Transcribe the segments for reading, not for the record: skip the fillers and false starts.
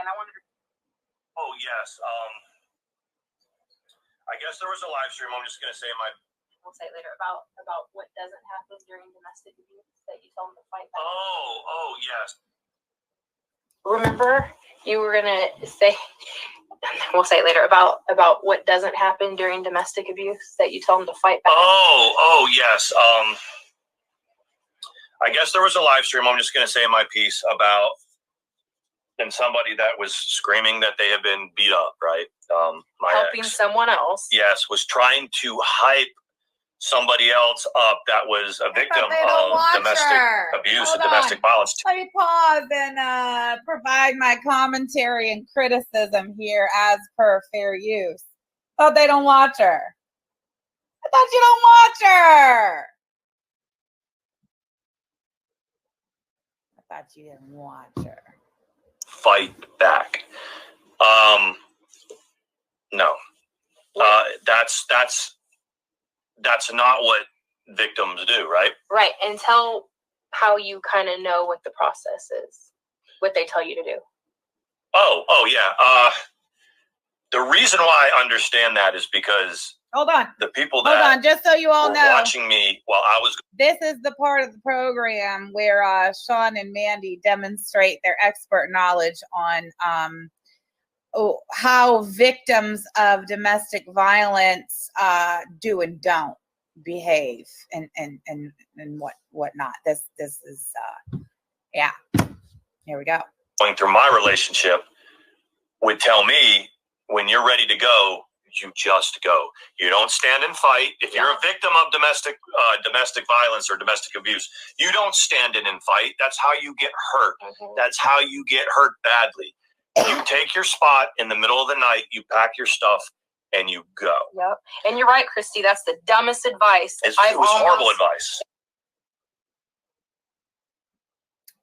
I wanted to. Oh yes. I guess there was a live stream. I'm just gonna say my. We'll say later about what doesn't happen during domestic abuse that you tell them to fight back. Oh yes. Remember, you were gonna say. We'll say later about what doesn't happen during domestic abuse that you tell them to fight back. Oh yes. I guess there was a live stream. I'm just gonna say my piece about. And somebody that was screaming that they had been beat up, right? My helping ex, someone else. Yes, was trying to hype somebody else up that was a victim of domestic abuse and domestic violence. Let me pause and provide my commentary and criticism here as per fair use. Oh, they don't watch her. I thought you don't watch her. I thought you didn't watch her. Fight back. No. That's not what victims do, right? Right. And tell how you kind of know what the process is, what they tell you to do. Oh yeah. The reason why I understand that is because hold on. The people that just so you all know, watching me while I was. This is the part of the program where Sean and Mandy demonstrate their expert knowledge on how victims of domestic violence do and don't behave and whatnot. This is yeah. Here we go. Going through my relationship would tell me when you're ready to go. You just go. You don't stand and fight. If you're a victim of domestic violence or domestic abuse, you don't stand in and fight. That's how you get hurt. That's how you get hurt badly. You take your spot in the middle of the night, you pack your stuff, and you go. Yep. And you're right, Christy. That's the dumbest advice. It was horrible advice.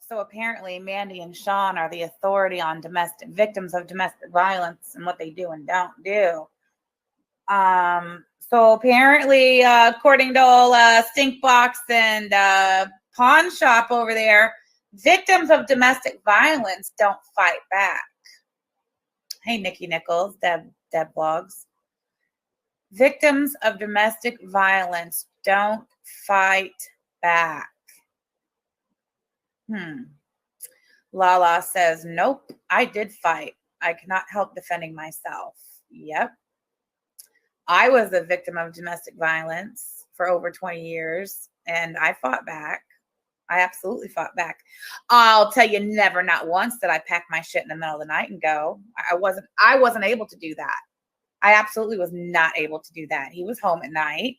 So apparently Mandy and Sean are the authority on victims of domestic violence and what they do and don't do. So apparently, according to old Stinkbox and Pawn Shop over there, victims of domestic violence don't fight back. Hey, Nikki Nichols, Deb Blogs. Victims of domestic violence don't fight back. Lala says, nope, I did fight. I cannot help defending myself. Yep. I was a victim of domestic violence for over 20 years, and I fought back. I absolutely fought back. I'll tell you, never, not once, did I pack my shit in the middle of the night and go. I wasn't able to do that. I absolutely was not able to do that. He was home at night.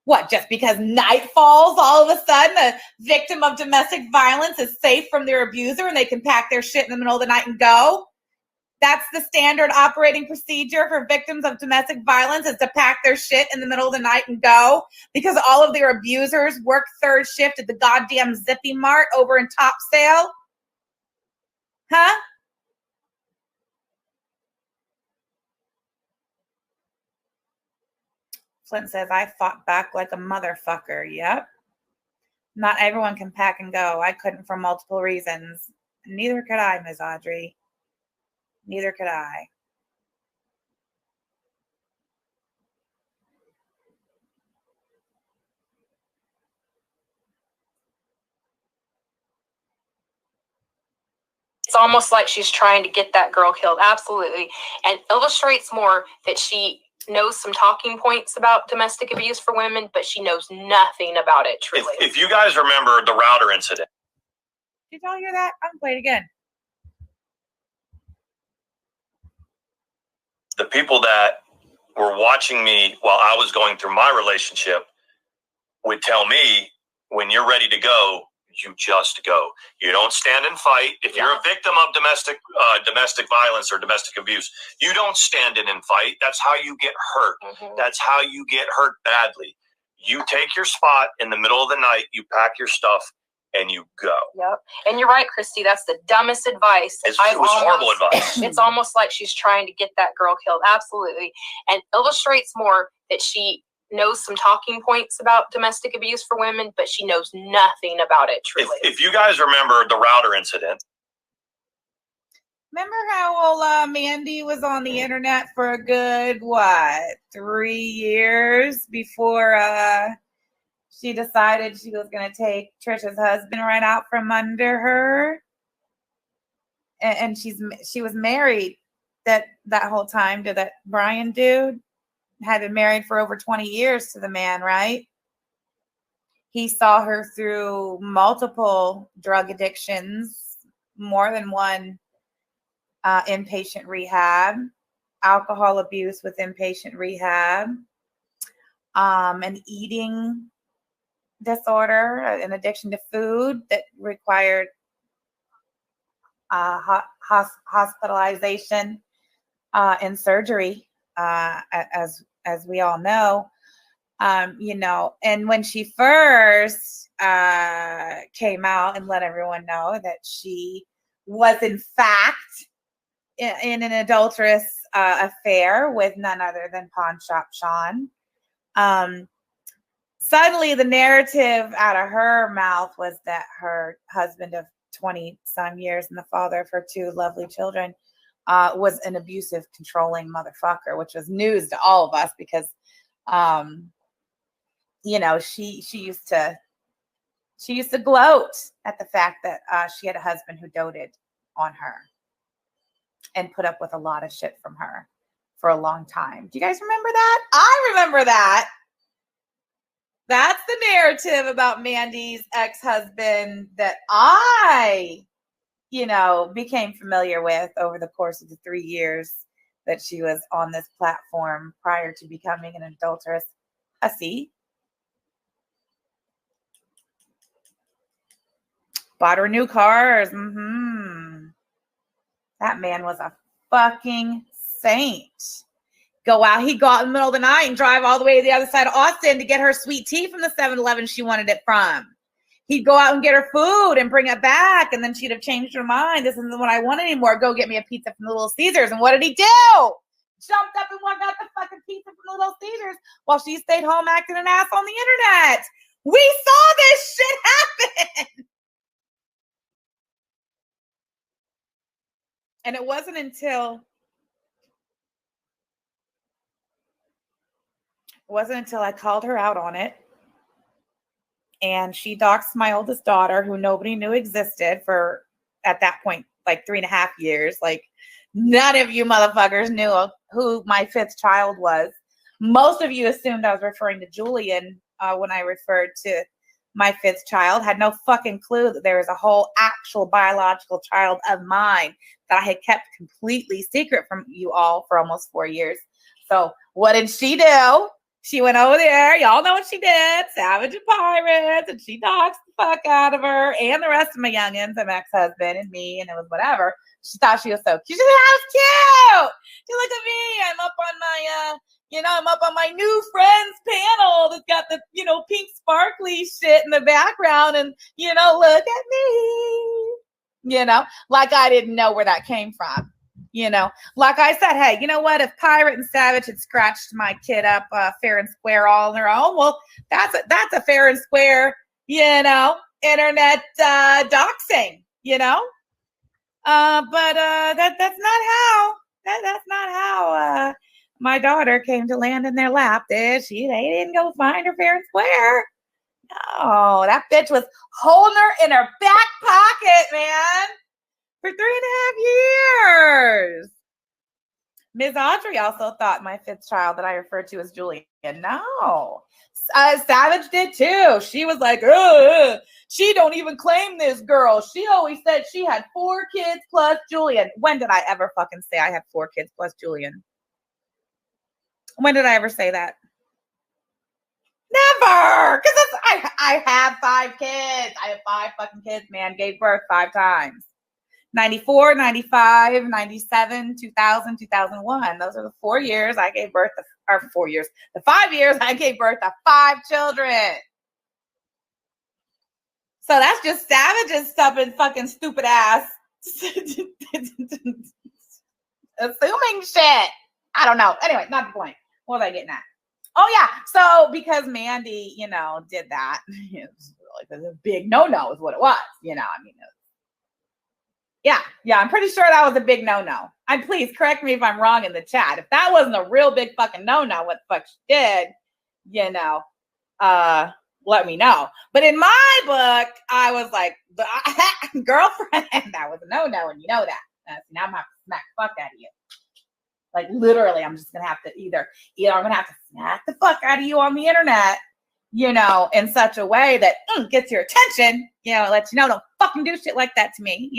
What, just because night falls, all of a sudden a victim of domestic violence is safe from their abuser and they can pack their shit in the middle of the night and go? That's the standard operating procedure for victims of domestic violence, is to pack their shit in the middle of the night and go because all of their abusers work third shift at the goddamn Zippy Mart over in Topsail? Huh? Flint says, I fought back like a motherfucker. Yep. Not everyone can pack and go. I couldn't for multiple reasons. Neither could I, Ms. Audrey. Neither could I. It's almost like she's trying to get that girl killed. Absolutely. And illustrates more that she knows some talking points about domestic abuse for women, but she knows nothing about it, truly. If you guys remember the router incident. Did y'all hear that? I'm playing it again. The people that were watching me while I was going through my relationship would tell me, when you're ready to go, you just go. You don't stand and fight. If you're a victim of domestic violence or domestic abuse, you don't stand in and fight. That's how you get hurt. That's how you get hurt badly. You take your spot in the middle of the night, you pack your stuff, and you go. Yep. And you're right, Christy. That's the dumbest advice. It was horrible advice. It's almost like she's trying to get that girl killed. Absolutely. And illustrates more that she knows some talking points about domestic abuse for women, but she knows nothing about it, truly. If you guys remember the router incident. Remember how old Mandy was on the internet for a good, 3 years before she decided she was going to take Trisha's husband right out from under her? And she was married that whole time to that Brian dude. Had been married for over 20 years to the man, right? He saw her through multiple drug addictions, more than one inpatient rehab, alcohol abuse with inpatient rehab, an eating disorder, an addiction to food that required hospitalization and surgery, as we all know. And when she first came out and let everyone know that she was in fact in an adulterous affair with none other than PawnShopSean, suddenly the narrative out of her mouth was that her husband of 20-some years and the father of her 2 lovely children was an abusive, controlling motherfucker, which was news to all of us because she used to gloat at the fact that she had a husband who doted on her and put up with a lot of shit from her for a long time. Do you guys remember that? I remember that. That's the narrative about Mandy's ex-husband that I, became familiar with over the course of the 3 years that she was on this platform prior to becoming an adulterous hussy. Bought her new cars. That man was a fucking saint. He'd go out in the middle of the night and drive all the way to the other side of Austin to get her sweet tea from the 7-Eleven she wanted it from. He'd go out and get her food and bring it back, and then she'd have changed her mind. This isn't what I want anymore. Go get me a pizza from the Little Caesars. And what did he do? Jumped up and got the fucking pizza from the Little Caesars while she stayed home acting an ass on the internet. We saw this shit happen. And it wasn't until I called her out on it. And she doxed my oldest daughter, who nobody knew existed for, at that point, like 3.5 years. Like, none of you motherfuckers knew who my 5th child was. Most of you assumed I was referring to Julian when I referred to my 5th child. Had no fucking clue that there was a whole actual biological child of mine that I had kept completely secret from you all for almost 4 years. So what did she do? She went over there. Y'all know what she did. Savage and Pirates. And she doxed the fuck out of her and the rest of my youngins, and my ex-husband and me, and it was whatever. She thought she was so cute. She said, that was cute. She look at me. I'm up on my new friends panel that's got the, pink sparkly shit in the background. And, look at me. Like I didn't know where that came from. Like I said, hey, you know what? If Pirate and Savage had scratched my kid up fair and square all on their own, well, that's a fair and square, internet doxing, but that's not how my daughter came to land in their lap. They didn't go find her fair and square. No, that bitch was holding her in her back pocket, man. For 3.5 years. Ms. Audrey also thought my 5th child that I referred to as Julian. No. Savage did too. She was like, she don't even claim this girl. She always said she had 4 kids plus Julian. When did I ever fucking say I had 4 kids plus Julian? When did I ever say that? Never. Because I have 5 kids. I have 5 fucking kids, man. Gave birth 5 times. 94, 95, 97, 2000, 2001. Those are the 4 years I gave birth to, or 4 years. The 5 years I gave birth to 5 children. So that's just Savage's fucking stupid ass assuming shit. I don't know. Anyway, not the point. What was I getting at? Oh yeah. So because Mandy, did that, it was like a big no-no is what it was. Yeah, I'm pretty sure that was a big no-no. And please correct me if I'm wrong in the chat. If that wasn't a real big fucking no-no, what the fuck she did, let me know. But in my book, I was like, girlfriend, that was a no-no, and you know that. Now I'm gonna have to smack the fuck out of you. Like literally, I'm just gonna have to either I'm gonna have to smack the fuck out of you on the internet, in such a way that gets your attention, lets you know, don't fucking do shit like that to me,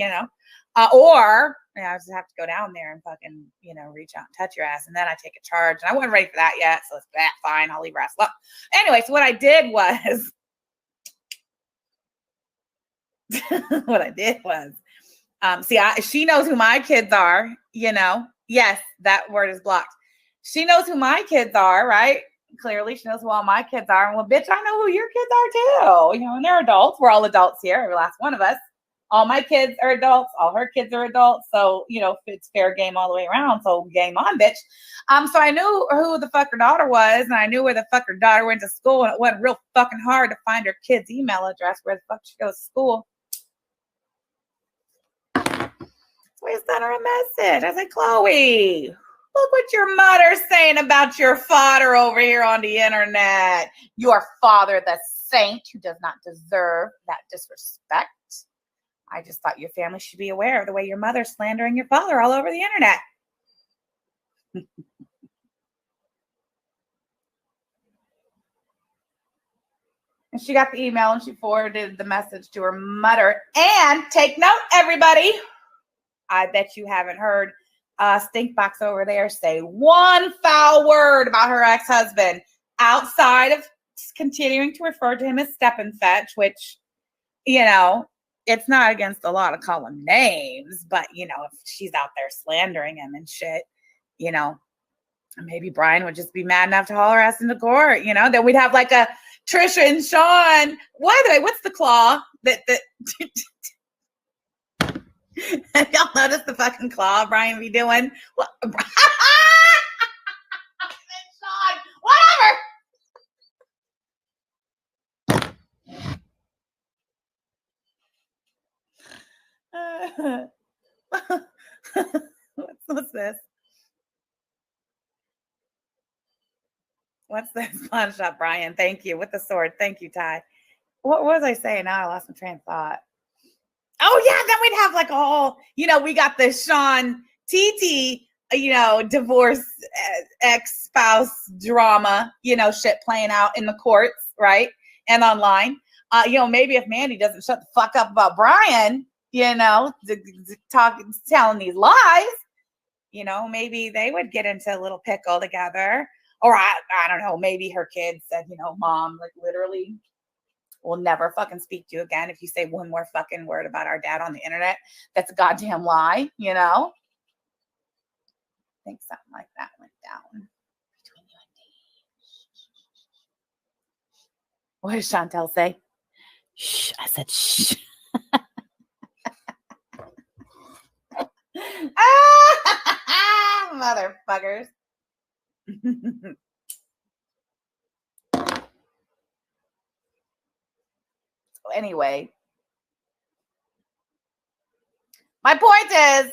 or I just have to go down there and fucking, reach out and touch your ass, and then I take a charge. And I wasn't ready for that yet, so it's fine. I'll leave her ass alone. Anyway, so what I did was, she knows who my kids are, Yes, that word is blocked. She knows who my kids are, right? Clearly, she knows who all my kids are. And well, bitch, I know who your kids are too. And they're adults. We're all adults here, every last one of us. All my kids are adults. All her kids are adults. So, it's fair game all the way around. So game on, bitch. So I knew who the fuck her daughter was, and I knew where the fuck her daughter went to school, and it wasn't real fucking hard to find her kid's email address, where the fuck she goes to school. So I sent her a message. I said, Chloe, look what your mother's saying about your father over here on the internet. Your father, the saint who does not deserve that disrespect. I just thought your family should be aware of the way your mother's slandering your father all over the internet. And she got the email and she forwarded the message to her mother. And take note, everybody. I bet you haven't heard Stinkbox over there say one foul word about her ex-husband outside of continuing to refer to him as Step and Fetch, which, it's not against the law to call him names, but, if she's out there slandering him and shit, maybe Brian would just be mad enough to haul her ass into court, then we'd have like a Trisha and Sean. What's the claw that y'all notice the fucking claw Brian be doing? What? Sean, whatever. What's this? What's this? Pawn shop, Brian. Thank you. With the sword. Thank you, Ty. What was I saying? Now I lost my train of thought. Oh, yeah. Then we'd have like a whole, we got the Sean TT, divorce ex-spouse drama, shit playing out in the courts, right? And online. Maybe if Mandy doesn't shut the fuck up about Brian, telling these lies, maybe they would get into a little pickle together. Or I don't know, maybe her kids said, Mom, like literally will never fucking speak to you again if you say one more fucking word about our dad on the internet. That's a goddamn lie, I think something like that went down between you and me. What did Chantel say? Shh, I said shh. Motherfuckers. So anyway, my point is,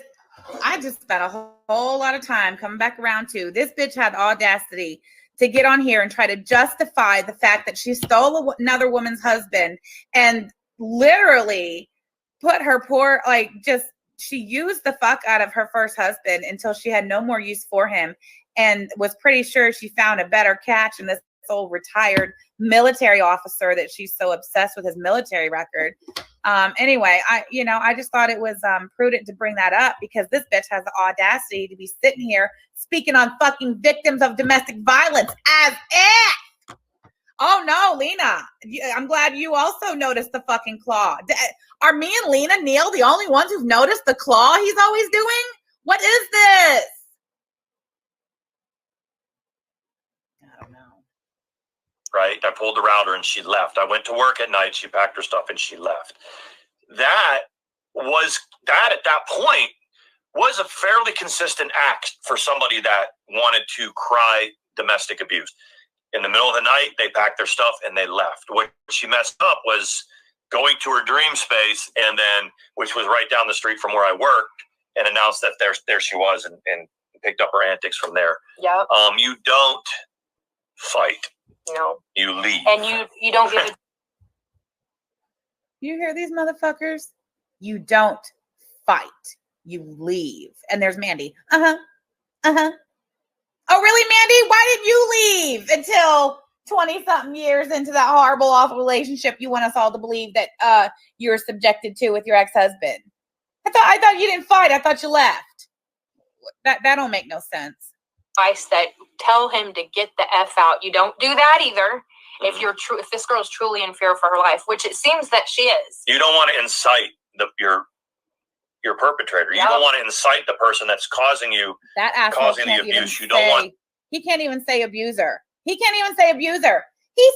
I just spent a whole lot of time coming back around to this bitch had the audacity to get on here and try to justify the fact that she stole another woman's husband and literally put her poor, she used the fuck out of her first husband until she had no more use for him and was pretty sure she found a better catch in this old retired military officer that she's so obsessed with his military record. Anyway, I just thought it was prudent to bring that up because this bitch has the audacity to be sitting here speaking on fucking victims of domestic violence as if. Oh no, Lena, I'm glad you also noticed the fucking claw. Are me and Lena Neal the only ones who've noticed the claw he's always doing? What is this? I don't know. Right? I pulled the router and she left. I went to work at night. She packed her stuff and she left. That at that point was a fairly consistent act for somebody that wanted to cry domestic abuse. In the middle of the night, they packed their stuff and they left. What she messed up was going to her dream space, and then, which was right down the street from where I worked, and announced that there she was, and picked up her antics from there. Yep. You don't fight. No. You leave. And you don't give it. You hear these motherfuckers? You don't fight. You leave. And there's Mandy. Oh, really, Mandy? Why did you leave until 20-something years into that horrible, awful relationship you want us all to believe that you were subjected to with your ex-husband? I thought you didn't fight. I thought you left. That don't make no sense. Advice that tell him to get the F out. You don't do that either. If this girl's truly in fear for her life, which it seems that she is. You don't want to incite your perpetrator. You don't want to incite the person that's causing the abuse. You don't want. He can't even say abuser. He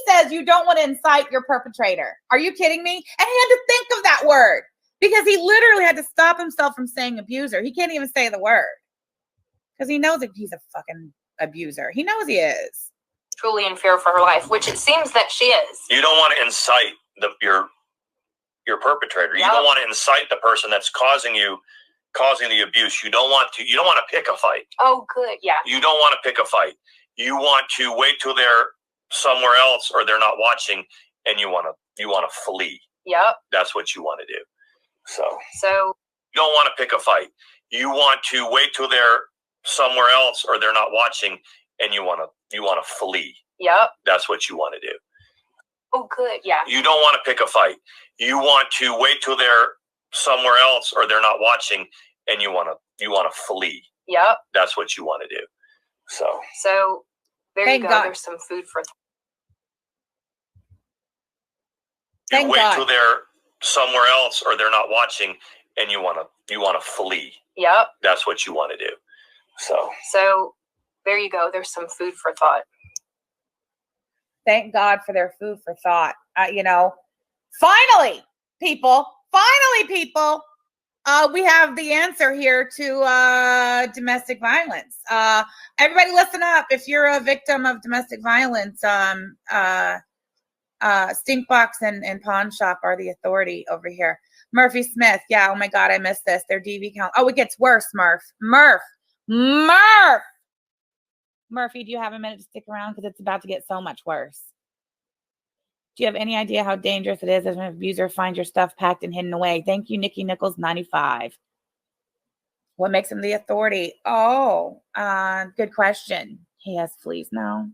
says you don't want to incite your perpetrator. Are you kidding me? And he had to think of that word because he literally had to stop himself from saying abuser. He can't even say the word because he knows that he's a fucking abuser. He knows he is. Truly in fear for her life, which it seems that she is. You don't want to incite your perpetrator. You don't want to incite the person that's causing the abuse. You don't want to pick a fight. Oh, good. Yeah. You don't want to pick a fight. You want to wait till they're somewhere else or they're not watching, and you want to flee. Yep. That's what you want to do. So you don't want to pick a fight. You want to wait till they're somewhere else or they're not watching, and you want to flee. Yep. That's what you want to do. Oh, good. Yeah. You don't want to pick a fight. You want to wait till they're somewhere else or they're not watching, and you want to flee. Yep. That's what you want to do. So there Thank you go. God. There's some food for thought. You wait till they're somewhere else or they're not watching, and you want to flee. Yep. That's what you want to do. So there you go. There's some food for thought. Thank God for their food for thought. Finally, people, we have the answer here to domestic violence. Everybody listen up. If you're a victim of domestic violence, Stinkbox and Pawn Shop are the authority over here. Murphy Smith. Yeah. Oh my God. I missed this. Their DV count. Oh, it gets worse. Murphy, do you have a minute to stick around? Because it's about to get so much worse. Do you have any idea how dangerous it is if an abuser finds your stuff packed and hidden away? Thank you, Nikki Nichols, 95. What makes him the authority? Oh, good question. He has fleas now.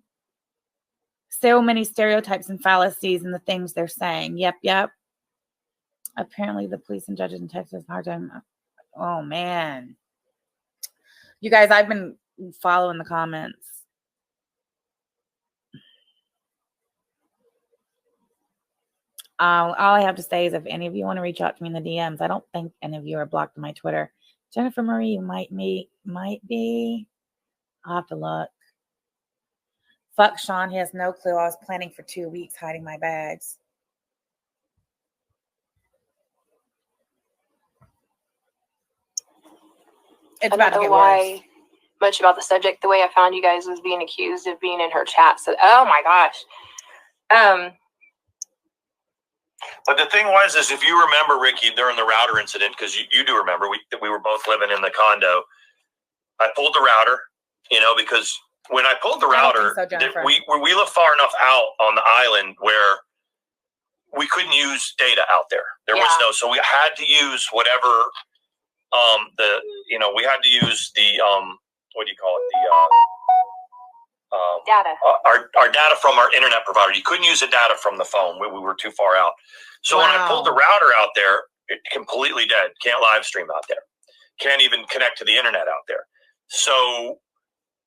So many stereotypes and fallacies in the things they're saying. Yep. Apparently the police and judges in Texas have a hard time. Oh, man. You guys, I've been following the comments. All I have to say is if any of you want to reach out to me in the DMs, I don't think any of you are blocked on my Twitter. Jennifer Marie might be. I'll have to look. Fuck Sean, he has no clue. I was planning for 2 weeks hiding my bags. It's about to get worse. Much about the subject. The way I found you guys was being accused of being in her chat. So, oh my gosh. But the thing was, is if you remember, Ricky, during the router incident, because you do remember, we were both living in the condo. I pulled the router, because when I pulled the router, we live far enough out on the island where we couldn't use data out there. There was no, so we had to use whatever, we had to use the, what do you call it? Data. Our data from our internet provider. You couldn't use the data from the phone. We were too far out. So when I pulled the router out there, it completely dead. Can't live stream out there. Can't even connect to the internet out there. So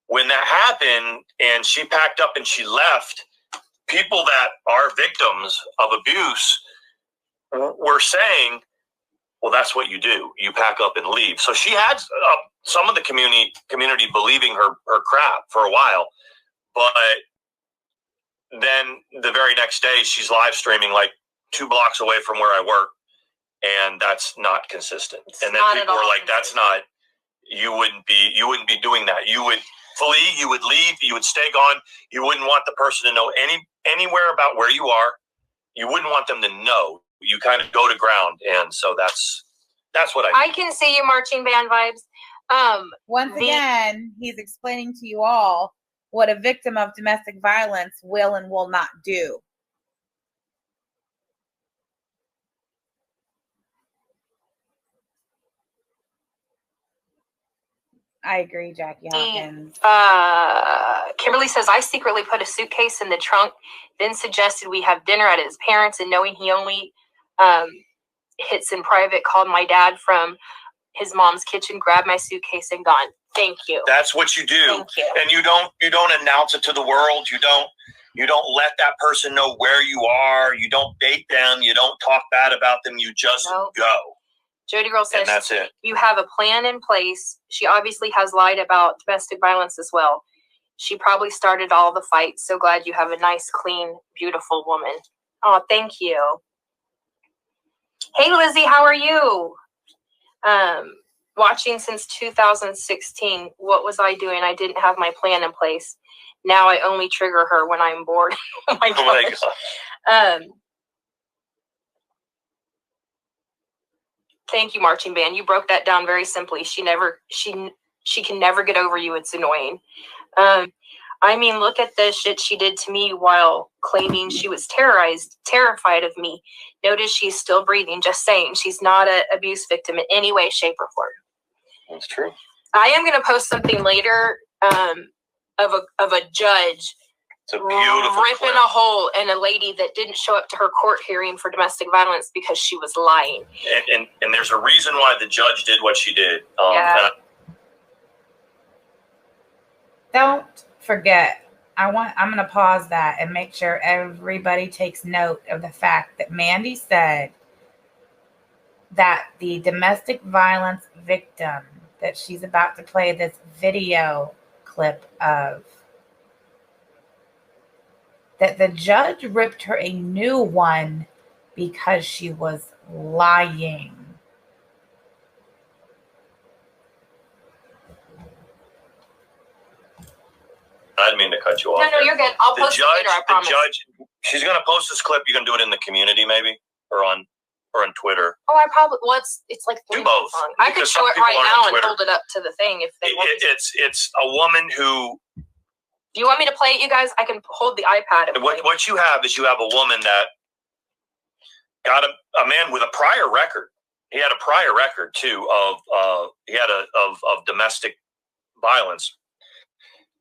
when that happened and she packed up and she left, people that are victims of abuse were saying, well, that's what you do. You pack up and leave. So she had some of the community believing her crap for a while. But then the very next day, she's live streaming like 2 blocks away from where I work. And that's not consistent. And then people were like, that's not, you wouldn't be doing that. You would flee, you would leave, you would stay gone. You wouldn't want the person to know anywhere about where you are. You wouldn't want them to know. you kind of go to ground. And so that's what I can see you marching band vibes. Once again, he's explaining to you all what a victim of domestic violence will and will not do. I agree, Jackie Hawkins. Kimberly says, I secretly put a suitcase in the trunk, then suggested we have dinner at his parents', and knowing he only hits in private, called my dad from his mom's kitchen, grabbed my suitcase, and gone. Thank you. That's what you do. Thank you. And you don't announce it to the world. You don't let that person know where you are. You don't bait them. You don't talk bad about them. You just go. Jody Girl says, and that's it. You have a plan in place. She obviously has lied about domestic violence as well. She probably started all the fights. So glad you have a nice, clean, beautiful woman. Oh, thank you. Hey, Lizzie, how are you? Watching since 2016. What was I doing? I didn't have my plan in place. Now I only trigger her when I'm bored. Oh my gosh. Thank you, marching band. You broke that down very simply. She can never get over you. It's annoying. I mean, look at the shit she did to me while claiming she was terrified of me. Notice she's still breathing. Just saying, she's not an abuse victim in any way, shape, or form. That's true. I am going to post something later of a judge it's a beautiful ripping clip. a hole in a lady that didn't show up to her court hearing for domestic violence because she was lying. And there's a reason why the judge did what she did. Don't forget, I'm going to pause that and make sure everybody takes note of the fact that Mandy said that the domestic violence victim that she's about to play this video clip of, that the judge ripped her a new one because she was lying. I didn't mean to cut you off. No, you're good. I'll post it later, I promise. The judge, she's going to post this clip. You can do it in the community maybe, or on Twitter. Oh, I probably, it's like do both. Long. I could show it right now and hold it up to the thing if they want. It's a woman who. Do you want me to play it, you guys? I can hold the iPad. And what you have is you have a woman that got a man with a prior record. He had a prior record too of domestic violence.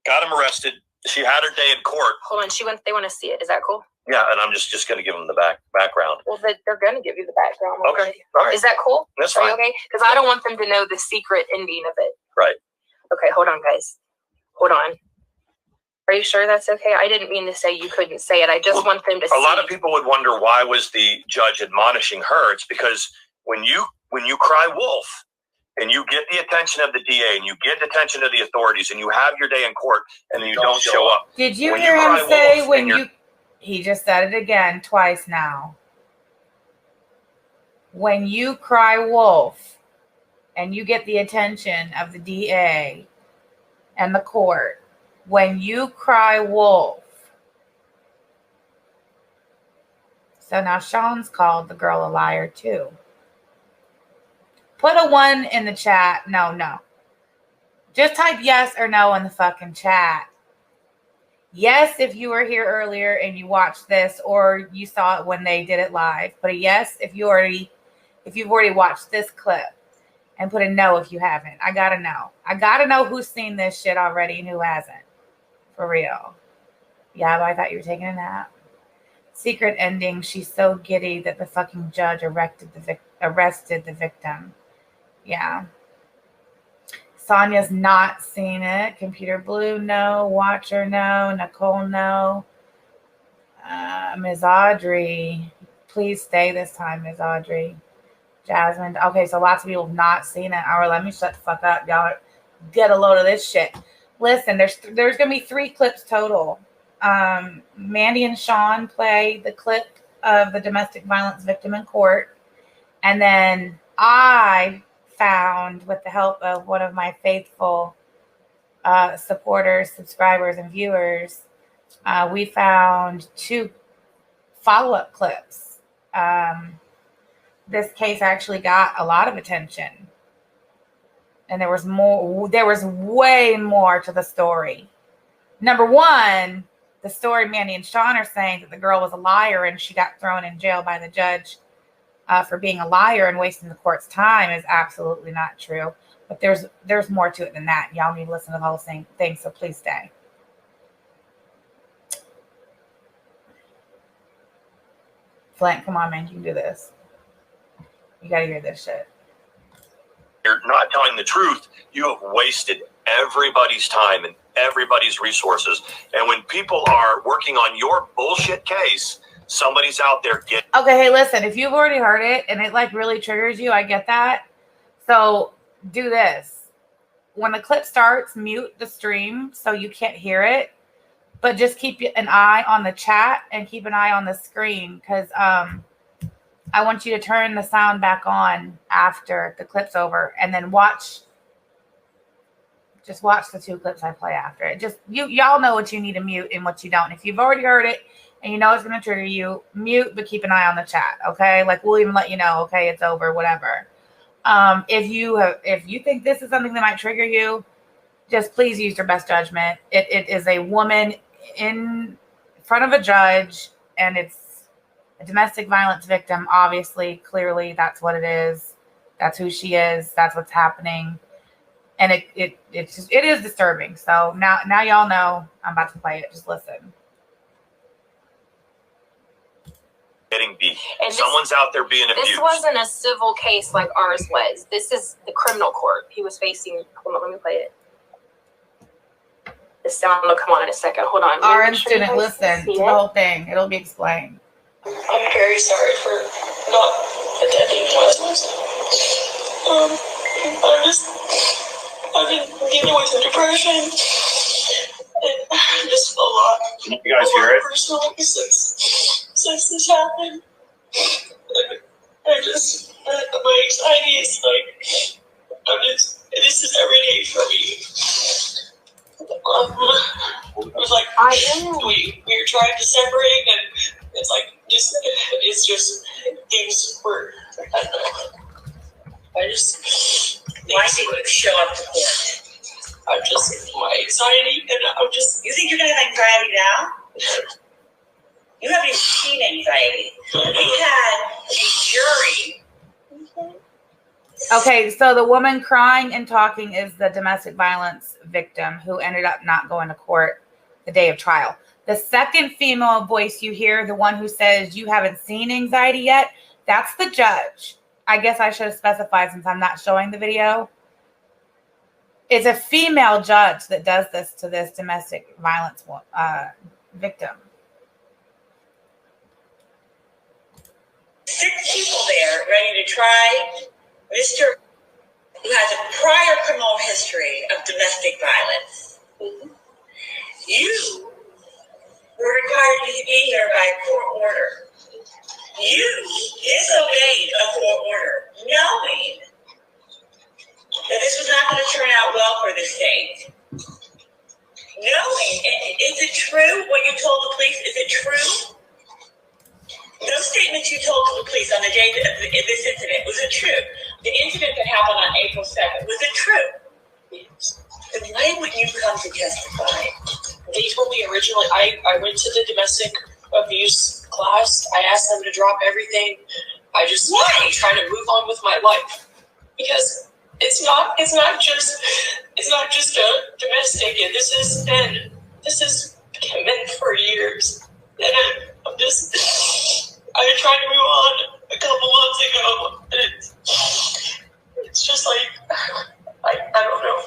Got him arrested. She had her day in court. Hold on, they want to see it. Is that cool? Yeah, and I'm just going to give them the background. Well, they're going to give you the background. Okay, all right. Is that cool? That's fine. Okay, because I don't want them to know the secret ending of it. Right. Okay, hold on, guys. Hold on. Are you sure that's okay? I didn't mean to say you couldn't say it. I just want them to see. A lot of people would wonder why was the judge admonishing her. It's because when you cry wolf and you get the attention of the DA and you get the attention of the authorities and you have your day in court and you don't show up. Did you hear him say he just said it again twice now. When you cry wolf and you get the attention of the DA and the court, when you cry wolf. So now Sean's called the girl a liar too. Put a 1 in the chat. No. Just type yes or no in the fucking chat. Yes, if you were here earlier and you watched this or you saw it when they did it live. Put a yes if you've already watched this clip. And put a no if you haven't. I gotta know. I gotta know who's seen this shit already and who hasn't. For real. Yeah, but I thought you were taking a nap. Secret ending. She's so giddy that the fucking judge arrested the victim. Yeah. Sonia's not seen it. Computer Blue, no. Watcher, no. Nicole, no. Ms. Audrey, please stay this time, Ms. Audrey. Jasmine. Okay, so lots of people have not seen it. All right, let me shut the fuck up. Y'all get a load of this shit. Listen, there's going to be 3 clips total. Mandy and Sean play the clip of the domestic violence victim in court. And then I found, with the help of one of my faithful supporters, subscribers, and viewers, we found 2 follow-up clips. this case actually got a lot of attention. And there was way more to the story. Number one, the story Mandy and Sean are saying that the girl was a liar and she got thrown in jail by the judge for being a liar and wasting the court's time is absolutely not true. But there's more to it than that. Y'all need to listen to the whole thing, so please stay. Flint, come on, man, you can do this. You gotta hear this shit. You're not telling the truth. You have wasted everybody's time and everybody's resources. And when people are working on your bullshit case, somebody's out there getting... Okay, hey, listen, if you've already heard it and it like really triggers you, I get that. So do this. When the clip starts, mute the stream so you can't hear it. But just keep an eye on the chat and keep an eye on the screen because I want you to turn the sound back on after the clip's over and then just watch the 2 clips I play after it. Just y'all know what you need to mute and what you don't. If you've already heard it and you know it's going to trigger you, mute, but keep an eye on the chat. Okay. Like we'll even let you know, okay, it's over, whatever. If you think this is something that might trigger you, just please use your best judgment. It is a woman in front of a judge and it's a domestic violence victim. Obviously, clearly that's what it is. That's who she is. That's what's happening. And it is disturbing. So now y'all know I'm about to play it. Just listen. Getting beat. Someone's out there being abused. This wasn't a civil case like ours was. This is the criminal court. He was facing. Hold on, let me play it. The sound will come on in a second. Hold on. Our student, listen to the whole thing. It'll be explained. I'm very sorry for not attending classes. I've been dealing with a depression and just a lot. You guys hear it? Personal since this happened. My anxiety is this is every day for me. It was like we were trying to separate and it's just things were I don't know. Why did you show up to court? My anxiety and you think you're gonna have anxiety now? You haven't even seen anxiety. We had a jury. Okay, so the woman crying and talking is the domestic violence victim who ended up not going to court the day of trial. The second female voice you hear, the one who says you haven't seen anxiety yet, that's the judge. I guess I should have specified since I'm not showing the video. It's a female judge that does this to this domestic violence victim. 6 people there ready to try Mr. who has a prior criminal history of domestic violence. You were required to be here by court order. You disobeyed a court order, knowing that this was not going to turn out well for the state. Knowing, is it true what you told the police? Is it true? Those statements you told to the police on the day of this incident, was it true? The incident that happened on April 2nd, was it true? Yes. Then why wouldn't you come to testify? They told me originally, I went to the domestic abuse class. I asked them to drop everything. I'm trying to move on with my life. Because it's not just a domestic, and this has been for years. And I tried to move on a couple months ago, and it's just like, I don't know.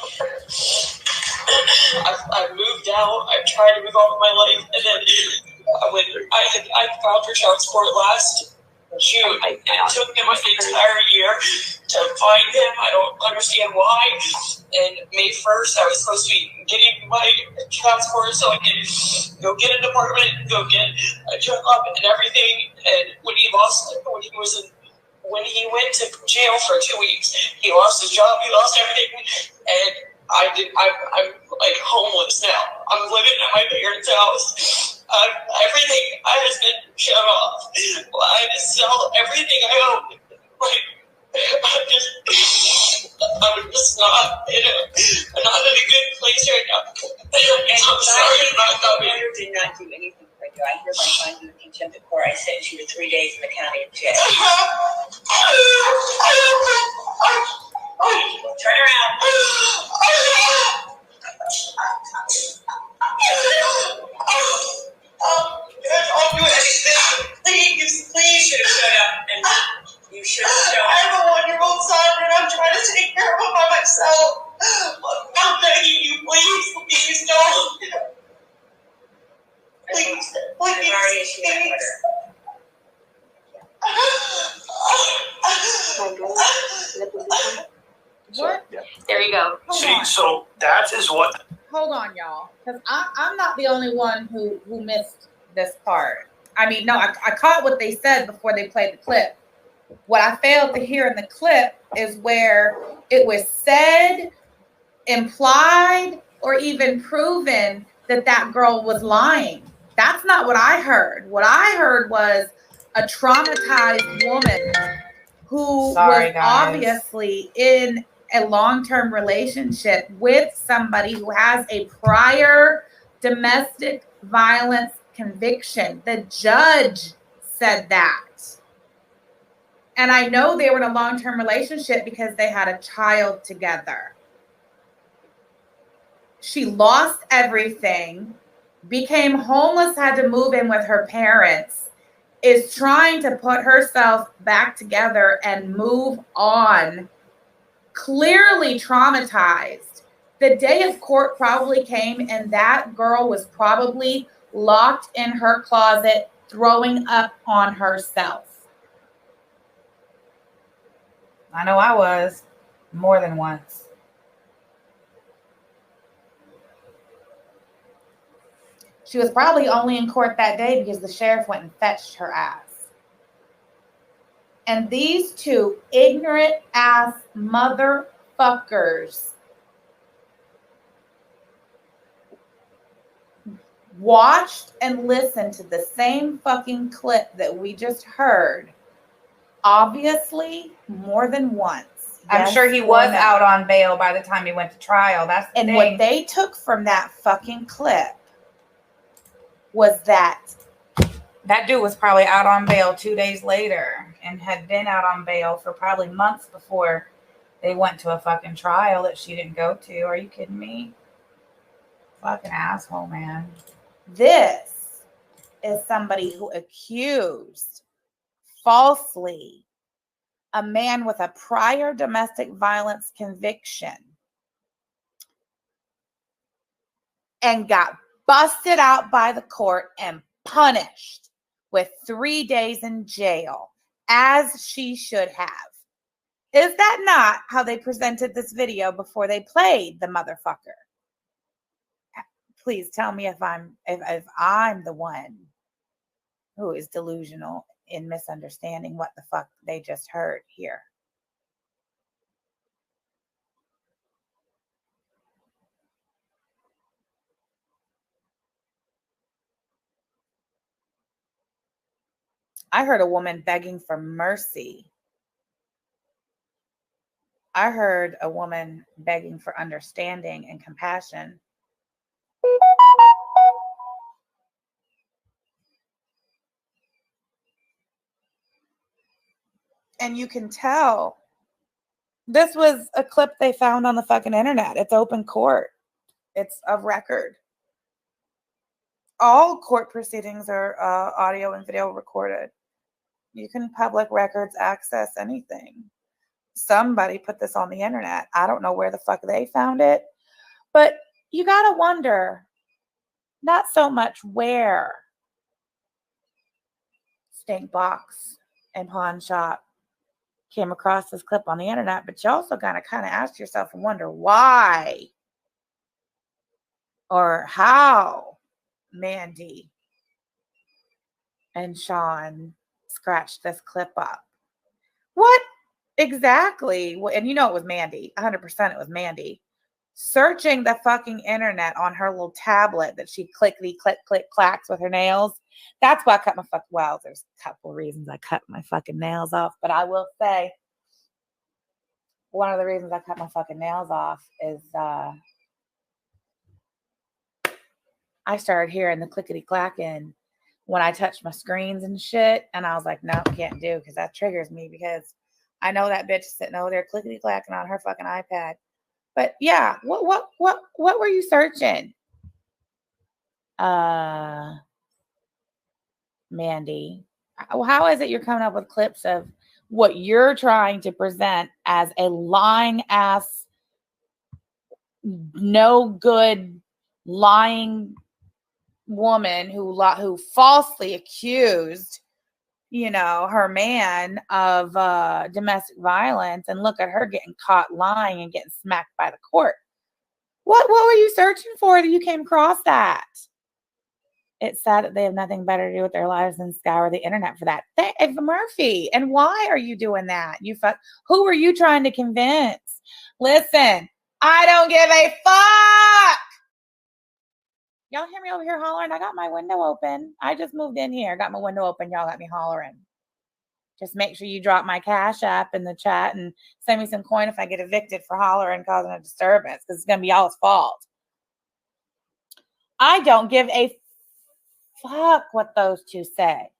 I've moved out. I've tried to move on with my life, and then I filed for child support last June. It took him an entire year to find him. I don't understand why. And May 1st, I was supposed to be getting my child support so I could go get an apartment, go get a job and everything. And when he went to jail for 2 weeks, he lost his job, he lost everything, and I'm like homeless now. I'm living at my parents' house. Everything I has been shut off. I had to sell everything I own. I'm just not in a good place right now. I'm sorry about that. My mother did not do anything for you. I hereby find you in contempt of court. I sentence you to 3 days in the county jail. Turn around. I'll do anything. Please, you should have showed up. And you should have showed up. I have a 1-year-old son, and I'm trying to take care of him by myself. I'm begging you, please don't. Please. I've already issued that order. What? Yeah. There you go. Hold See, on. so that is what. Hold on, y'all, because I'm not the only one who missed this part. I mean, no, I caught what they said before they played the clip. What I failed to hear in the clip is where it was said, implied, or even proven that that girl was lying. That's not what I heard. What I heard was a traumatized woman who was obviously in a long-term relationship with somebody who has a prior domestic violence conviction. The judge said that. And I know they were in a long-term relationship because they had a child together. She lost everything, became homeless, had to move in with her parents, is trying to put herself back together and move on, clearly traumatized. The day of court probably came and that girl was probably locked in her closet, throwing up on herself. I know I was more than once. She was probably only in court that day because the sheriff went and fetched her ass. And these two ignorant ass motherfuckers watched and listened to the same fucking clip that we just heard, obviously more than once. I'm sure he was out on bail by the time he went to trial. That's the thing. What they took from that fucking clip was that dude was probably out on bail 2 days later and had been out on bail for probably months before they went to a fucking trial that she didn't go to. Are you kidding me? Fucking asshole, man. this is somebody who accused falsely a man with a prior domestic violence conviction and got busted out by the court and punished with 3 days in jail, as she should have. Is that not how they presented this video before they played the motherfucker? Please tell me if I'm the one who is delusional in misunderstanding what the fuck they just heard here. I heard a woman begging for mercy. I heard a woman begging for understanding and compassion. And you can tell this was a clip they found on the fucking internet. It's open court. It's of record. All court proceedings are audio and video recorded. You can public records access anything. Somebody put this on the internet. I don't know where the fuck they found it. But you gotta wonder, not so much where Stink Box and Pawn Shop came across this clip on the internet, but you also gotta kind of ask yourself and wonder why or how Mandy and Sean scratched this clip up. What exactly? And you know it was Mandy. 100% it was Mandy. Searching the fucking internet on her little tablet that she clickety click click clacks with her nails. That's why I cut my well, there's a couple of reasons I cut my fucking nails off, but I will say one of the reasons I cut my fucking nails off is I started hearing the clickety clacking when I touched my screens and shit, and I was like, no, can't do, because that triggers me, because I know that bitch is sitting over there clickety clacking on her fucking iPad. But yeah, what were you searching? Mandy, how is it you're coming up with clips of what you're trying to present as a lying ass, no good, lying woman who falsely accused, her man of domestic violence, and look at her getting caught lying and getting smacked by the court? What were you searching for that you came across that? It's sad that they have nothing better to do with their lives than scour the internet for that. Eva Murphy, and why are you doing that? Who are you trying to convince? Listen, I don't give a fuck. Y'all hear me over here hollering? I got my window open. I just moved in here. Got my window open. Y'all got me hollering. Just make sure you drop my Cash App in the chat and send me some coin if I get evicted for hollering, causing a disturbance, because it's going to be y'all's fault. I don't give a fuck what those two say.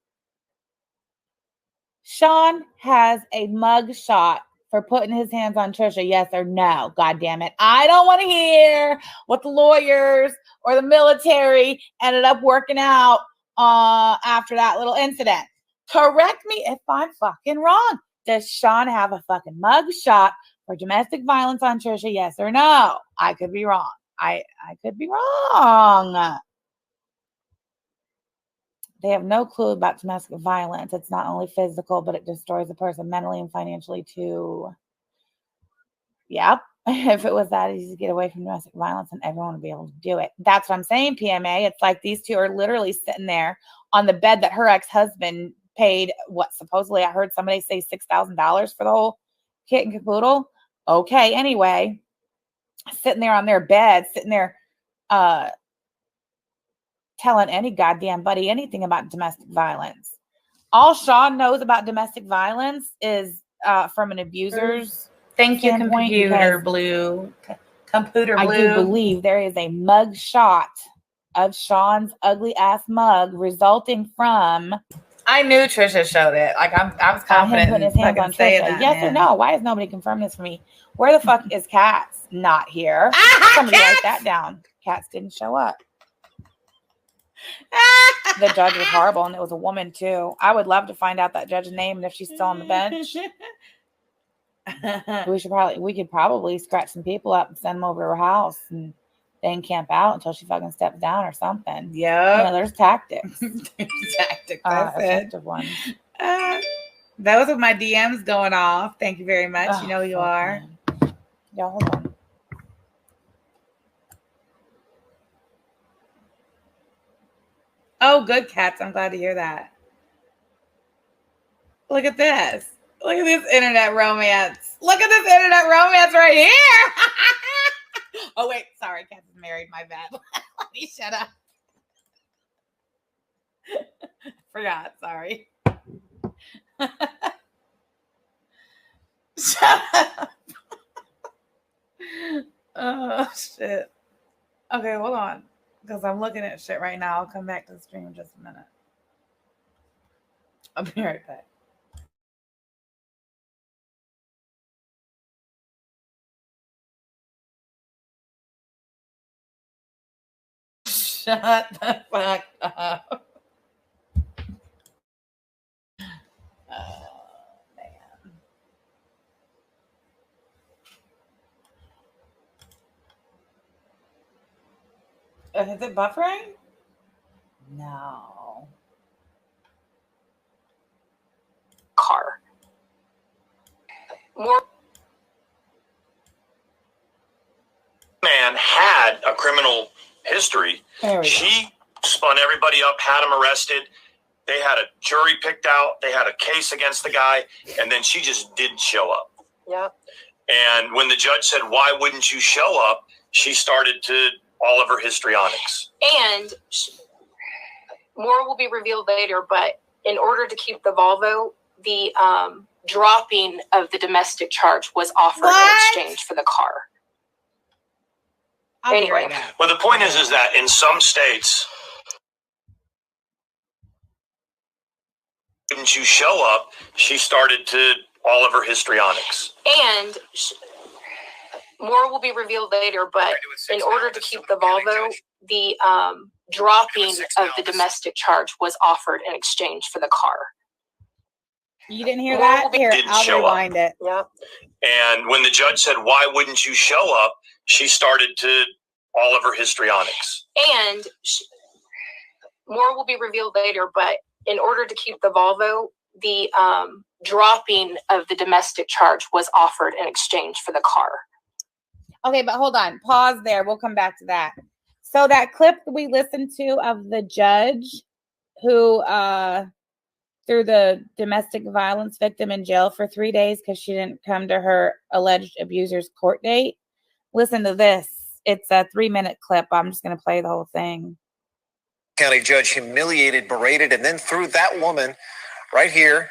Sean has a mug shot for putting his hands on Trisha, yes or no? God damn it. I don't want to hear what the lawyers or the military ended up working out after that little incident. Correct me if I'm fucking wrong. Does Sean have a fucking mug shot for domestic violence on Trisha, yes or no? I could be wrong. I could be wrong. They have no clue about domestic violence. It's not only physical, but it destroys a person mentally and financially too. Yep. If it was that easy to get away from domestic violence, then everyone would be able to do it. That's what I'm saying, PMA. It's like these two are literally sitting there on the bed that her ex-husband paid, supposedly I heard somebody say $6,000 for the whole kit and caboodle. Okay, anyway, sitting there on their bed, sitting there telling any goddamn buddy anything about domestic violence. All Sean knows about domestic violence is from an abuser's Thank you, standpoint, Computer Blue. Computer Blue. I do believe there is a mug shot of Sean's ugly ass mug resulting from. I knew Trisha showed it. Like I was confident him putting his hands on Trisha. Yes or no? Why has nobody confirmed this for me? Where the fuck is Cats? Not here. Somebody write that down. Cats didn't show up. The judge was horrible, and it was a woman too. I would love to find out that judge's name and if she's still on the bench. We could probably scratch some people up and send them over to her house and then camp out until she fucking steps down or something. Yeah, there's tactics. Tactics. That's effective ones. Those are my DMs going off. Thank you very much. You know who you are. Yeah, hold on. Oh, good, Cats. I'm glad to hear that. Look at this. Look at this internet romance. Look at this internet romance right here. Oh, wait. Sorry. Cats is married. My bad. Let me shut up. Forgot. Sorry. Shut up. Oh, shit. Okay, hold on. Because I'm looking at shit right now. I'll come back to the stream in just a minute. I'll be right back. Shut the fuck up. Oh, man. Is it buffering? No. Car. More. Man had a criminal history. She spun everybody up, had him arrested. They had a jury picked out. They had a case against the guy, and then she just didn't show up. Yep. And when the judge said, "Why wouldn't you show up?" she started to all of her histrionics. And more will be revealed later, but in order to keep the Volvo, the dropping of the domestic charge was offered in exchange for the car. Anyway. Well, the point is that in some states, didn't you show up? She started to all of her histrionics. And more will be revealed later, but in order to keep the Volvo, the dropping of the domestic charge was offered in exchange for the car. You didn't hear that? Here, I'll rewind it. Yep. And when the judge said, "Why wouldn't you show up?" she started to all of her histrionics. And more will be revealed later, but in order to keep the Volvo, the dropping of the domestic charge was offered in exchange for the car. Okay, but hold on. Pause there. We'll come back to that. So that clip we listened to of the judge who threw the domestic violence victim in jail for 3 days because she didn't come to her alleged abuser's court date. Listen to this. It's a 3-minute clip. I'm just going to play the whole thing. County judge humiliated, berated, and then threw that woman right here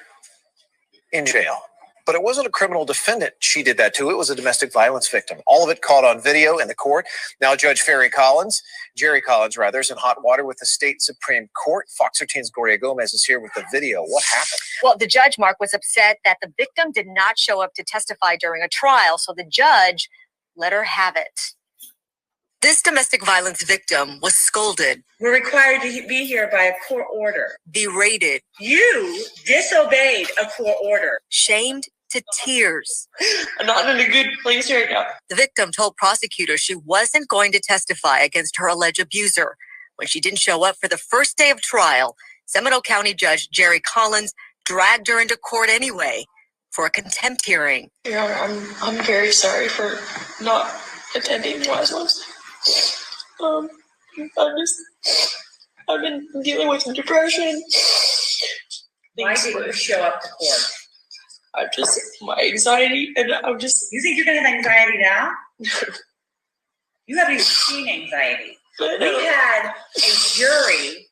in jail. But it wasn't a criminal defendant she did that to. It was a domestic violence victim. All of it caught on video in the court. Now Judge Jerry Collins, is in hot water with the state Supreme Court. Fox 13's Gloria Gomez is here with the video. What happened? Well, the judge, Mark, was upset that the victim did not show up to testify during a trial, so the judge let her have it. This domestic violence victim was scolded. We're required to be here by a court order. Berated. You disobeyed a court order. Shamed to tears. I'm not in a good place right now. The victim told prosecutors she wasn't going to testify against her alleged abuser. When she didn't show up for the first day of trial, Seminole County Judge Jerry Collins dragged her into court anyway for a contempt hearing. Your Honor, I'm very sorry for not attending last month. I've been dealing with depression. Why didn't you show up to court? My anxiety, and You think you're gonna have anxiety now? You haven't even seen anxiety. We had a jury,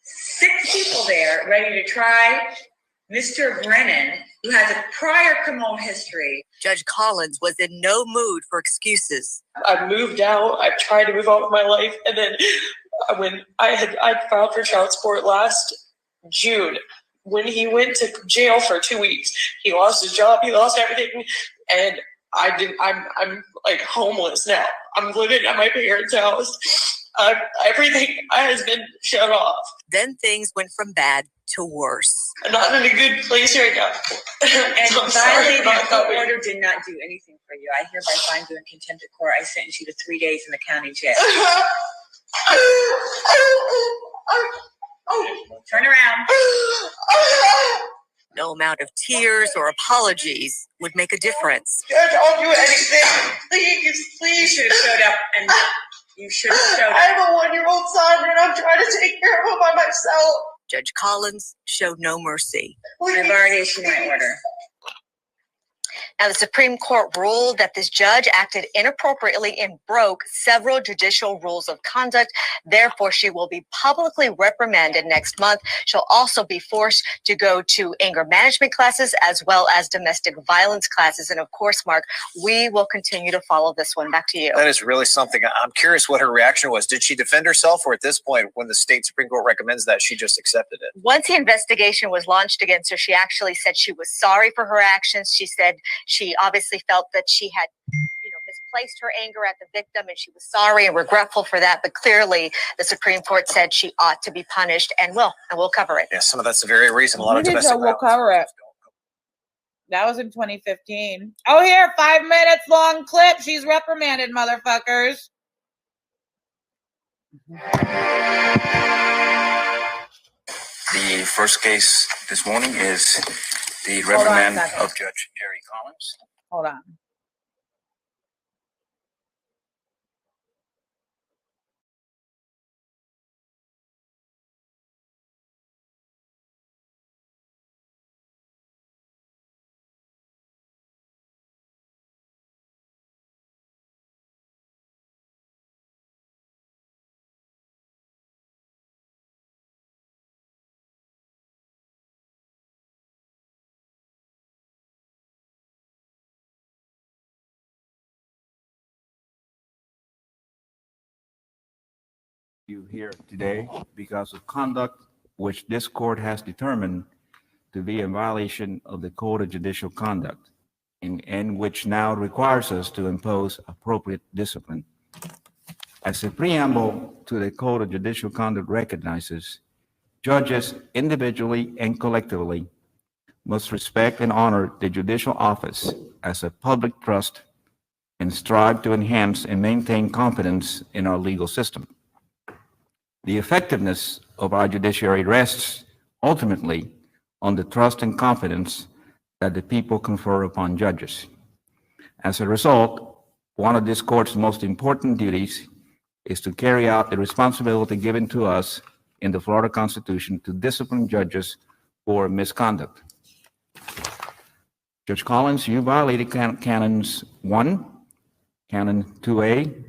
6 people there ready to try Mr. Brennan, who has a prior criminal history. Judge Collins was in no mood for excuses. I moved out. I tried to move on with my life, and then when I filed for child support last June, when he went to jail for 2 weeks, he lost his job. He lost everything, and I'm like homeless now. I'm living at my parents' house. Everything has been shut off. Then things went from bad to worse. I'm not in a good place right now. And So I'm violating sorry the court order did not do anything for you. I hereby find you in contempt of court. I sentence you to 3 days in the county jail. Turn around. No amount of tears or apologies would make a difference. Judge, I'll do anything. Please. You should have showed up, and you should have showed I up. have a 1-year-old son, and I'm trying to take care of him by myself. Judge Collins showed no mercy. I've already issued my order. Now, the Supreme Court ruled that this judge acted inappropriately and broke several judicial rules of conduct. Therefore, she will be publicly reprimanded next month. She'll also be forced to go to anger management classes as well as domestic violence classes. And of course, Mark, we will continue to follow this one. Back to you. That is really something. I'm curious what her reaction was. Did she defend herself, or at this point, when the state Supreme Court recommends that, she just accepted it? Once the investigation was launched against her, she actually said she was sorry for her actions. She said she obviously felt that she had, misplaced her anger at the victim, and she was sorry and regretful for that. But clearly, the Supreme Court said she ought to be punished, and we'll cover it. Yeah, some of that's the very reason a lot of domestic We'll violence. cover it. That was in 2015. Oh, here, 5 minutes long clip. She's reprimanded, motherfuckers. The first case this morning is the Hold on a reprimand second. of Judge Jerry Collins. Hold on. you here today because of conduct which this court has determined to be in violation of the Code of Judicial Conduct, and which now requires us to impose appropriate discipline. As a preamble to the Code of Judicial Conduct recognizes, judges individually and collectively must respect and honor the judicial office as a public trust and strive to enhance and maintain confidence in our legal system. The effectiveness of our judiciary rests ultimately on the trust and confidence that the people confer upon judges. As a result, one of this court's most important duties is to carry out the responsibility given to us in the Florida Constitution to discipline judges for misconduct. Judge Collins, you violated Canons 1, Canon 2A,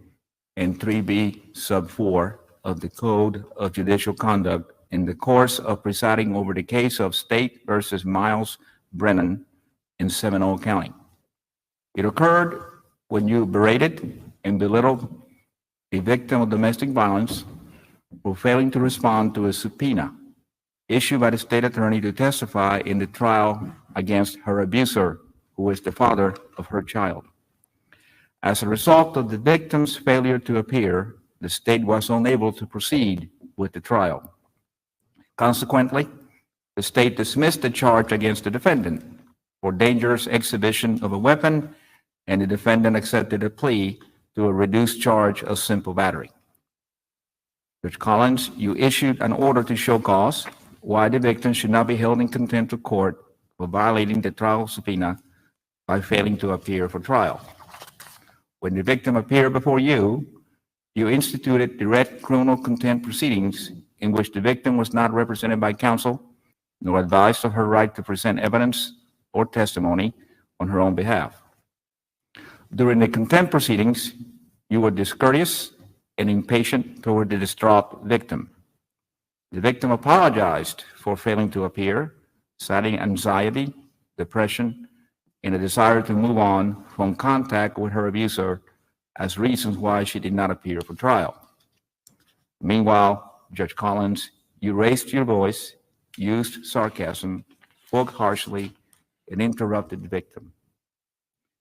and 3B sub 4 of the Code of Judicial Conduct in the course of presiding over the case of State versus Miles Brennan in Seminole County. It occurred when you berated and belittled a victim of domestic violence for failing to respond to a subpoena issued by the state attorney to testify in the trial against her abuser, who is the father of her child. As a result of the victim's failure to appear, the state was unable to proceed with the trial. Consequently, the state dismissed the charge against the defendant for dangerous exhibition of a weapon, and the defendant accepted a plea to a reduced charge of simple battery. Judge Collins, you issued an order to show cause why the victim should not be held in contempt of court for violating the trial subpoena by failing to appear for trial. When the victim appeared before you, you instituted direct criminal contempt proceedings in which the victim was not represented by counsel nor advised of her right to present evidence or testimony on her own behalf. During the contempt proceedings, you were discourteous and impatient toward the distraught victim. The victim apologized for failing to appear, citing anxiety, depression, and a desire to move on from contact with her abuser as reasons why she did not appear for trial. Meanwhile, Judge Collins, you raised your voice, used sarcasm, spoke harshly, and interrupted the victim.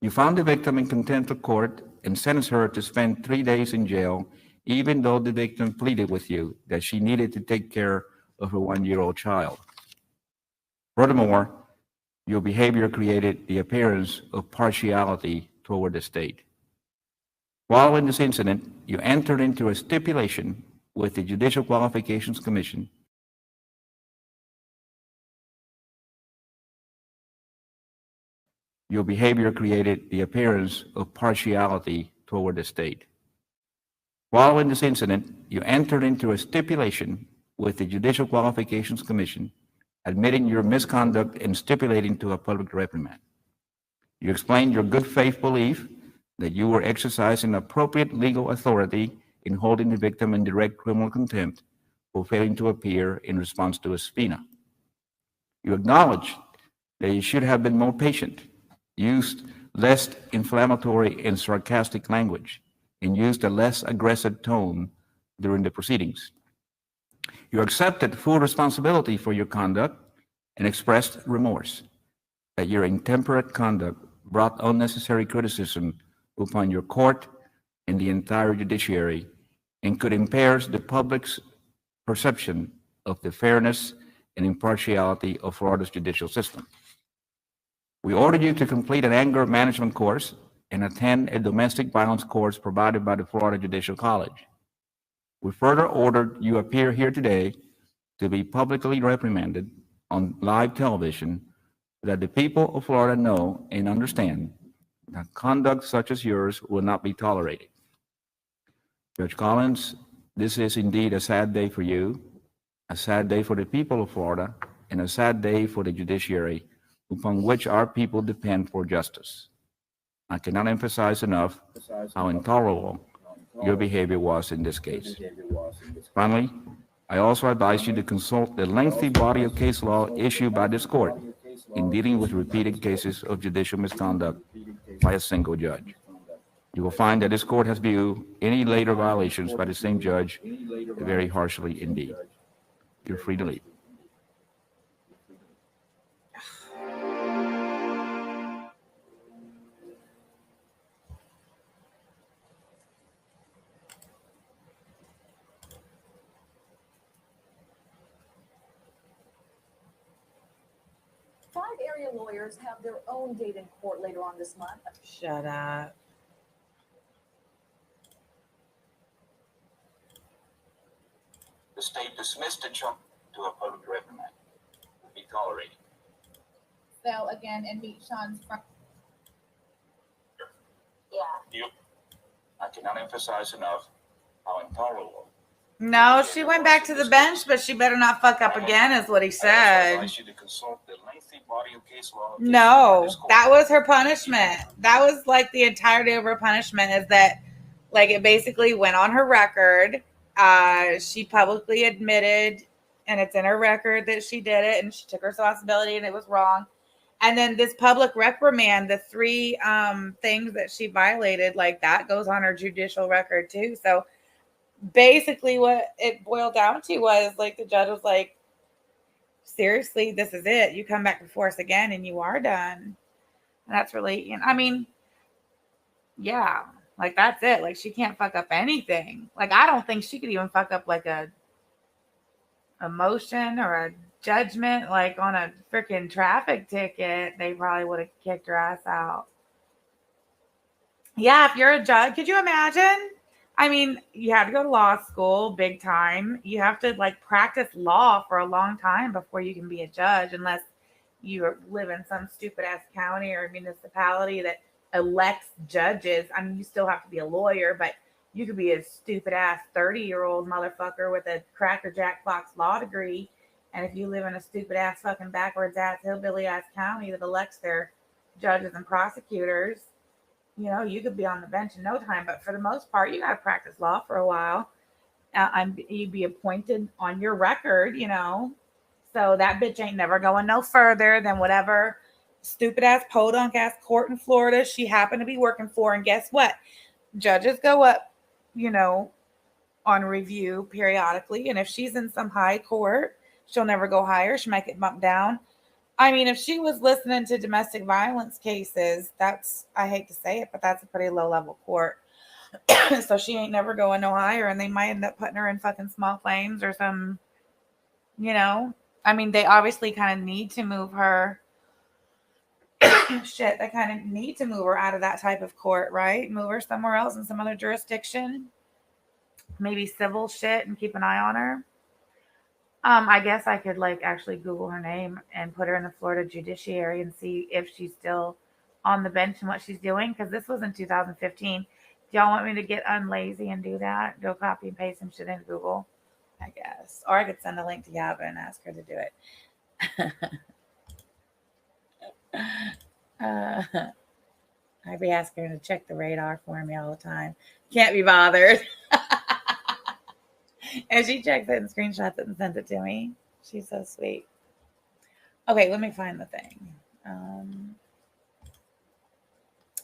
You found the victim in contempt of court and sentenced her to spend 3 days in jail, even though the victim pleaded with you that she needed to take care of her 1-year-old child. Furthermore, your behavior created the appearance of partiality toward the state. Following this incident, you entered into a stipulation with the Judicial Qualifications Commission your behavior created the appearance of partiality toward the state. Following this incident, you entered into a stipulation with the Judicial Qualifications Commission admitting your misconduct and stipulating to a public reprimand. You explained your good faith belief that you were exercising appropriate legal authority in holding the victim in direct criminal contempt for failing to appear in response to a subpoena. You acknowledged that you should have been more patient, used less inflammatory and sarcastic language, and used a less aggressive tone during the proceedings. You accepted full responsibility for your conduct and expressed remorse that your intemperate conduct brought unnecessary criticism upon your court and the entire judiciary and could impair the public's perception of the fairness and impartiality of Florida's judicial system. We ordered you to complete an anger management course and attend a domestic violence course provided by the Florida Judicial College. We further ordered you appear here today to be publicly reprimanded on live television so that the people of Florida know and understand that conduct such as yours will not be tolerated. Judge Collins, this is indeed a sad day for you, a sad day for the people of Florida, and a sad day for the judiciary upon which our people depend for justice. I cannot emphasize enough how intolerable your behavior was in this case. Finally, I also advise you to consult the lengthy body of case law issued by this court in dealing with repeated cases of judicial misconduct by a single judge. You will find that this court has viewed any later violations by the same judge very harshly indeed. You're free to leave. Five area lawyers have their own date in court later on this month. Shut up. The state dismissed the charge to a public reprimand. Will be tolerated. So again, and meet Sean's front. Yeah. I cannot emphasize enough how intolerable. No, she went back to the bench, but she better not fuck up again, is what he I also said. advise you to consult the lengthy body of case law. No, that was her punishment. That was like the entirety of her punishment, is that like it basically went on her record. She publicly admitted, and it's in her record, that she did it and she took responsibility and it was wrong. And then this public reprimand, the 3 things that she violated, like that goes on her judicial record too. So basically what it boiled down to was like the judge was like, seriously, this is it. You come back before us again and you are done. And that's really, I mean, yeah, like that's it. Like she can't fuck up anything. Like I don't think she could even fuck up like a motion or a judgment, like on a freaking traffic ticket. They probably would have kicked her ass out. Yeah, if you're a judge, could you imagine? I mean, you have to go to law school big time. You have to like practice law for a long time before you can be a judge, unless you live in some stupid ass county or municipality that elects judges. I mean, you still have to be a lawyer, but you could be a stupid ass 30-year-old motherfucker with a Cracker Jack box law degree. And if you live in a stupid ass fucking backwards ass hillbilly ass county that elects their judges and prosecutors, you know, you could be on the bench in no time. But for the most part, you got to practice law for a while. You'd be appointed on your record, you know. So that bitch ain't never going no further than whatever stupid ass podunk ass court in Florida she happened to be working for. And guess what? Judges go up, you know, on review periodically. And if she's in some high court, she'll never go higher. She might get bumped down. I mean, if she was listening to domestic violence cases, that's, I hate to say it, but that's a pretty low level court. So she ain't never going no higher. And they might end up putting her in fucking small claims or some, you know, I mean, they obviously kind of need to move her. Shit, they kind of need to move her out of that type of court, right? Move her somewhere else in some other jurisdiction. Maybe civil shit and keep an eye on her. I guess I could like actually Google her name and put her in the Florida judiciary and see if she's still on the bench and what she's doing. Because this was in 2015. Do y'all want me to get unlazy and do that? Go copy and paste some shit into Google, I guess. Or I could send a link to Yaba and ask her to do it. I'd be asking her to check the radar for me all the time. Can't be bothered. And she checks it and screenshots it and sends it to me. She's so sweet. Okay, let me find the thing.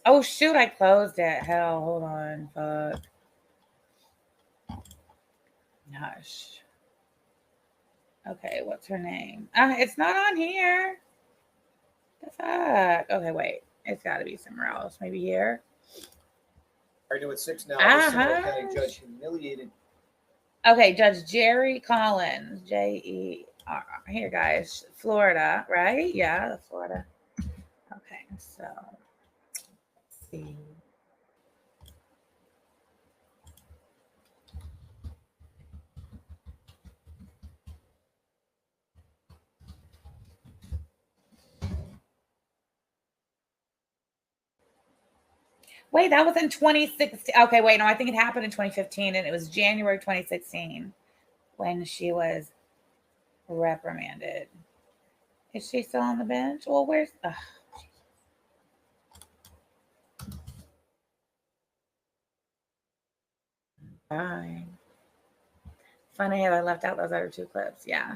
Oh, shoot, I closed it. Hell, hold on. Fuck. Hush. Okay, what's her name? It's not on here. The fuck? Okay, wait. It's got to be somewhere else. Maybe here. Arguing with 6 now. The Seminole County judge humiliated. Okay, Judge Jerry Collins, J-E-R. Here, guys, Florida, right? Yeah, Florida. Okay, so let's see. Wait, that was in 2016. Okay, wait, no, I think it happened in 2015, and it was January 2016 when she was reprimanded. Is she still on the bench? Well, where's... Fine. Funny how I left out those other 2 clips. Yeah.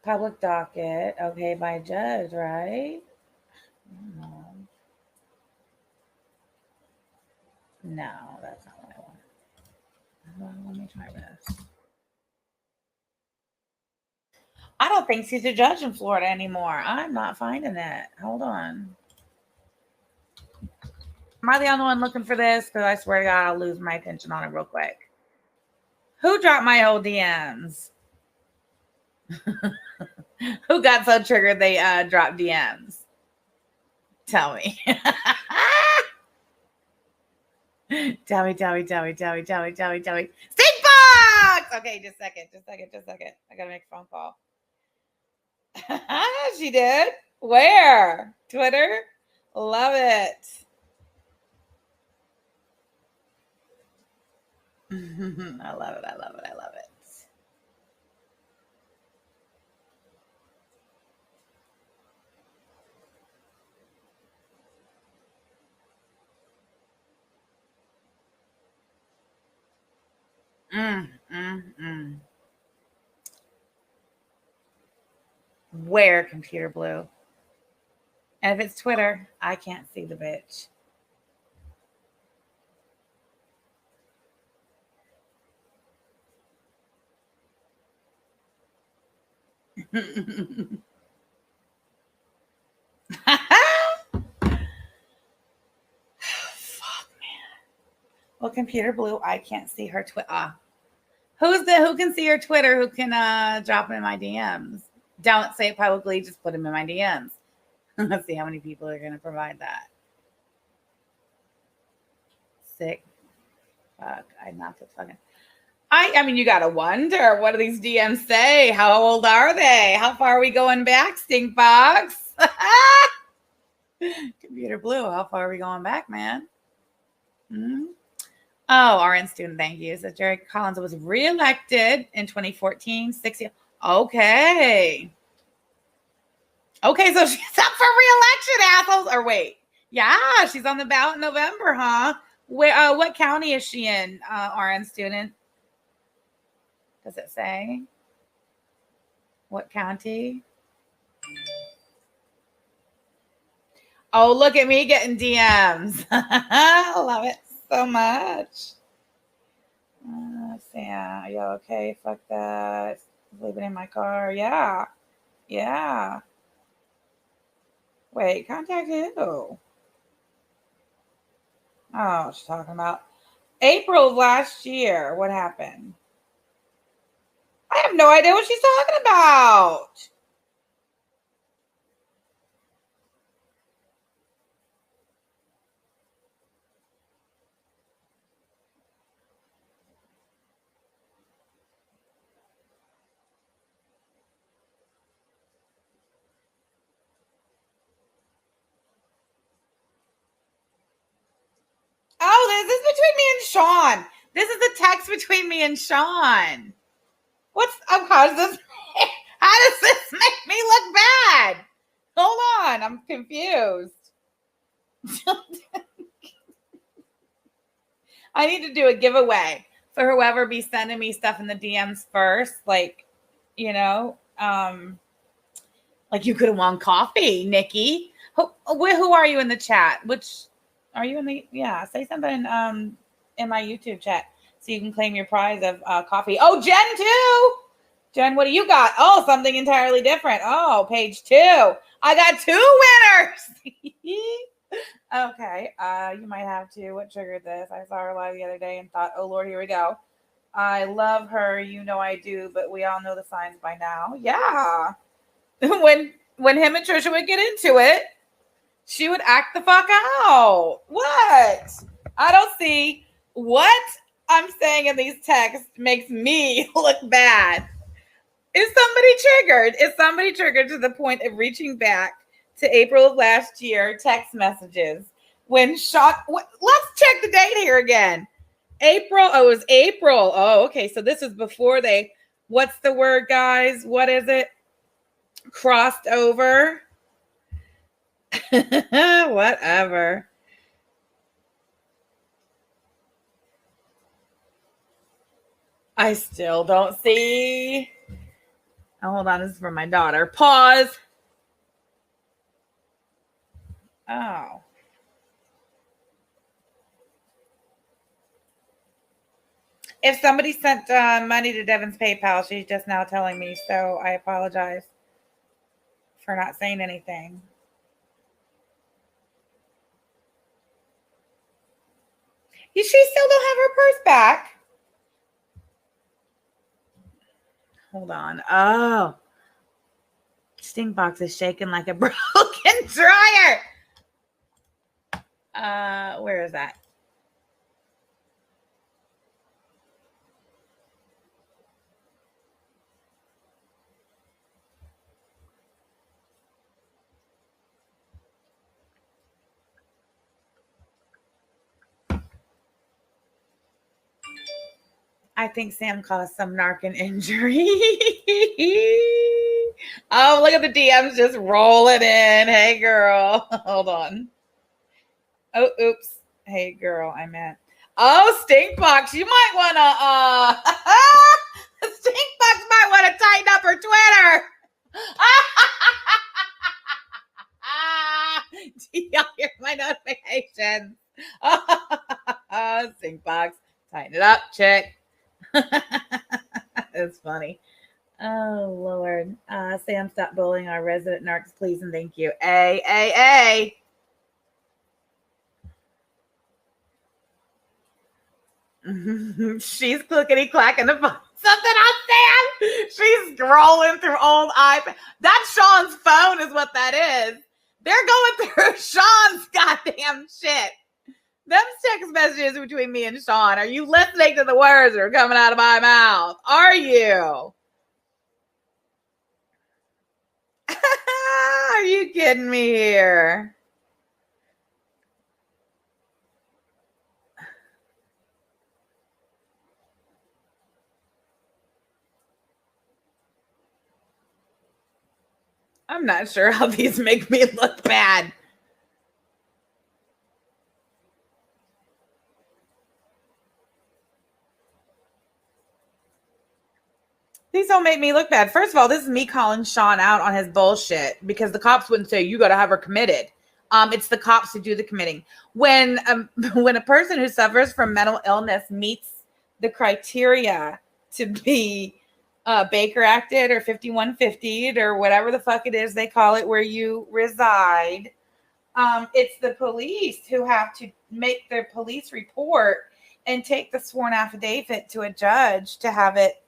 Public docket. Okay, by judge, right? No, that's not what I want. Let me try this. I don't think she's a judge in Florida anymore. I'm not finding it. Hold on. Am I the only one looking for this? Because I swear to God, I'll lose my attention on it real quick. Who dropped my old DMs? Who got so triggered they dropped DMs? Tell me. Tell me. Stink box! Okay, just a second. I gotta make a phone call. She did? Where? Twitter? Love it. I love it. Where, Computer Blue? And if it's Twitter, I can't see the bitch. Fuck, man. Well, Computer Blue, I can't see her Twitter. Who can see her Twitter? Who can drop them in my DMs? Don't say it publicly. Just put them in my DMs. Let's see how many people are going to provide that. Sick. Fuck. I'm not the fucking. I mean, you got to wonder, what do these DMs say? How old are they? How far are we going back, Stink Box? Computer Blue, how far are we going back, man? Oh, RN student, thank you. So Jerry Collins was reelected in 2014. 6 years. Okay, so she's up for re-election, assholes. Or wait, yeah, she's on the ballot in November, huh? Where? What county is she in, RN student? Does it say? What county? Oh, look at me getting DMs. I love it so much. Sam, are you okay? Fuck that. Leave it in my car. Yeah. Wait, contact who? Oh, she's talking about April of last year. What happened? I have no idea what she's talking about. Oh, this is between me and Sean. This is a text between me and Sean. How does this make me look bad? Hold on, I'm confused. I need to do a giveaway for whoever be sending me stuff in the DMs first. Like, you could have won coffee, Nikki. Who are you in the chat? Are you in the, say something in my YouTube chat so you can claim your prize of coffee. Oh, Jen too. Jen, what do you got? Oh, something entirely different. Oh, page 2. I got 2 winners. Okay. You might have to. What triggered this? I saw her live the other day and thought, oh Lord, here we go. I love her. You know I do, but we all know the signs by now. Yeah. When him and Trisha would get into it, she would act the fuck out. What? I don't see what I'm saying in these texts makes me look bad. Is somebody triggered to the point of reaching back to April of last year text messages when let's check the date here again. April. Oh, it was April. Oh, okay. So this is before what's the word, guys? What is it? Crossed over. Whatever. I still don't see. Oh, hold on. This is for my daughter. Pause. Oh. If somebody sent money to Devin's PayPal, she's just now telling me, so I apologize for not saying anything. She still don't have her purse back. Hold on. Oh. Stink box is shaking like a broken dryer. Where is that? I think Sam caused some narcan injury. Oh, look at the DMs just rolling in. Hey, girl. Hold on. Oh, oops. Hey, girl, I meant. Oh, Stinkbox, you might want to, Stinkbox might want to tighten up her Twitter. Do y'all hear my notifications? Stinkbox, tighten it up, chick. It's funny. Oh, Lord. Sam, stop bullying our resident narcs, please, and thank you. A. She's clickety clacking the phone. Something on Sam. She's scrolling through old iPad. That's Sean's phone is what that is. They're going through Sean's goddamn shit. Them text messages between me and Sean. Are you listening to the words that are coming out of my mouth? Are you? Are you kidding me here? I'm not sure how these make me look bad. These don't make me look bad. First of all, this is me calling Sean out on his bullshit because the cops wouldn't say you got to have her committed. It's the cops who do the committing. When a person who suffers from mental illness meets the criteria to be Baker Acted or 5150'd or whatever the fuck it is they call it where you reside, it's the police who have to make their police report and take the sworn affidavit to a judge to have it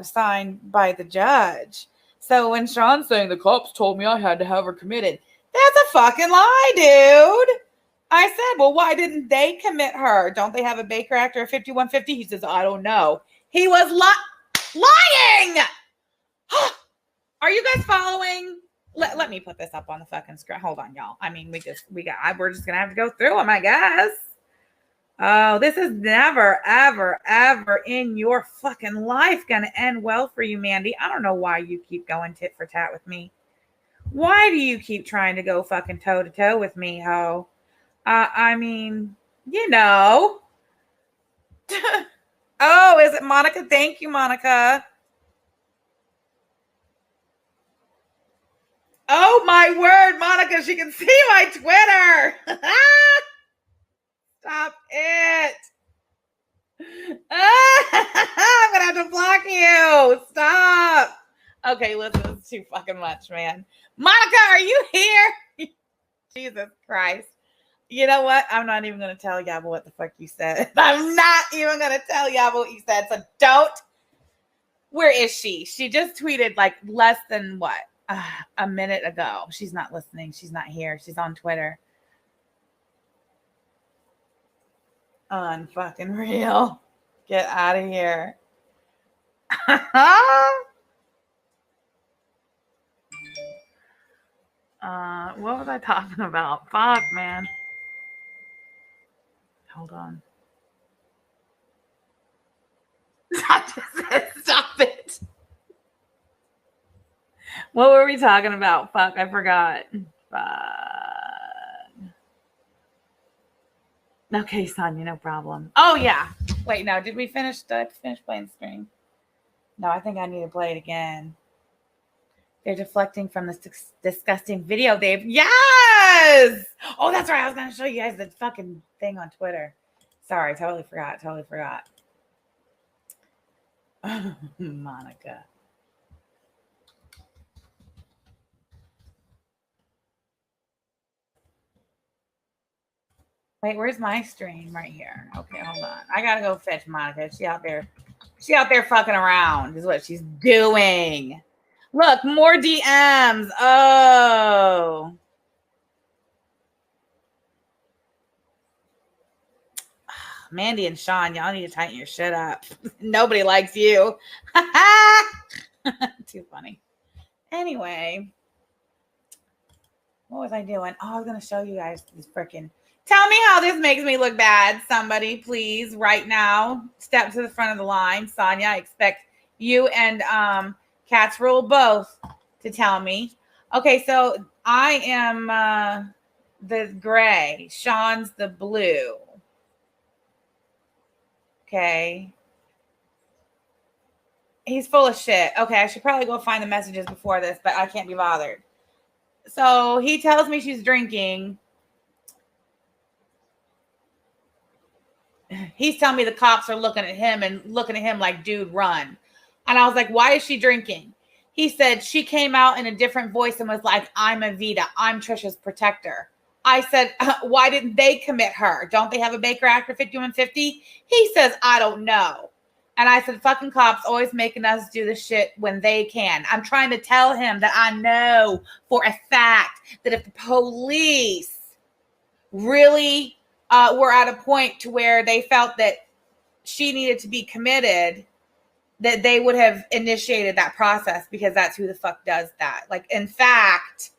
signed by the judge. So when Sean's saying the cops told me I had to have her committed, that's a fucking lie, dude. I said, well, why didn't they commit her? Don't they have a Baker Act or a 5150? He says, I don't know. He was lying. Are you guys following? Let me put this up on the fucking screen. Hold on, y'all. I mean, we're just gonna have to go through them, I guess. Oh, this is never, ever, ever in your fucking life going to end well for you, Mandy. I don't know why you keep going tit for tat with me. Why do you keep trying to go fucking toe to toe with me, ho? I mean, Oh, is it Monica? Thank you, Monica. Oh, my word, Monica, she can see my Twitter. Stop it. I'm gonna have to block you. Stop. Okay, listen, this is too fucking much, man. Monica, are you here? Jesus Christ. You know what? I'm not even gonna tell Yabba what the fuck you said. I'm not even gonna tell Yabba what you said. So don't. Where is she? She just tweeted like less than what? A minute ago. She's not listening. She's not here. She's on Twitter. Unfucking real. Get out of here. What was I talking about? Fuck, man. Hold on. Stop it. What were we talking about? Fuck, I forgot. Okay, Sonia, no problem. Oh, yeah. Wait, no, did I finish playing the screen? No, I think I need to play it again. They're deflecting from this disgusting video. Yes! Yes. Oh, that's right. I was going to show you guys the fucking thing on Twitter. Sorry, totally forgot. Monica. Wait, where's my stream? Right here. Okay, hold on. I gotta go fetch Monica. She out there fucking around is what she's doing. Look, more DMs. Oh. Mandy and Sean, y'all need to tighten your shit up. Nobody likes you. Too funny. Anyway, what was I doing? Oh, I was gonna show you guys this freaking. Tell me how this makes me look bad. Somebody, please, right now, step to the front of the line. Sonia, I expect you and Cats Rule both to tell me. Okay, so I am the gray. Sean's the blue. Okay. He's full of shit. Okay, I should probably go find the messages before this, but I can't be bothered. So he tells me she's drinking. He's telling me the cops are looking at him like, dude, run. And I was like, why is she drinking? He said she came out in a different voice and was like, I'm Evita. I'm Trisha's protector. I said, why didn't they commit her? Don't they have a Baker Act for 5150? He says, I don't know. And I said, fucking cops always making us do this shit when they can. I'm trying to tell him that I know for a fact that if the police really were at a point to where they felt that she needed to be committed, that they would have initiated that process, because that's who the fuck does that. Like, in fact,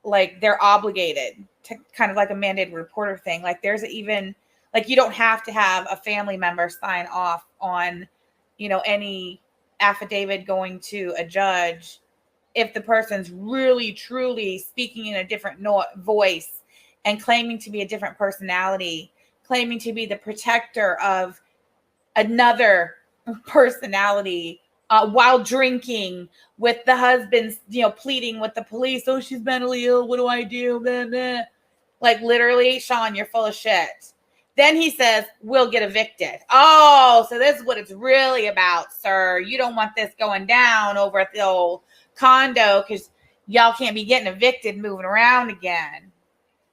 like, they're obligated to, kind of like a mandated reporter thing. Like, there's even, like, you don't have to have a family member sign off on, you know, any affidavit going to a judge if the person's really, truly speaking in a different voice and claiming to be a different personality, claiming to be the protector of another personality while drinking, with the husband, you know, pleading with the police. Oh, she's mentally ill. What do I do? Blah, blah. Like, literally, Sean, you're full of shit. Then he says, we'll get evicted. Oh, so this is what it's really about, sir. You don't want this going down over at the old condo because y'all can't be getting evicted moving around again.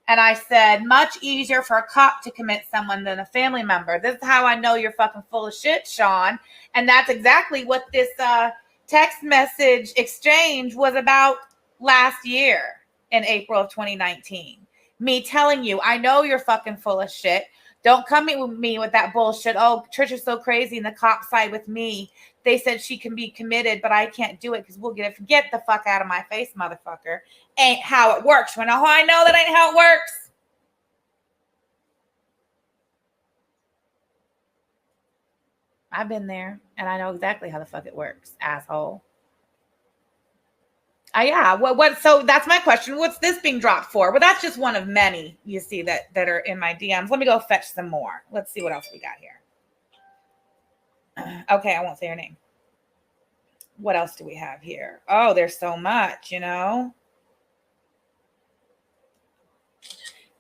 And I said, much easier for a cop to commit someone than a family member. This is how I know you're fucking full of shit, Sean. And that's exactly what this text message exchange was about last year in April of 2019. Me telling you, I know you're fucking full of shit. Don't come with me with that bullshit. Oh, Trisha's so crazy and the cops side with me. They said she can be committed, but I can't do it because we'll get it. Get the fuck out of my face, motherfucker. Ain't how it works. You know how I know that ain't how it works? I've been there, and I know exactly how the fuck it works, asshole. Yeah. What? So that's my question. What's this being dropped for? Well, that's just one of many you see that are in my DMs. Let me go fetch some more. Let's see what else we got here. Okay, I won't say her name. What else do we have here? Oh, there's so much, you know.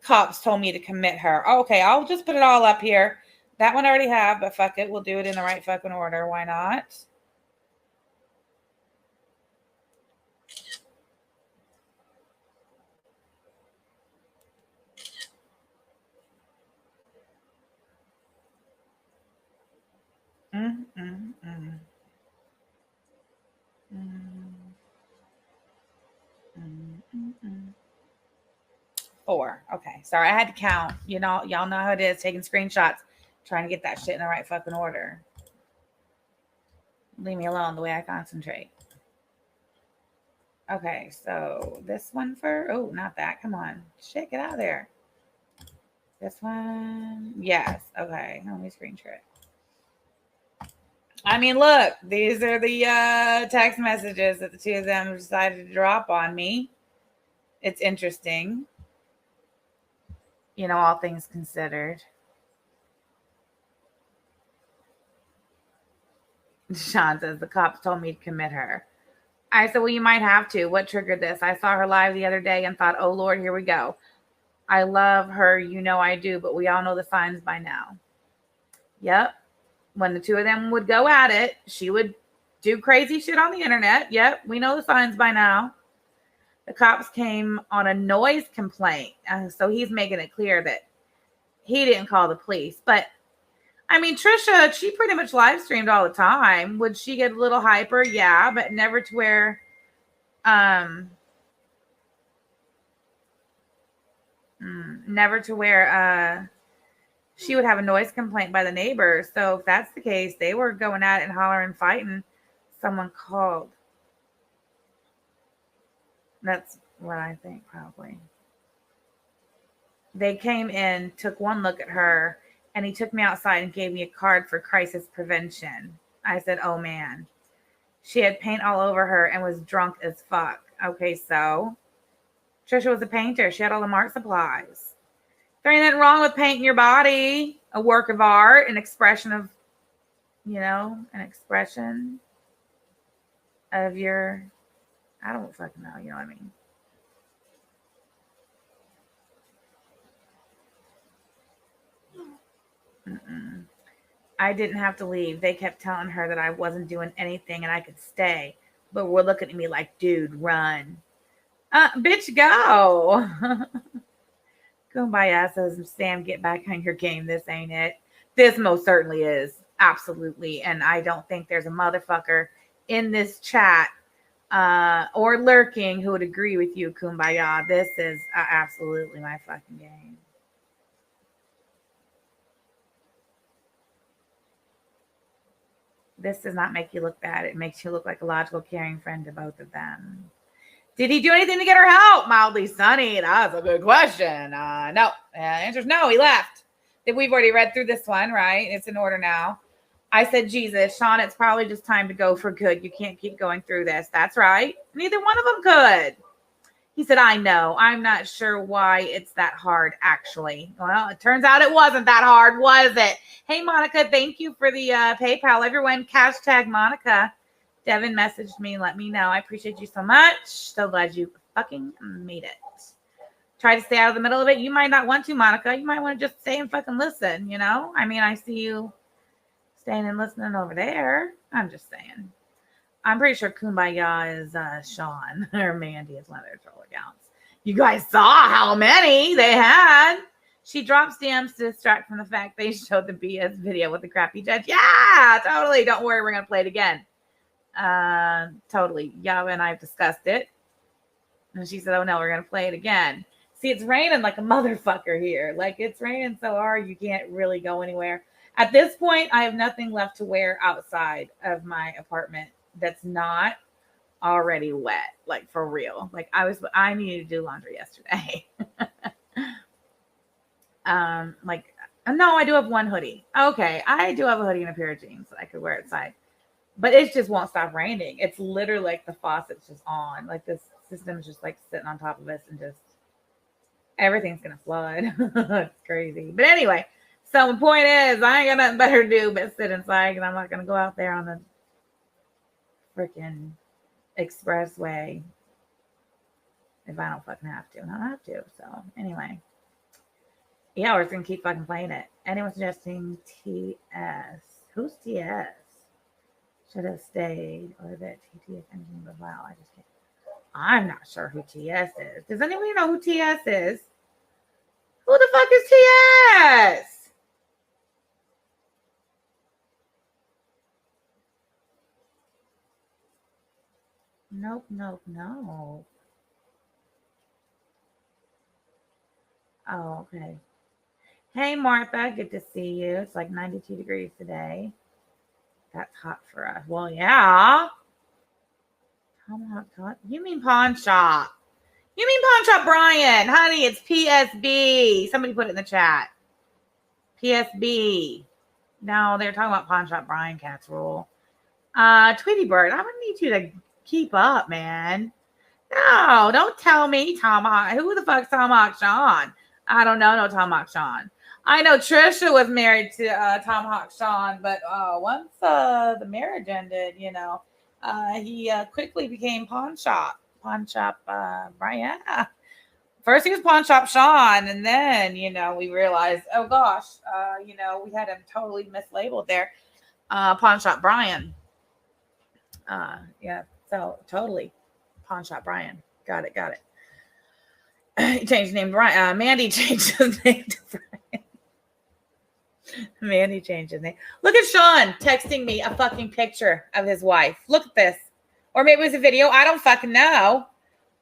Cops told me to commit her. Okay, I'll just put it all up here. That one I already have, but fuck it. We'll do it in the right fucking order. Why not? Four. Okay. Sorry, I had to count. You know, y'all know how it is, taking screenshots, trying to get that shit in the right fucking order. Leave me alone the way I concentrate. Okay, so this one not that. Come on. Shit, get out of there. This one. Yes. Okay. Let me screen share it. I mean, look, these are the text messages that the two of them decided to drop on me. It's interesting. You know, all things considered. Sean says the cops told me to commit her. I said, well, you might have to. What triggered this? I saw her live the other day and thought, oh, Lord, here we go. I love her. You know I do, but we all know the signs by now. Yep. When the two of them would go at it, she would do crazy shit on the internet. Yep. We know the signs by now. The cops came on a noise complaint. So he's making it clear that he didn't call the police. But, I mean, Trisha, she pretty much live streamed all the time. Would she get a little hyper? Yeah, but never to where... never to where she would have a noise complaint by the neighbors. So if that's the case, they were going at it and hollering, fighting. Someone called. That's what I think, probably. They came in, took one look at her, and he took me outside and gave me a card for crisis prevention. I said, oh, man. She had paint all over her and was drunk as fuck. Okay, so Trisha was a painter. She had all the art supplies. There ain't nothing wrong with painting your body. A work of art, an expression of, an expression of your, I don't fucking know, you know what I mean? I didn't have to leave. They kept telling her that I wasn't doing anything and I could stay. But we're looking at me like, dude, run. Bitch, go. Kumbaya says, Sam, get back on your game. This ain't it. This most certainly is. Absolutely. And I don't think there's a motherfucker in this chat or lurking who would agree with you, Kumbaya. This is absolutely my fucking game. This does not make you look bad. It makes you look like a logical, caring friend to both of them. Did he do anything to get her help? Mildly Sunny. That's a good question. No. The answer is no. He left. We've already read through this one, right? It's in order now. I said, Jesus, Sean, it's probably just time to go for good. You can't keep going through this. That's right. Neither one of them could. He said, I know. I'm not sure why it's that hard, actually. Well, it turns out it wasn't that hard, was it? Hey, Monica, thank you for the PayPal. Everyone, hashtag Monica. Devin messaged me and let me know. I appreciate you so much. So glad you fucking made it. Try to stay out of the middle of it. You might not want to, Monica. You might want to just stay and fucking listen, I mean, I see you staying and listening over there. I'm just saying. I'm pretty sure Kumbaya is Sean or Mandy is one of their troll accounts. You guys saw how many they had. She drops DMs to distract from the fact they showed the BS video with the crappy judge. Yeah, totally. Don't worry. We're going to play it again. Totally. Yava and I have discussed it. And she said, oh no, we're going to play it again. See, it's raining like a motherfucker here. Like, it's raining so hard you can't really go anywhere. At this point, I have nothing left to wear outside of my apartment that's not already wet, like for real. Like I needed to do laundry yesterday. No, I do have one hoodie. Okay, I do have a hoodie and a pair of jeans that I could wear outside, but it just won't stop raining. It's literally like the faucet's just on. Like this system is just like sitting on top of us and just everything's gonna flood. It's crazy. But anyway, so the point is, I ain't got nothing better to do but sit inside, and I'm not gonna go out there on the freaking expressway if I don't fucking have to. And I don't have to. So anyway, yeah, we're just gonna keep fucking playing it. Anyone suggesting TS? Who's TS? Should have stayed, or that TTS anything but wow. I just can't. I'm not sure who TS is. Does anybody know who TS is? Who the fuck is TS? Nope. Oh, okay. Hey, Martha. Good to see you. It's like 92 degrees today. That's hot for us. Well, yeah. Tomahawk. You mean Pawn Shop. You mean Pawn Shop Brian. Honey, it's PSB. Somebody put it in the chat. PSB. No, they're talking about Pawn Shop Brian, Cat's Rule. Tweety Bird, I'm going to need you to keep up, man. No, don't tell me Tomahawk. Who the fuck's Tomahawk Sean? I don't know no Tomahawk Sean. I know Trisha was married to Tomahawk Sean, but once the marriage ended, He quickly became Pawn Shop Brian. Yeah. First he was Pawn Shop Sean, and then, we realized, oh gosh, we had him totally mislabeled there. Pawn Shop Brian. Yeah, so totally Pawn Shop Brian. Got it. He changed his name to Brian. Mandy changed his name to Brian. Mandy changed his name. Look at Sean texting me a fucking picture of his wife. Look at this. Or maybe it was a video. I don't fucking know.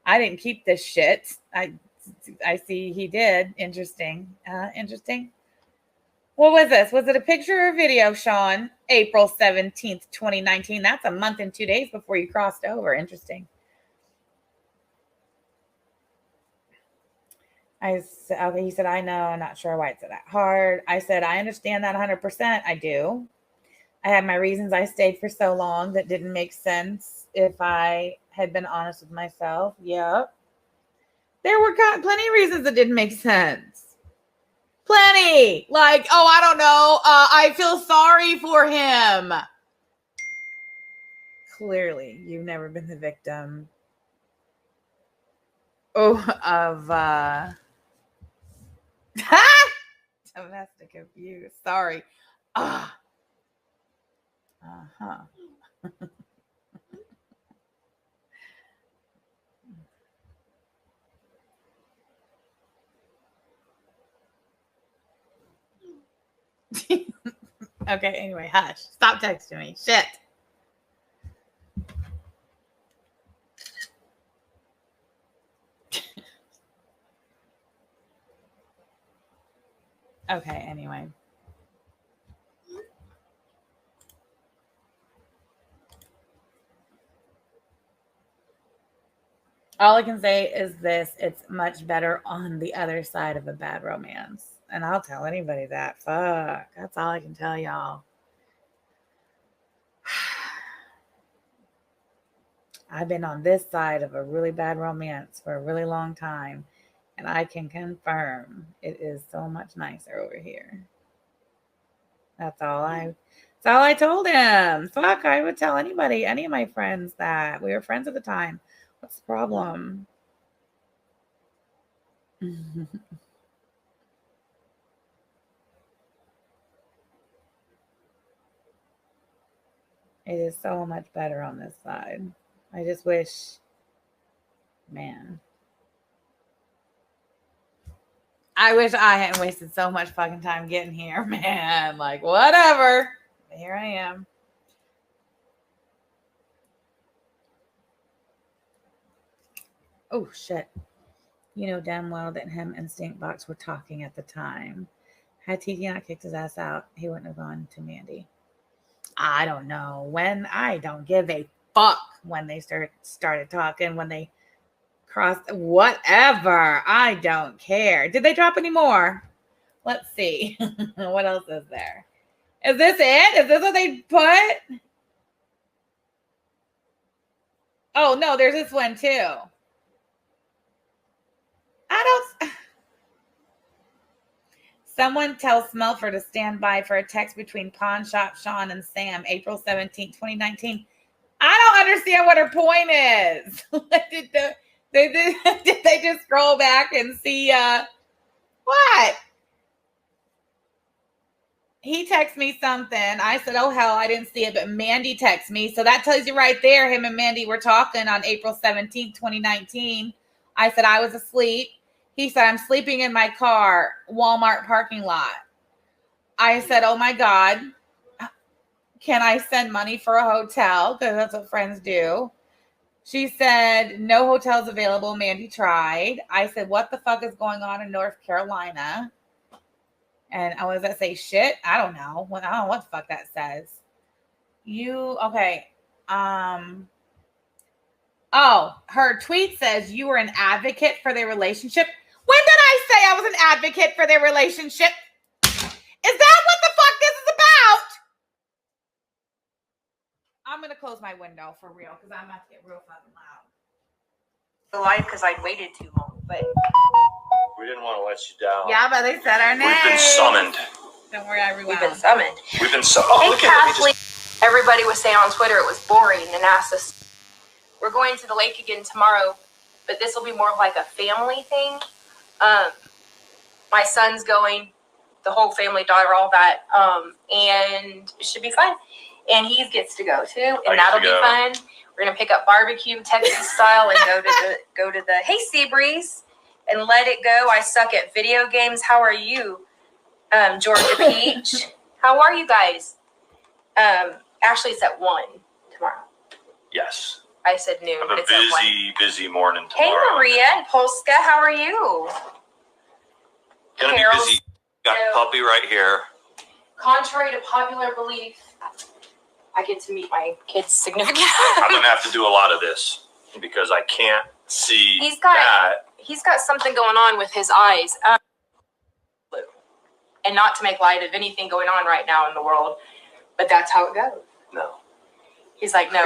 I didn't keep this shit. I see he did. Interesting. Interesting. What was this? Was it a picture or a video, Sean? April 17th, 2019. That's a month and 2 days before you crossed over. Interesting. He said, I know. I'm not sure why it's that hard. I said, I understand that 100%. I do. I had my reasons I stayed for so long that didn't make sense if I had been honest with myself. Yep. There were plenty of reasons that didn't make sense. Plenty. Like, oh, I don't know. I feel sorry for him. Clearly, you've never been the victim of domestic abuse. Sorry. Okay, anyway, hush. Stop texting me. Shit. Okay, anyway. All I can say is this: it's much better on the other side of a bad romance. And I'll tell anybody that. Fuck. That's all I can tell y'all. I've been on this side of a really bad romance for a really long time. And I can confirm it is so much nicer over here. That's all I told him. Fuck, I would tell anybody, any of my friends that. We were friends at the time. What's the problem? It is so much better on this side. I just wish, man. I wish I hadn't wasted so much fucking time getting here, man. Like, whatever. But here I am. Oh, shit. You know damn well that him and Stinkbox were talking at the time. Had TT not kicked his ass out, he wouldn't have gone to Mandy. I don't know. When I don't give a fuck when they started talking, when they crossed, whatever. I don't care. Did they drop any more? Let's see. What else is there? Is this it? Is this what they put? Oh, no, there's this one too. Someone tell Smelfer to stand by for a text between Pawn Shop Sean and Sam, April 17, 2019. I don't understand what her point is. Did they just scroll back and see what? He texted me something. I said, oh, hell, I didn't see it. But Mandy texted me. So that tells you right there, him and Mandy were talking on April 17, 2019. I said, I was asleep. He said, I'm sleeping in my car, Walmart parking lot. I said, oh, my God. Can I send money for a hotel? Because that's what friends do. She said, no hotels available. Mandy tried. I said, what the fuck is going on in North Carolina? And I was that say shit? I don't know. I don't know what the fuck that says. Okay. Oh, her tweet says you were an advocate for their relationship. When did I say I was an advocate for their relationship? Is that what the fuck this is about? I'm going to close my window for real because I'm about to get real fucking loud. Live because I'd waited too long, but We didn't want to let you down. Yeah, but they said our name. We've been summoned. Don't worry, everyone. we've been summoned. We've been summoned. Oh, Hey, look at it. Kathleen. everybody was saying on Twitter it was boring and asked us. We're going to the lake again tomorrow, but this will be more of like a family thing. My son's going, the whole family, daughter, all that, and it should be fun. And he gets to go too, and that'll be fun. We're gonna pick up barbecue Texas style and go to the Hey Seabreeze and let it go. I suck at video games. How are you, Georgia Peach? How are you guys? Actually, it's at 1 tomorrow. Yes. I said noon. I have a it's busy morning Hey tomorrow. Maria and Polska, how are you? Gonna be busy. Got the puppy right here. Contrary to popular belief, I get to meet my kid's significant. I'm gonna have to do a lot of this because I can't see He's that. got something going on with his eyes. And not to make light of anything going on right now in the world, but that's how it goes. No. He's like, no,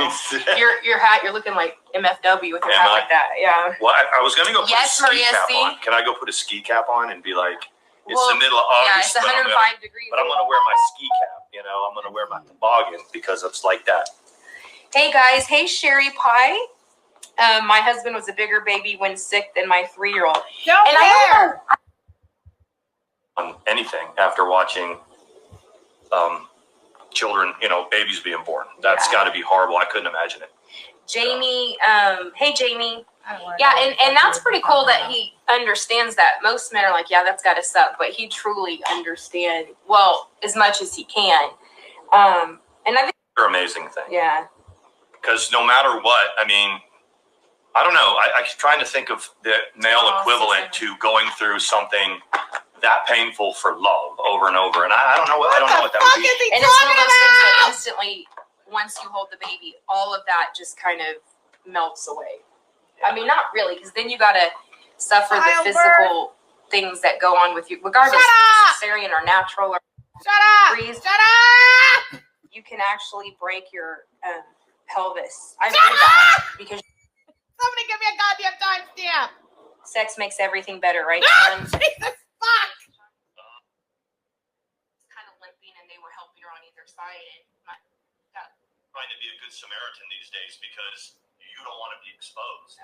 your hat, you're looking like MFW with your hat like that. Yeah. Well, I was gonna go put a ski Maria, cap see? on. Can I go put a ski cap on and be like, it's Well, the middle of August, yeah, it's 105 degrees. but I'm gonna wear my ski cap. You know, I'm gonna wear my toboggan because it's like that. Hey guys, hey Sherry Pie. My husband was a bigger baby when sick than my 3-year-old. Don't And care. On anything after watching children, babies being born. That's got to be horrible. I couldn't imagine it. Jamie, hey Jamie. Yeah, and that's pretty cool that he understands that. Most men are like, yeah, that's got to suck, but he truly understands, well, as much as he can. And I think They're amazing thing. Yeah. Because no matter what, I mean, I don't know. I'm trying to think of the male equivalent to going through something that painful for love over and over. And I don't know what that would be. And it's one of those things that instantly, once you hold the baby, all of that just kind of melts away. I mean, not really, because then you got to suffer the physical things that go on with you, regardless if it's cesarean or natural or freeze. Shut up! You can actually break your pelvis. I've heard that because Somebody give me a goddamn timestamp. sex makes everything better, right? Jesus fuck! Kind of limping, and they were helping her on either side. And Trying to be a good Samaritan these days because you don't want to be exposed.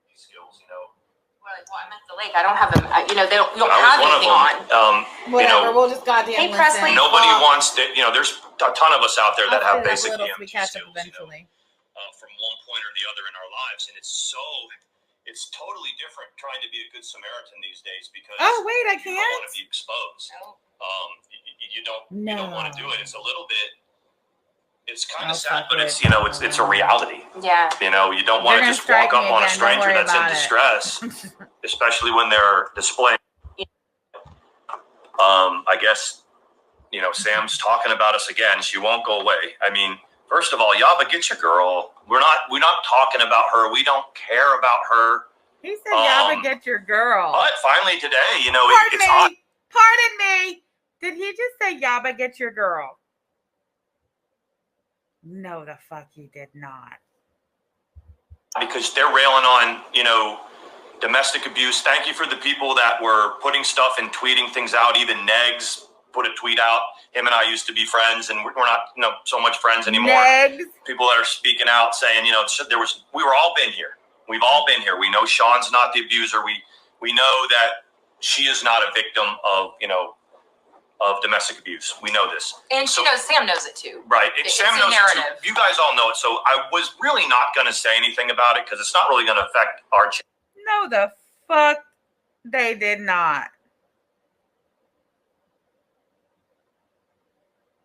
These skills, We're like, well, I'm at the lake. I don't have them. You don't I have was one of anything on. them. Whatever, we'll just goddamn Hey, listen. Presley. Nobody wants to. There's a ton of us out there that have I'll basic little EMT we catch up skills. eventually. From one point or the other in our lives, and it's totally different trying to be a good Samaritan these days because Oh wait, I you don't want can't. to be exposed. No. You don't want to do it. It's a little bit. It's kind of Oh, sad, fuck but it. it's a reality. Yeah. You don't want to They're just gonna walk strike up me on a again. Don't stranger worry that's in about it. distress, especially when they're displaying. I guess Sam's talking about us again. She won't go away. I mean, first of all, Yaba, get your girl. We're not talking about her. We don't care about her. He said, "Yaba, get your girl." But finally today, it's Pardon hot. me. Pardon me. Did he just say, "Yaba, get your girl"? No, the fuck he did not. Because they're railing on, domestic abuse. Thank you for the people that were putting stuff and tweeting things out. Even Negs put a tweet out. Him and I used to be friends, and we're not, so much friends anymore. Negs. People that are speaking out saying, we were all been here. We've all been here. We know Sean's not the abuser. We know that she is not a victim of, of domestic abuse. We know this. And Sam knows it too. Right. It's Sam a knows narrative. it too. You guys all know it. So I was really not going to say anything about it because it's not really going to affect our No, the fuck they did not.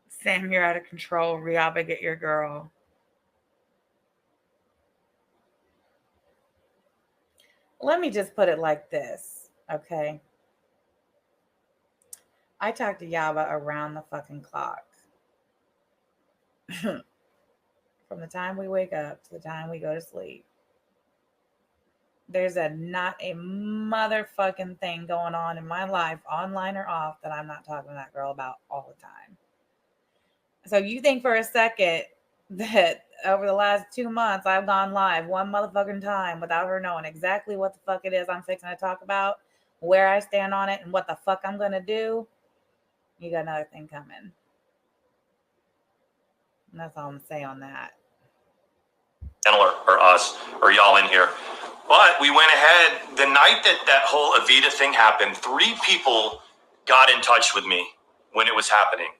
Sam, you're out of control. Yaba, get your girl. Let me just put it like this, okay? I talk to Yaba around the fucking clock. From the time we wake up to the time we go to sleep. There's not a motherfucking thing going on in my life, online or off, that I'm not talking to that girl about all the time. So you think for a second that over the last 2 months I've gone live one motherfucking time without her knowing exactly what the fuck it is I'm fixing to talk about, where I stand on it, and what the fuck I'm gonna do? You got another thing coming. That's all I'm gonna say on that. Or us or y'all in here. But we went ahead. The night that whole Avita thing happened, 3 people got in touch with me when it was happening.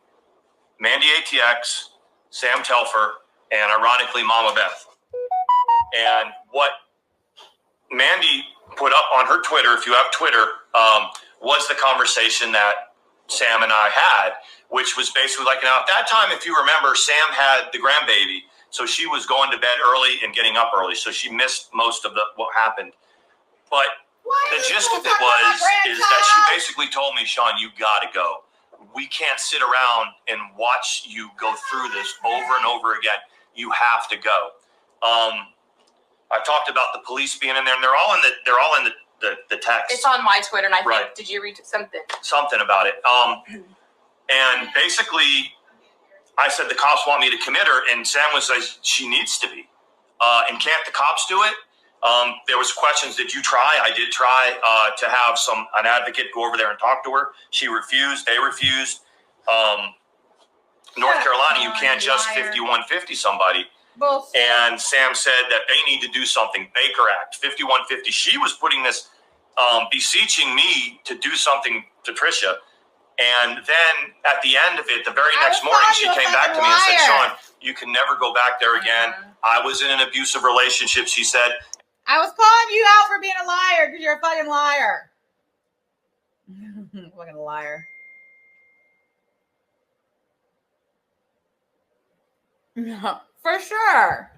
Mandy ATX, Sam Telfer, and ironically, Mama Beth. And what Mandy put up on her Twitter, if you have Twitter, was the conversation that Sam and I had, which was basically like, now at that time, if you remember, Sam had the grandbaby. So she was going to bed early and getting up early. So she missed most of what happened. But the gist of it is that she basically told me, Sean, you got to go. We can't sit around and watch you go through this over and over again. You have to go. I talked about the police being in there, and they're all in the text. It's on my Twitter, and I Right. think, did you read something? Something about it. And basically, I said the cops want me to commit her, and Sam was like, she needs to be. And can't the cops do it? There was questions. Did you try? I did try to have an advocate go over there and talk to her. She refused. They refused. North Carolina, you can't just 5150 somebody. Bullshit. And Sam said that they need to do something. Baker Act, 5150. She was putting this, beseeching me to do something to Tricia. And then at the end of it, the very next morning, she came back to me and said, Sean, you can never go back there again. I was in an abusive relationship, she said. I was calling you out for being a liar because you're a fucking liar. Fucking liar. For sure.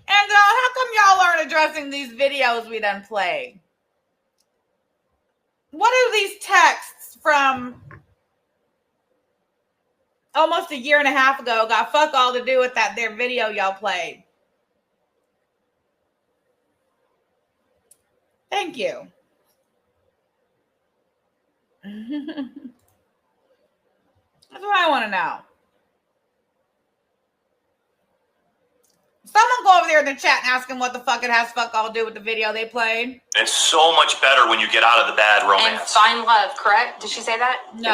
And how come y'all aren't addressing these videos we done played? What are these texts from almost a year and a half ago got fuck all to do with their video y'all played? Thank you. That's what I want to know. Someone go over there in the chat and ask them what the fuck it has fuck all to do with the video they played. It's so much better when you get out of the bad romance. And find love, correct? Did she say that? No.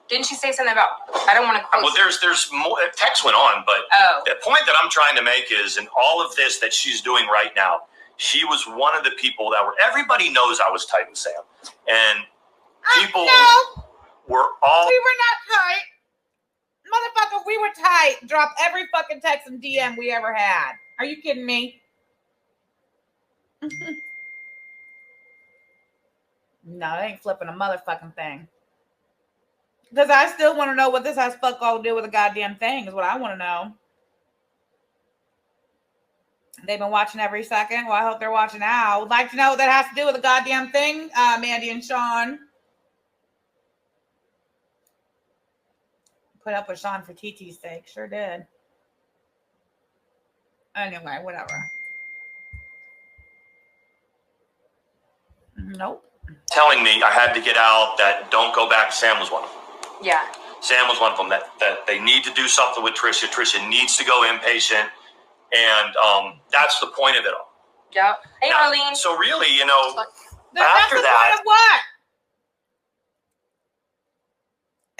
Didn't she say something about, I don't want to quote. Well, there's more. Text went on, but the point that I'm trying to make is in all of this that she's doing right now, she was one of the people that everybody knows I was tight with Sam. And people were all. We were not tight. Motherfucker, we were tight. Drop every fucking text and DM we ever had. Are you kidding me? No, it ain't flipping a motherfucking thing. Because I still want to know what this has fuck all to do with a goddamn thing is what I want to know. They've been watching every second. Well, I hope they're watching now. I would like to know what that has to do with a goddamn thing, Mandy and Sean. Put up with Sean for TT's sake. Sure did. Anyway, whatever. Nope. Telling me I had to get out, that don't go back. Sam was one of them. Yeah. Sam was one of them, that they need to do something with Tricia. Tricia needs to go inpatient. And that's the point of it all. Yeah. Hey, now, Arlene. So really, That's after the that. point of what?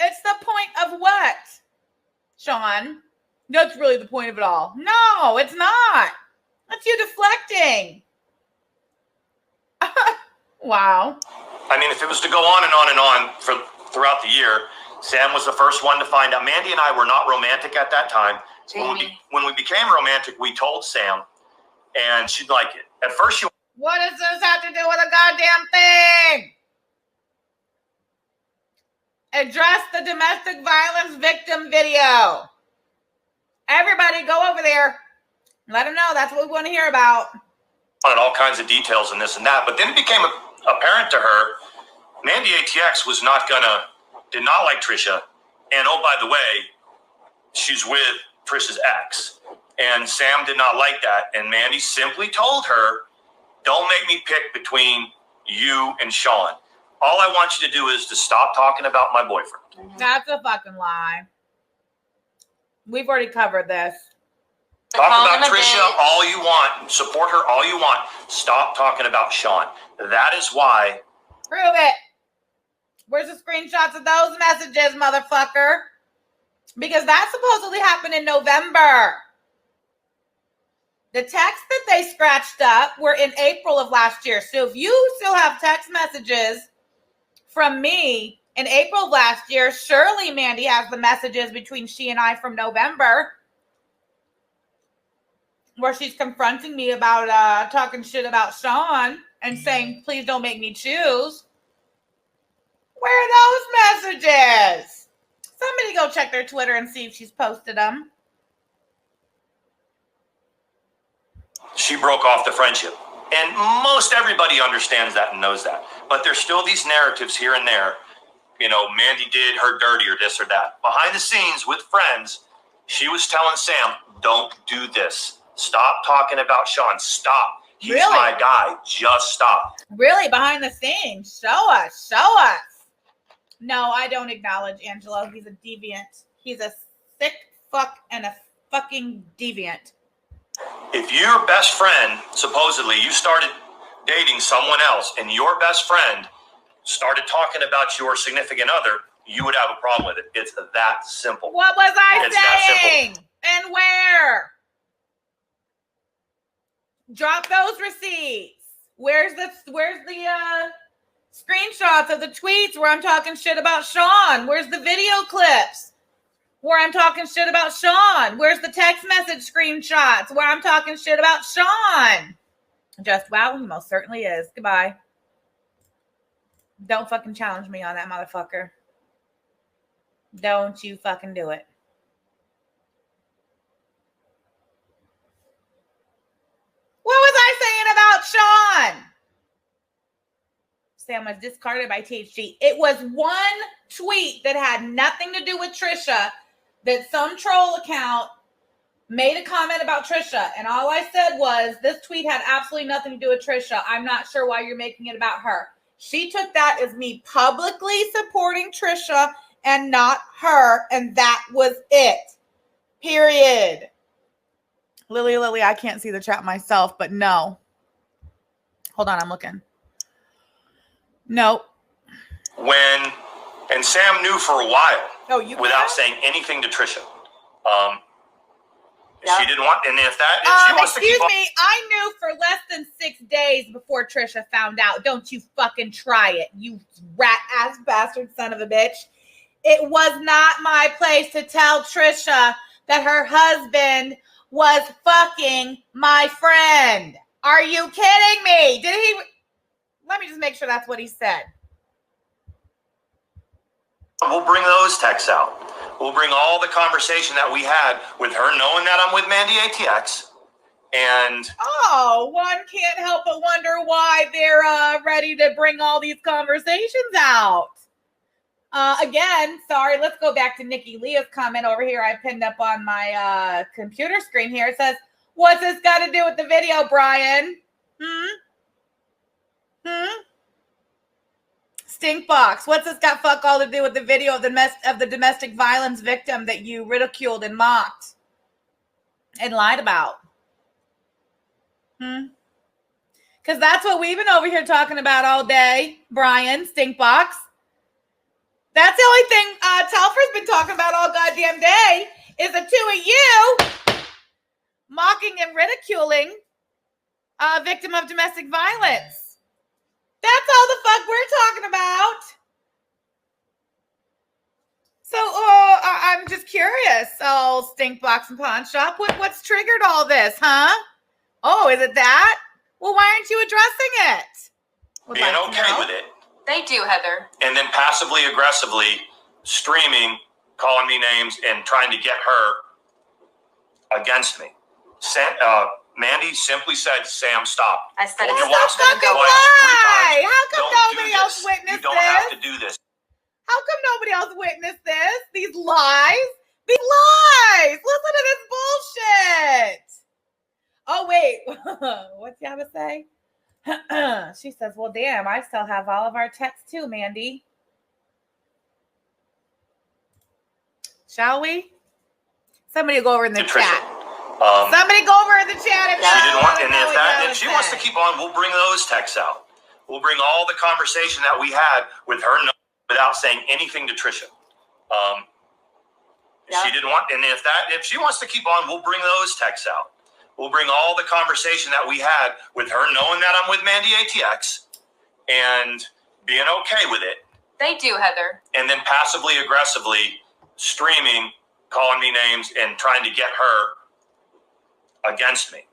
It's the point of what, Sean? That's really the point of it all. No, it's not. That's you deflecting. Wow. I mean, if it was to go on and on and on throughout the year, Sam was the first one to find out. Mandy and I were not romantic at that time. When we became romantic, we told Sam, and she'd like it. At first, she. What does this have to do with a goddamn thing? Address the domestic violence victim video. Everybody go over there. Let them know that's what we want to hear about. Wanted all kinds of details and this and that, but then it became apparent to her, Mandy ATX did not like Tricia, and oh, by the way, she's with Tricia's ex, and Sam did not like that, and Mandy simply told her, don't make me pick between you and Sean. All I want you to do is to stop talking about my boyfriend. That's a fucking lie. We've already covered this. Talk about Tricia all you want. Support her all you want. Stop talking about Sean. That is why. Prove it. Where's the screenshots of those messages, motherfucker? Because that supposedly happened in November. The texts that they scratched up were in April of last year. So if you still have text messages from me in April of last year, surely Mandy has the messages between she and I from November where she's confronting me about talking shit about Sean and saying, please don't make me choose. Where are those messages? Somebody go check their Twitter and see if she's posted them. She broke off the friendship. And most everybody understands that and knows that. But there's still these narratives here and there. You know, Mandy did her dirty or this or that. Behind the scenes with friends, she was telling Sam, don't do this. Stop talking about Sean. Stop. He's Really? my guy. Just stop. Really, behind the scenes. Show us. Show us. No, I don't acknowledge Angelo. He's a deviant. He's a sick fuck and a fucking deviant. If your best friend, supposedly, you started dating someone else and your best friend started talking about your significant other, you would have a problem with it. It's that simple. What was I It's that saying? And where? Drop those receipts. Where's the screenshots of the tweets where I'm talking shit about Sean? Where's the video clips where I'm talking shit about Sean? Where's the text message screenshots where I'm talking shit about Sean? Just wow, he most certainly is. Goodbye. Don't fucking challenge me on that motherfucker. Don't you fucking do it. What was I saying about Sean? Sam was discarded by THG. It was one tweet that had nothing to do with Trisha, that some troll account made a comment about Trisha. And all I said was, this tweet had absolutely nothing to do with Trisha. I'm not sure why you're making it about her. She took that as me publicly supporting Trisha and not her. And that was it. Period. Lily, I can't see the chat myself, but no. Hold on, I'm looking. Nope. And Sam knew for a while, without can? saying anything to Trisha. Yeah. She didn't want, and if she wants to keep excuse me, I knew for less than 6 days before Trisha found out. Don't you fucking try it, you rat-ass bastard son of a bitch. It was not my place to tell Trisha that her husband was fucking my friend. Are you kidding me? Did he? Let me just make sure that's what he said. We'll bring those texts out. We'll bring all the conversation that we had with her knowing that I'm with Mandy ATX. And one can't help but wonder why they're ready to bring all these conversations out. Again, sorry, let's go back to Nikki Leah's comment over here. I pinned up on my computer screen here. It says, what's this got to do with the video, Brian? Stinkbox. What's this got fuck all to do with the video of the domestic violence victim that you ridiculed and mocked and lied about? Because that's what we've been over here talking about all day, Brian. Stinkbox. That's the only thing Telfer's been talking about all goddamn day is the two of you mocking and ridiculing a victim of domestic violence. That's all the fuck we're talking about. So I'm just curious. Oh, Stinkbox and Pawn Shop. What's triggered all this, huh? Oh, is it that? Well, why aren't you addressing it? being okay with it. They do, Heather. And then passively aggressively streaming, calling me names, and trying to get her against me. Mandy simply said, Sam, stop. I said, Hold it's your wife not gonna go Why? How come Don't nobody do else this. witnessed You don't this? have to do this. How come nobody else witnessed this? These lies? These lies! Listen to this bullshit! Oh, wait. What's you have to say? She says, well, damn, I still have all of our texts too, Mandy. Shall we? Somebody go over in the chat. Somebody go over in the chat. She didn't want, and if she wants to keep on, we'll bring those texts out. We'll bring all the conversation that we had with her without saying anything to Trisha. Yeah. She didn't want, and if she wants to keep on, we'll bring those texts out. We'll bring all the conversation that we had with her, knowing that I'm with Mandy ATX and being okay with it. They do, Heather. And then passively aggressively streaming, calling me names, and trying to get her against me.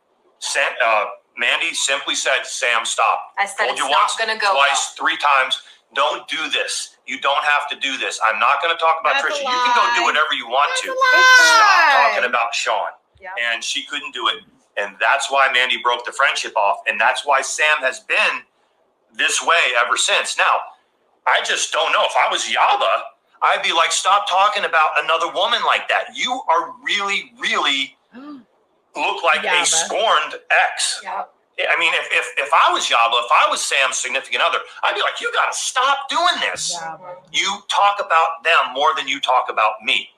Mandy simply said, "Sam, stop." I said Told it's you not once, going to go twice, well. 3 times. Don't do this. You don't have to do this. I'm not going to talk about That's a Trisha. You can go do lie. whatever you want That's to. a lie. Stop talking about Sean. Yeah. And she couldn't do it. And that's why Mandy broke the friendship off. And that's why Sam has been this way ever since. Now, I just don't know. If I was Yaba, I'd be like, stop talking about another woman like that. You are really, really look like a Yaba. scorned ex. Yeah. I mean, if I was Yaba, if I was Sam's significant other, I'd be like, you got to stop doing this. Yaba. You talk about them more than you talk about me.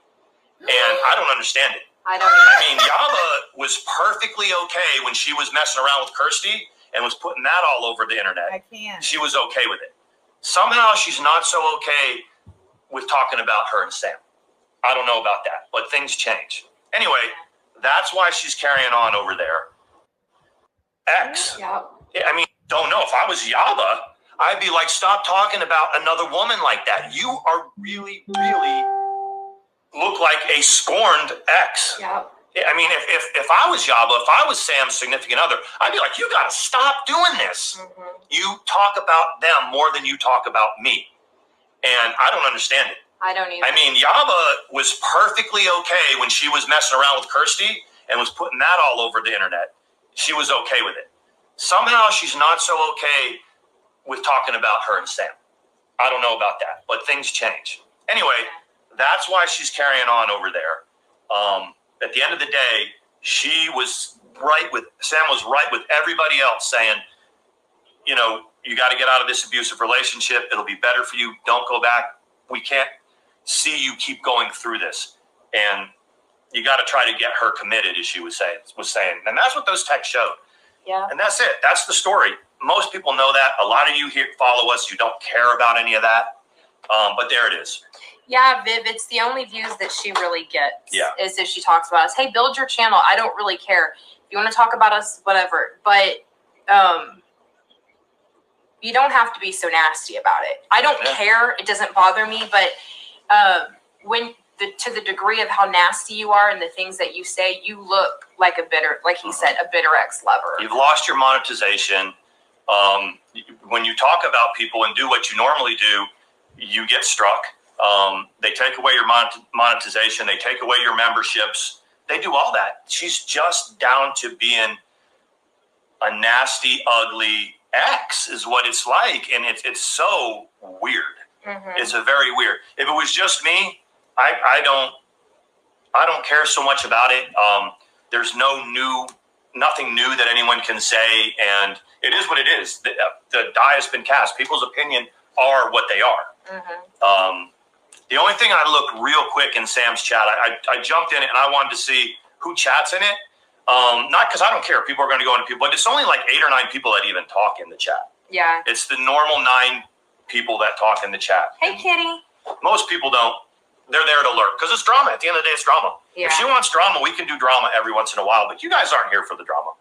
And I don't understand it. I don't I know. mean, Yaba was perfectly okay when she was messing around with Kirsty and was putting that all over the internet. I can't. She was okay with it. Somehow she's not so okay with talking about her and Sam. I don't know about that, but things change. Anyway, that's why she's carrying on over there. X. Yeah. I mean, don't know. If I was Yaba, I'd be like, stop talking about another woman like that. You are really, really look like a scorned ex. Yeah. I mean, if I was Yaba, if I was Sam's significant other, I'd be like, you got to stop doing this. Mm-hmm. You talk about them more than you talk about me. And I don't understand it. I don't either. I mean, Yaba was perfectly okay when she was messing around with Kirsty and was putting that all over the internet. She was okay with it. Somehow she's not so okay with talking about her and Sam. I don't know about that, but things change. Anyway, that's why she's carrying on over there. At the end of the day, Sam was right with everybody else saying, you know, you got to get out of this abusive relationship. It'll be better for you. Don't go back. We can't see you keep going through this. And you got to try to get her committed, as she was saying. And that's what those texts showed. Yeah. And that's it. That's the story. Most people know that. A lot of you here follow us. You don't care about any of that. But there it is. Yeah, Viv, it's the only views that she really gets. Yeah. Is if she talks about us. Hey, build your channel. I don't really care. If you want to talk about us, whatever. But you don't have to be so nasty about it. I don't care. It doesn't bother me. But to the degree of how nasty you are and the things that you say, you look like a bitter, like he said, a bitter ex-lover. You've lost your monetization. When you talk about people and do what you normally do, you get struck. They take away your monetization. They take away your memberships. They do all that. She's just down to being a nasty, ugly ex is what it's like. And it's so weird. Mm-hmm. It's a very weird. If it was just me, I don't care so much about it. There's nothing new that anyone can say. And it is what it is. The die has been cast. People's opinion are what they are. Mm-hmm. The only thing I looked real quick in Sam's chat, I jumped in it and I wanted to see who chats in it. Not because I don't care. People are going to go into people, but it's only like 8 or 9 people that even talk in the chat. Yeah. It's the normal 9 people that talk in the chat. Hey, Kitty. Most people don't. They're there to lurk because it's drama. At the end of the day, it's drama. Yeah. If she wants drama, we can do drama every once in a while, but you guys aren't here for the drama.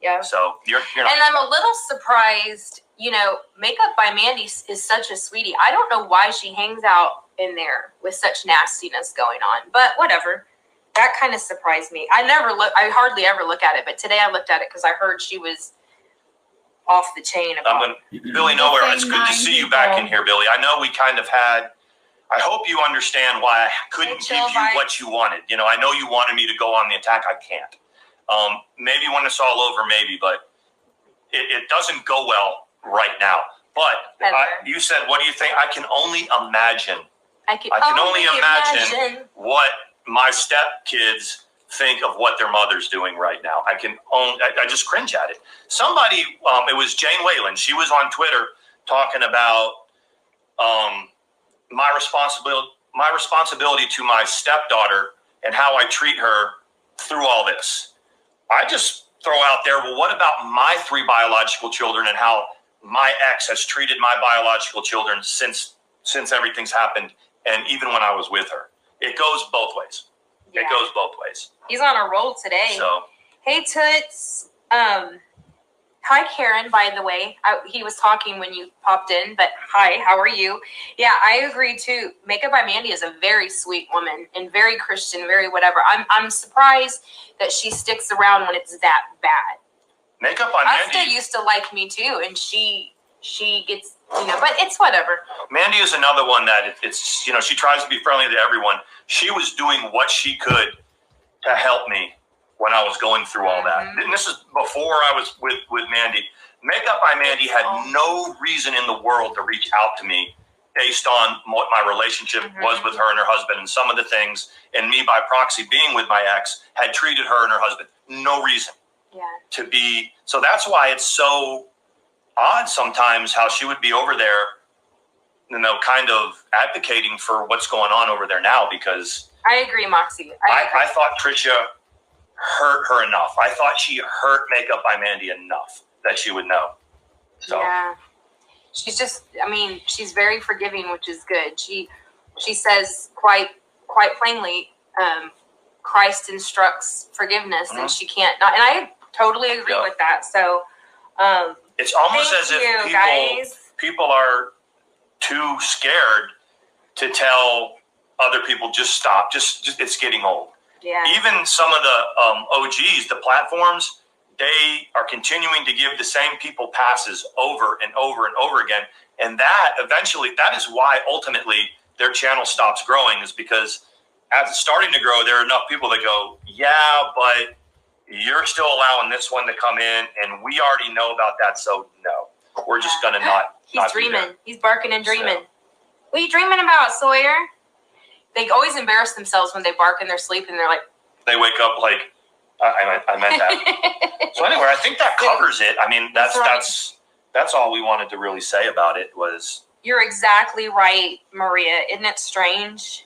Yeah. So you're not. And I'm a little surprised, Makeup by Mandy is such a sweetie. I don't know why she hangs out in there with such nastiness going on, but whatever. That kind of surprised me. I hardly ever look at it, but today I looked at it because I heard she was off the chain about Billy Nowhere. It's good to see you back in here, Billy. I know we kind of had. I hope you understand why I couldn't give you what you wanted. I know you wanted me to go on the attack. I can't. Maybe when it's all over, maybe, but it doesn't go well right now. But you said, what do you think? I can only imagine. I can only imagine what my stepkids think of what their mother's doing right now. I just cringe at it. Somebody, it was Jane Whalen. She was on Twitter talking about my responsibility to my stepdaughter and how I treat her through all this. I just throw out there, well, what about my 3 biological children and how my ex has treated my biological children since everything's happened, and even when I was with her? It goes both ways. Yeah. It goes both ways. He's on a roll today. So Hey, Toots. Hi, Karen, by the way. He was talking when you popped in, but hi, how are you? Yeah, I agree, too. Makeup by Mandy is a very sweet woman and very Christian, very whatever. I'm surprised that she sticks around when it's that bad. Makeup by Asta Mandy used to like me, too, and she gets, but it's whatever. Mandy is another one that it's she tries to be friendly to everyone. She was doing what she could to help me when I was going through all that. And this is before I was with Mandy. Makeup by Mandy had no reason in the world to reach out to me based on what my relationship was with her and her husband and some of the things, and me by proxy being with my ex had treated her and her husband. No reason to be. So that's why it's so odd sometimes how she would be over there, kind of advocating for what's going on over there now, because I agree, Moxie. I thought Tricia hurt her enough. I thought she hurt Makeup by Mandy enough that she would know. So yeah, she's just, she's very forgiving, which is good. She says quite plainly, Christ instructs forgiveness, and she can't not. And I totally agree with that. So it's almost as if people are too scared to tell other people just stop. Just it's getting old. Yeah. Even some of the OGs, the platforms, they are continuing to give the same people passes over and over and over again. And that is why ultimately their channel stops growing, is because as it's starting to grow, there are enough people that go, yeah, but you're still allowing this one to come in, and we already know about that, so no. We're just going to not. He's dreaming. He's barking and dreaming. So. What are you dreaming about, Sawyer? They always embarrass themselves when they bark in their sleep, and they're like... They wake up like, I meant that. So anyway, I think that covers it. That's all we wanted to really say about it was... You're exactly right, Maria. Isn't it strange?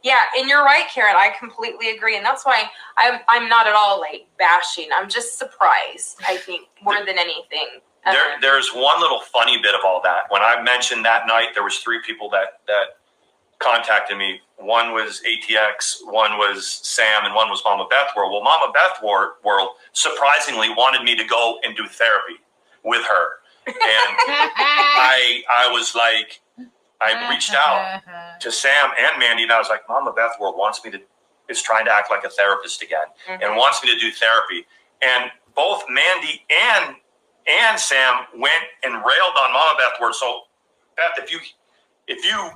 Yeah, and you're right, Karen. I completely agree. And that's why I'm not at all like bashing. I'm just surprised, I think, more than anything. There's one little funny bit of all that. When I mentioned that night, there was 3 people that contacted me. One was ATX, one was Sam, and one was Mama Beth World. Well, Mama Beth World surprisingly wanted me to go and do therapy with her. And I was like... I reached out to Sam and Mandy, and I was like, Mama Beth World is trying to act like a therapist again, and wants me to do therapy. And both Mandy and Sam went and railed on Mama Beth World. So, Beth, if you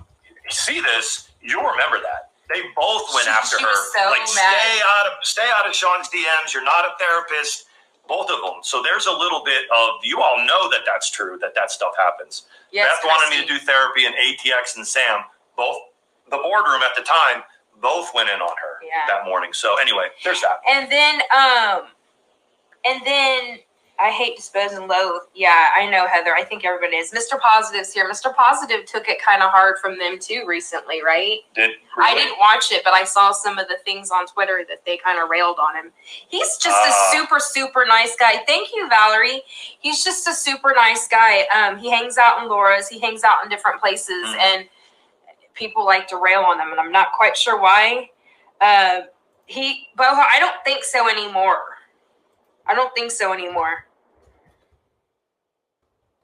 see this, you'll remember that. They both went after her. So like, stay out of Sean's DMs. You're not a therapist. Both of them. So there's a little bit of, you all know that that's true, that stuff happens. Yes, Beth wanted me to do therapy, and ATX and Sam, both the boardroom at the time, both went in on her that morning. So anyway, there's that. And then I hate dispose and loathe. Yeah, I know, Heather. I think everybody is. Mr. Positive's here. Mr. Positive took it kind of hard from them too recently, right? I didn't watch it, but I saw some of the things on Twitter that they kind of railed on him. He's just a super, super nice guy. Thank you, Valerie. He's just a super nice guy. He hangs out in Laura's. He hangs out in different places, and people like to rail on him, and I'm not quite sure why. Boho, I don't think so anymore.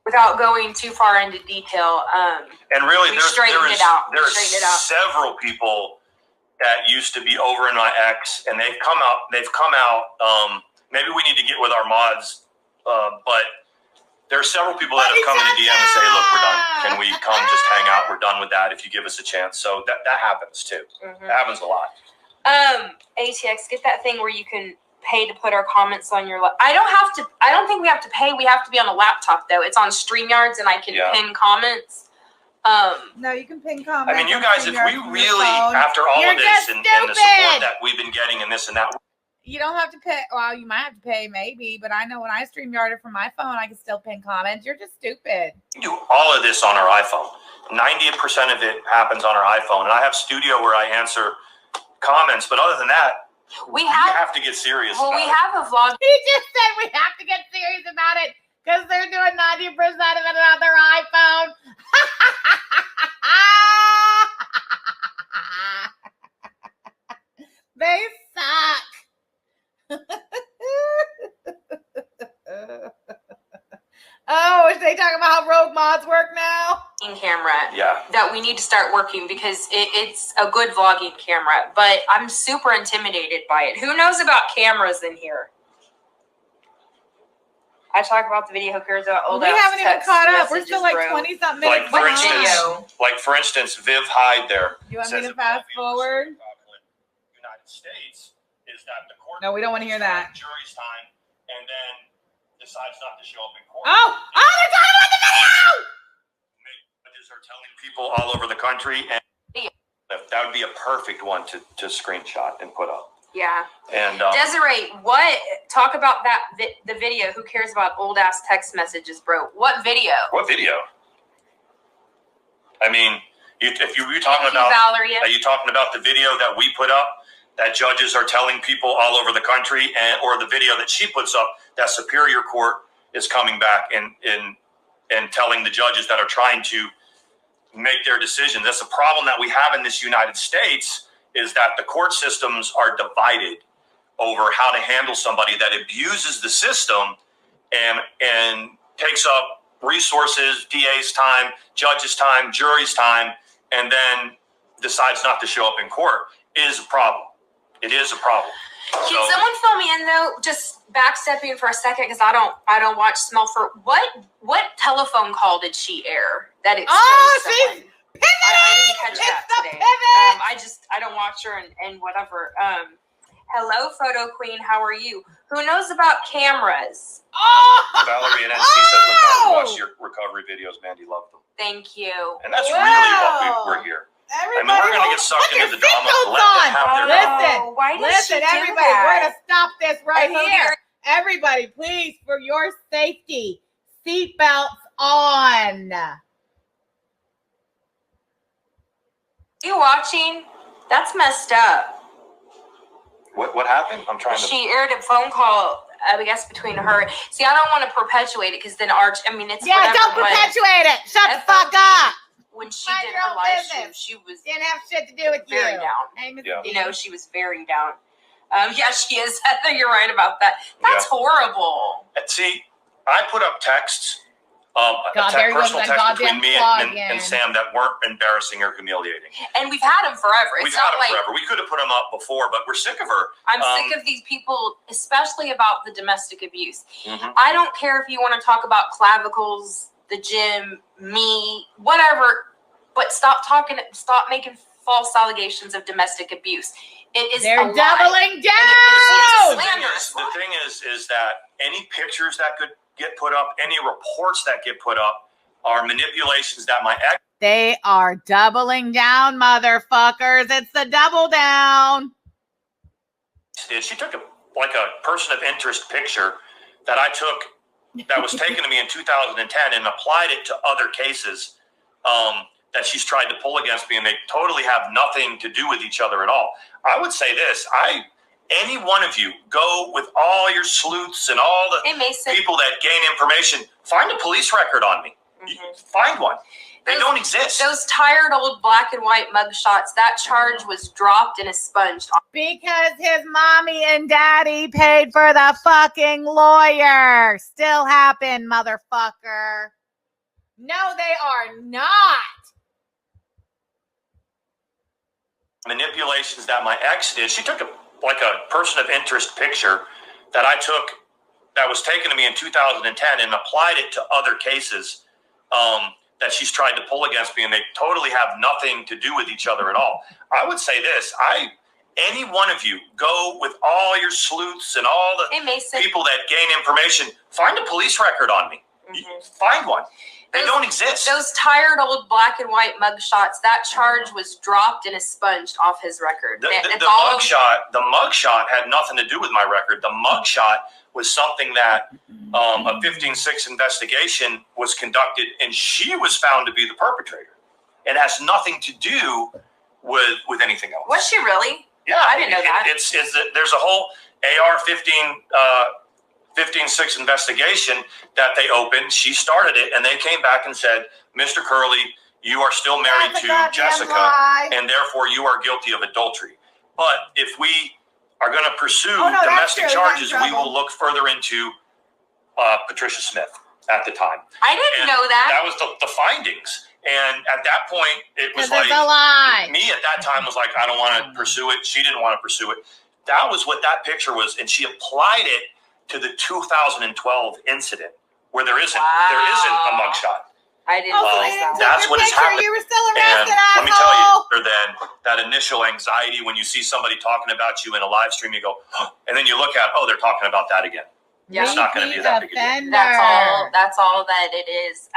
Without going too far into detail, and really, there are several people that used to be over in my ex, and they've come out. Maybe we need to get with our mods, but there are several people that have come in the DM and say, "Look, we're done. Can we come just hang out? We're done with that. If you give us a chance." So that happens too. That happens a lot. ATX, get that thing where you can pay to put our comments on your I don't think we have to pay. We have to be on a laptop though. It's on StreamYards, and I can pin comments. No, you can pin comments. I mean, you guys, if we really, after all of this and the support that we've been getting and this and that, you don't have to pay. Well, you might have to pay maybe, but I know when I StreamYard it from my phone, I can still pin comments. You're just stupid. We do all of this on our iPhone. 90% of it happens on our iPhone, and I have Studio where I answer comments, but other than that, we have to get serious. Well, we have a vlog. He just said we have to get serious about it because they're doing 90% of it on their iPhone. mods work now? Camera. Yeah. That we need to start working because it's a good vlogging camera, but I'm super intimidated by it. Who knows about cameras in here? I talk about the video. Who cares about old? We haven't even caught up. We're still like 20-something minutes Like for instance, Viv Hyde there. You want me to fast forward? United States is that the court. No, we don't want to hear that. Jury's time, and then decides not to show up in court. Oh, they're talking about the video. Judges are telling people all over the country, and that would be a perfect one to screenshot and put up. Yeah. And Desiree, talk about that the video. Who cares about old ass text messages, bro? What video? What video? I mean, if you're talking about, Valeria. Are you talking about the video that we put up that judges are telling people all over the country, or the video that she puts up that Superior Court is coming back and telling the judges that are trying to make their decisions? That's a problem that we have in this United States, is that the court systems are divided over how to handle somebody that abuses the system and takes up resources, DA's time, judge's time, jury's time, and then decides not to show up in court. Is a problem. It is a problem. Can someone fill me in though? Just backstepping for a second, because I don't watch Smell for what telephone call did she air that exposed someone? I didn't catch that today. I don't watch her and whatever. Hello, Photo Queen. How are you? Who knows about cameras? Valerie and NC says when you watch your recovery videos, Mandy loved them. Thank you. And that's really what we're here. Everybody, we're going to get sucked into the drama. Let them have their Listen, everybody, we're going to stop this right here. Everybody, please, for your safety, seatbelts on. You watching? That's messed up. What happened? I'm trying to. She aired a phone call, I guess, between her. See, I don't want to perpetuate it because then it's whatever, don't perpetuate it. Shut the fuck up. When she did her live stream, she was didn't have shit to do with very you. down. Hey, you know, she was very down. Yeah, she is. Heather, you're right about that. That's horrible. See, I put up texts. Personal text between me and Sam that weren't embarrassing or humiliating. And we've had them forever. We've had them forever. We could have put them up before, but we're sick of her. I'm sick of these people, especially about the domestic abuse. Mm-hmm. I don't care if you want to talk about clavicles, the gym, me, whatever, but stop making false allegations of domestic abuse. It is They're doubling down. The thing is that any pictures that could get put up, any reports that get put up are manipulations that my ex. They are doubling down, motherfuckers. It's the double down. She took a person of interest picture that I took that was taken to me in 2010 and applied it to other cases that she's tried to pull against me, and they totally have nothing to do with each other at all. I would say this, any one of you, go with all your sleuths and all the people that gain information, find a police record on me. Mm-hmm. Find one. They don't exist. Those tired old black and white mugshots, that charge was dropped and expunged. Because his mommy and daddy paid for the fucking lawyer. Still happen, motherfucker. No, they are not. Manipulations that my ex did. She took a person of interest picture that I took that was taken to me in 2010 and applied it to other cases that she's tried to pull against me, and they totally have nothing to do with each other at all. I would say this, any one of you, go with all your sleuths and all the people that gain information, find a police record on me. Mm-hmm. Find one. They don't exist. Those tired old black and white mugshots, that charge was dropped and expunged off his record. The mugshot had nothing to do with my record. The mugshot was something that a 15-6 investigation was conducted, and she was found to be the perpetrator. It has nothing to do with anything else. Was she really? Yeah, I didn't know that. There's a whole AR-15 15-6 investigation that they opened. She started it, and they came back and said, Mr. Curley, you are still married to Jessica, and therefore you are guilty of adultery. But if we are going to pursue domestic charges, we will look further into Patricia Smith. at the time. I didn't know that. That was the findings. And at that point, it was Because like, it's a lie. me at that time was like, I don't want to pursue it. She didn't want to pursue it. That was what that picture was. And she applied it to the 2012 incident where there isn't a mugshot. I didn't realize that. That's what has happened. You were still And arrested, let me tell you, asshole. other than that initial anxiety when you see somebody talking about you in a live stream, you go, and then you look at, they're talking about that again. Yeah. It's not going to be that big a deal. That's all that it is.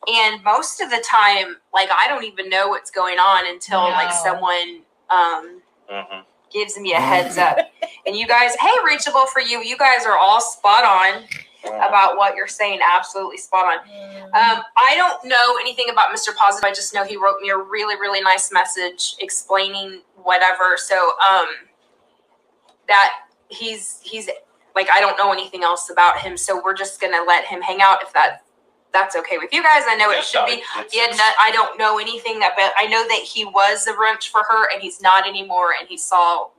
And most of the time, like, I don't even know what's going on until like someone gives me a heads up. And you guys, hey, reachable for you. You guys are all spot on about what you're saying. Absolutely spot on. I don't know anything about Mr. Positive. I just know he wrote me a really, really nice message explaining whatever. So that he's like, I don't know anything else about him. So we're just gonna let him hang out if that's okay with you guys. I know it should be. I don't know anything but I know that he was a wrench for her and he's not anymore. And he saw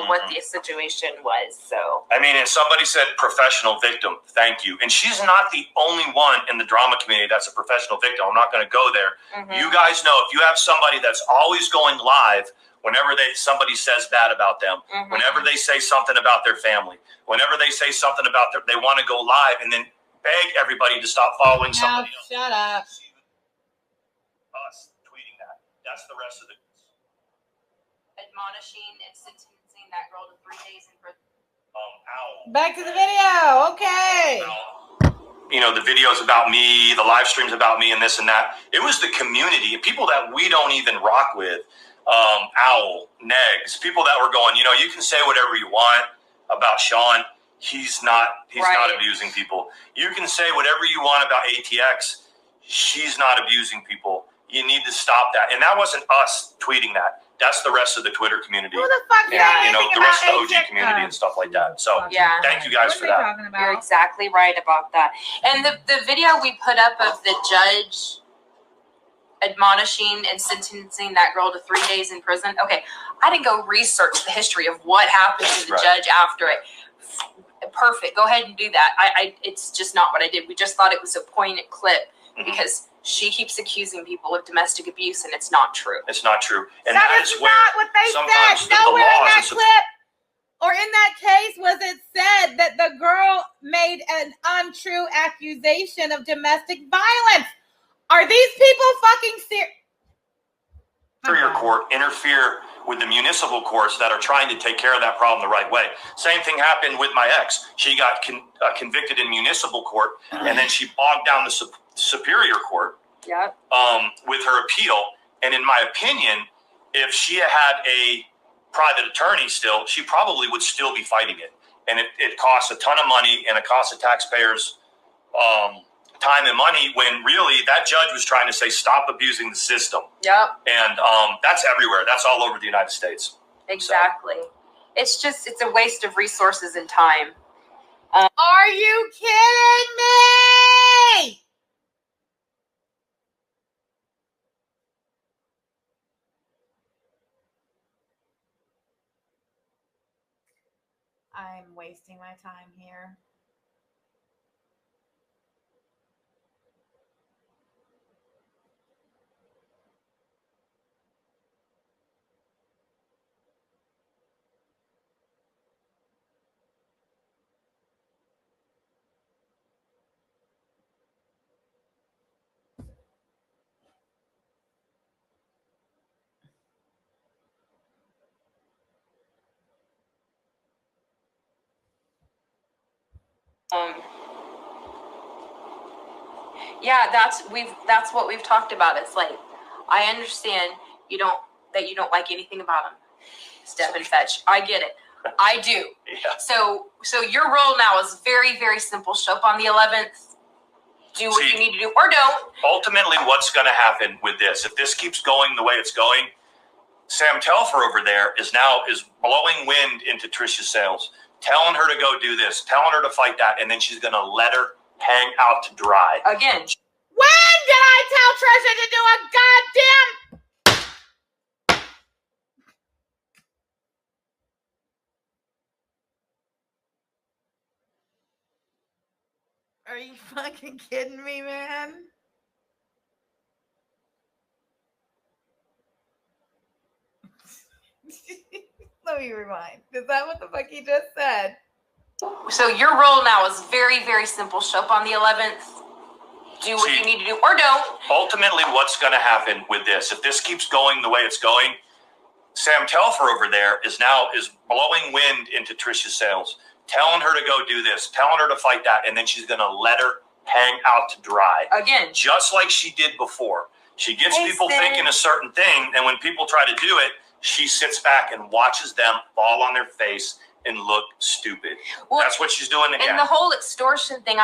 what the situation was. So I mean, and somebody said professional victim. Thank you. And she's not the only one in the drama community that's a professional victim. I'm not going to go there. You guys know if you have somebody that's always going live whenever somebody says bad about them, whenever they say something about their family, whenever they say something about they want to go live and then beg everybody to stop following somebody else. Shut up. Us tweeting that. That's the rest of the admonishing and sentencing that girl to 3 days in prison. Back to the video. Okay. You know, the videos about me, the live streams about me and this and that. It was the community, people that we don't even rock with. Owl, Negs, people that were going, you can say whatever you want about Sean. He's not abusing people. You can say whatever you want about ATX. She's not abusing people. You need to stop that. And that wasn't us tweeting that. That's the rest of the Twitter community. Who the fuck and, the rest of the OG community and stuff like that. So thank you guys for that. You're exactly right about that. And the video we put up of the judge admonishing and sentencing that girl to 3 days in prison. Okay, I didn't go research the history of what happened to the judge after it. Perfect. Go ahead and do that. It's just not what I did. We just thought it was a poignant clip because she keeps accusing people of domestic abuse, and it's not true. It's not true. And that is not what they said. Nowhere in that clip or in that case was it said that the girl made an untrue accusation of domestic violence. Are these people fucking serious? Superior court interfere with the municipal courts that are trying to take care of that problem the right way. Same thing happened with my ex. She got convicted in municipal court, and then she bogged down the superior court with her appeal. And in my opinion, if she had a private attorney still, she probably would still be fighting it. And it costs a ton of money, and it costs the taxpayers time and money, when really that judge was trying to say, stop abusing the system. And that's everywhere. That's all over the United States. Exactly. So. It's a waste of resources and time. Are you kidding me? I'm wasting my time here. Yeah, that's what we've talked about. It's like, I understand you don't like anything about him, Steph and Fetch. I get it. I do. So your role now is very, very simple. Show up on the 11th. Do what you need to do, or don't. Ultimately, what's going to happen with this, if this keeps going the way it's going, Sam Telfer over there is blowing wind into Trisha's sails, telling her to go do this, telling her to fight that, and then she's going to let her hang out to dry. Again. When did I tell Trisha to do a goddamn... Are you fucking kidding me, man? Let me rewind. Is that what the fuck he just said? So your role now is very, very simple. Show up on the 11th. Do what you need to do, or don't. Ultimately, what's going to happen with this, if this keeps going the way it's going, Sam Telfer over there is blowing wind into Trisha's sails, telling her to go do this, telling her to fight that, and then she's going to let her hang out to dry. Again. Just like she did before. She gets people Sam. thinking a certain thing, and when people try to do it, she sits back and watches them fall on their face and look stupid. Well, that's what she's doing again. And the whole extortion thing,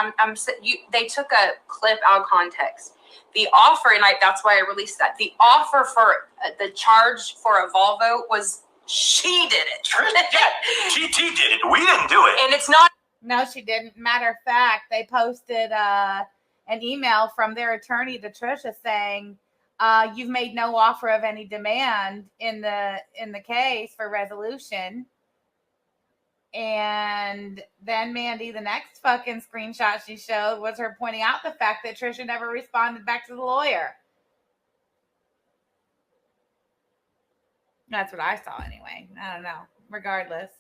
they took a clip out of context. The offer, and that's why I released that. The offer for the charge for a Volvo was she did it. Yeah, TT did it. We didn't do it. And it's not. No, she didn't. Matter of fact, they posted an email from their attorney to Trisha saying, "You've made no offer of any demand in the case for resolution." And then Mandy, the next fucking screenshot she showed was her pointing out the fact that Trisha never responded back to the lawyer. That's what I saw anyway. I don't know. Regardless.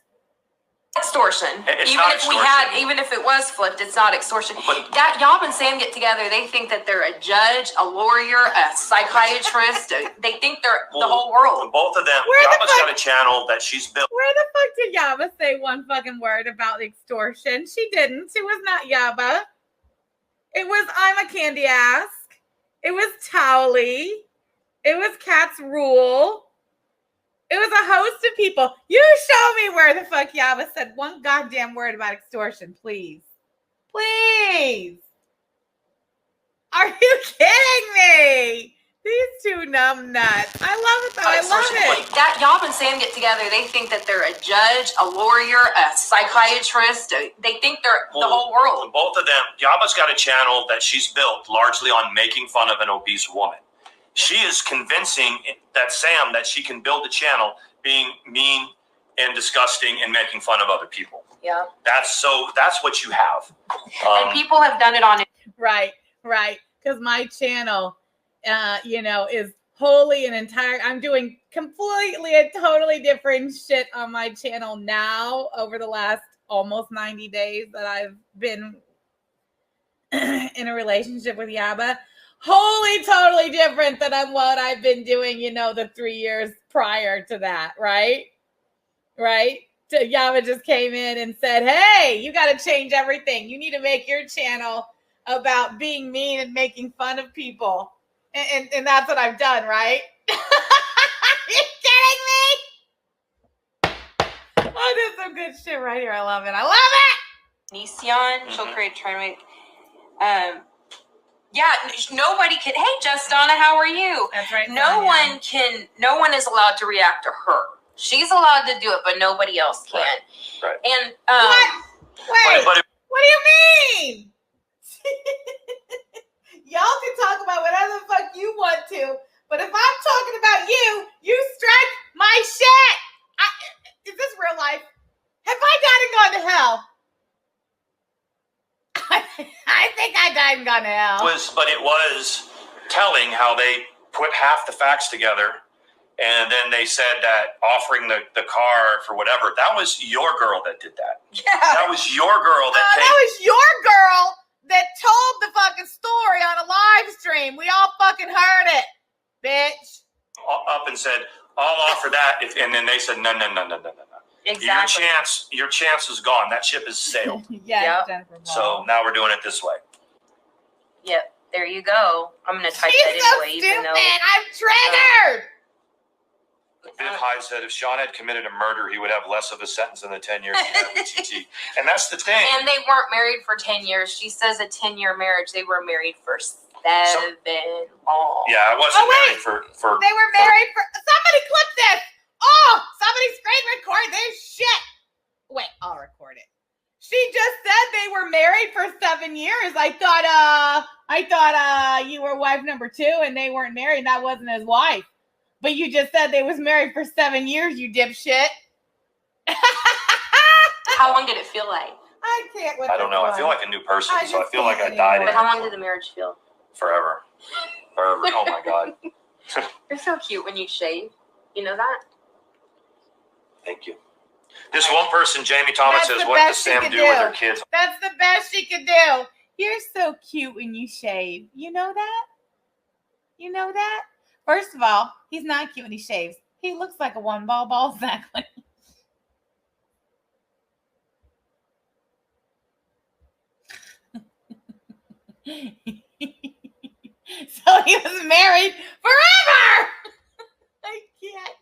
Extortion. It's not extortion. Even if it was flipped, it's not extortion. That Yob and Sam get together, they think that they're a judge, a lawyer, a psychiatrist. They think they're the whole world. Both of them. Yaba's got a channel that she's built. Where the fuck did Yaba say one fucking word about extortion? She didn't. It was not Yaba. It was I'm a Candy Ask. It was Towley. It was Cat's Rule. It was a host of people. You show me where the fuck Yaba said one goddamn word about extortion, please. Please. Are you kidding me? These two numb nuts. I love it though. I love it. That Yob and Sam get together, they think that they're a judge, a lawyer, a psychiatrist. They think they're the whole world. Both of them. Yaba's got a channel that she's built largely on making fun of an obese woman. She is convincing that Sam that she can build a channel being mean and disgusting and making fun of other people. Yeah. That's what you have. And people have done it on it. Right. Because my channel, is wholly and entire. I'm doing completely and totally different shit on my channel now over the last almost 90 days that I've been in a relationship with Yaba. Wholly, totally different than what I've been doing, the 3 years prior to that, right? Right? Yaba just came in and said, hey, you got to change everything. You need to make your channel about being mean and making fun of people. And that's what I've done, right? Are you kidding me? Oh, this is some good shit right here. I love it. Nision, she'll create a try to yeah, nobody can. Hey, Justana, how are you? That's right. No one is allowed to react to her. She's allowed to do it, but nobody else can. Right. And what? Wait, what do you mean? Y'all can talk about whatever the fuck you want to, but if I'm talking about you strike my shit. Is this real life? Have I died and gone to hell? I think I died and gone to hell. But it was telling how they put half the facts together, and then they said that offering the car for whatever, that was your girl that did that. Yeah. That was your girl that that was your girl that told the fucking story on a live stream. We all fucking heard it, bitch. Up and said, I'll offer that. And then they said, no. exactly. Your chance is gone. That ship has sailed. Yeah. Yep. So now we're doing it this way. Yep. There you go. I'm gonna type She's that so anyway, stupid. even though I'm triggered. Viv Hyde said if Sean had committed a murder, he would have less of a sentence than the 10 years he had with TT. And that's the thing. And they weren't married for 10 years. She says a 10-year marriage. They were married for 7 long. Yeah, I wasn't married for. They were married for. Somebody clip this. Oh, somebody screen record this shit. Wait, I'll record it. She just said they were married for 7 years. I thought you were wife number 2 and they weren't married. That wasn't his wife. But you just said they was married for 7 years, you dipshit. How long did it feel like? I I can't with I don't this know. I one. feel like a new person, I so I just feel like I can't died But in how long did the marriage feel? forever. Forever. Oh my God. You're so cute when you shave. You know that? Thank you. This one person, Jamie Thomas, That's says, the what does best she Sam could do with do. her kids? That's the best she could do. You're so cute when you shave. You know that? You know that? First of all, he's not cute when he shaves. He looks like a one ball sack. So he was married forever. I can't.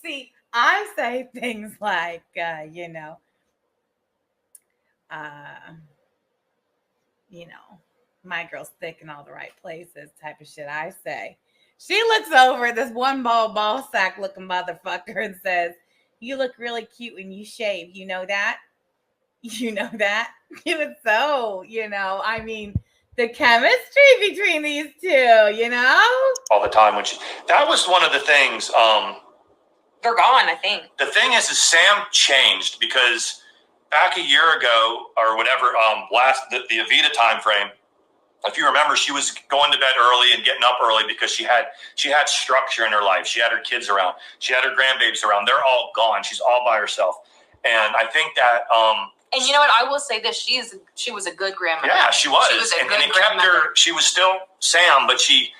See, I say things like, my girl's thick in all the right places type of shit I say. She looks over at this one ball sack looking motherfucker and says, you look really cute when you shave. You know that? You know that? Even so, I mean, the chemistry between these two, All the time. That was one of the things. They're gone, I think. The thing is Sam changed because back a year ago or whatever, the Evita time frame, if you remember, she was going to bed early and getting up early because she had structure in her life. She had her kids around. She had her grandbabies around. They're all gone. She's all by herself. And I think that and you know what? I will say this: she was a good grandmother. Yeah, she was. She was a and good it kept her. She was still Sam, but she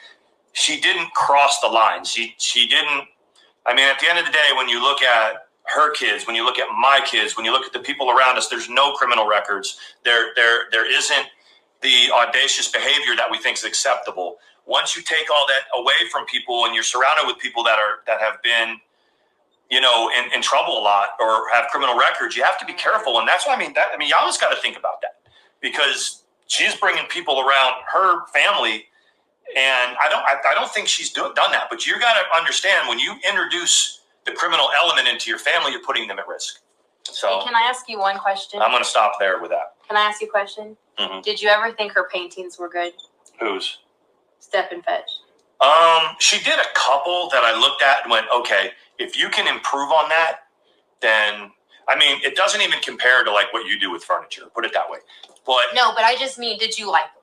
didn't cross the line. She didn't. I mean, at the end of the day, when you look at her kids, when you look at my kids, when you look at the people around us, there's no criminal records. There isn't the audacious behavior that we think is acceptable. Once you take all that away from people and you're surrounded with people that have been, in trouble a lot or have criminal records, you have to be careful. And that's what you always got to think about that because she's bringing people around her family. And I don't think she's done that. But you got to understand when you introduce the criminal element into your family, you're putting them at risk. So hey, can I ask you one question? I'm going to stop there with that. Can I ask you a question? Mm-hmm. Did you ever think her paintings were good? Whose? Step and Fetch. She did a couple that I looked at and went, okay, if you can improve on that, then it doesn't even compare to like what you do with furniture. Put it that way. But no, but I just mean, did you like them?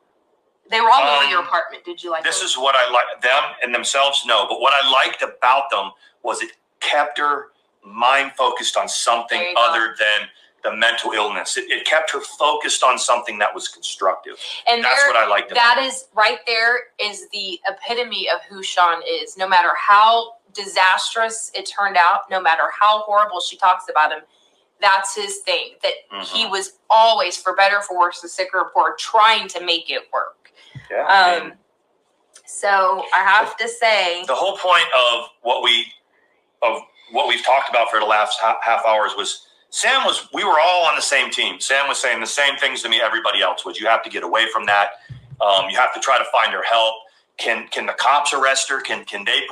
They were all over your apartment. Did you like this them? Is what I like them in themselves. No, but what I liked about them was it kept her mind focused on something other than the mental illness. It kept her focused on something that was constructive. And that's what I liked about that is right there is the epitome of who Sean is. No matter how disastrous it turned out, no matter how horrible she talks about him, that's his thing. That he was always, for better, for worse, for sicker, or poor, trying to make it work. Yeah. So I have to say, the whole point of what we've talked about for the last half hours was we were all on the same team. Sam was saying the same things to me everybody else was. You have to get away from that. You have to try to find her help. Can the cops arrest her? Can they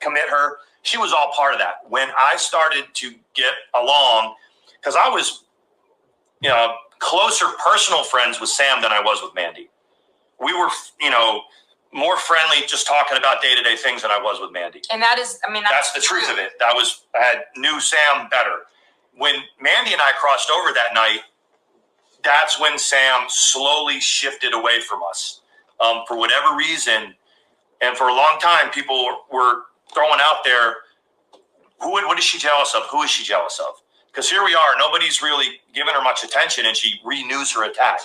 commit her? She was all part of that. When I started to get along, because I was, closer personal friends with Sam than I was with Mandy. We were, more friendly just talking about day-to-day things than I was with Mandy. And that is, that's the truth of it. I knew Sam better. When Mandy and I crossed over that night, that's when Sam slowly shifted away from us. For whatever reason, and for a long time, people were throwing out there, what is she jealous of? Who is she jealous of? Because here we are, nobody's really giving her much attention, and she renews her attack.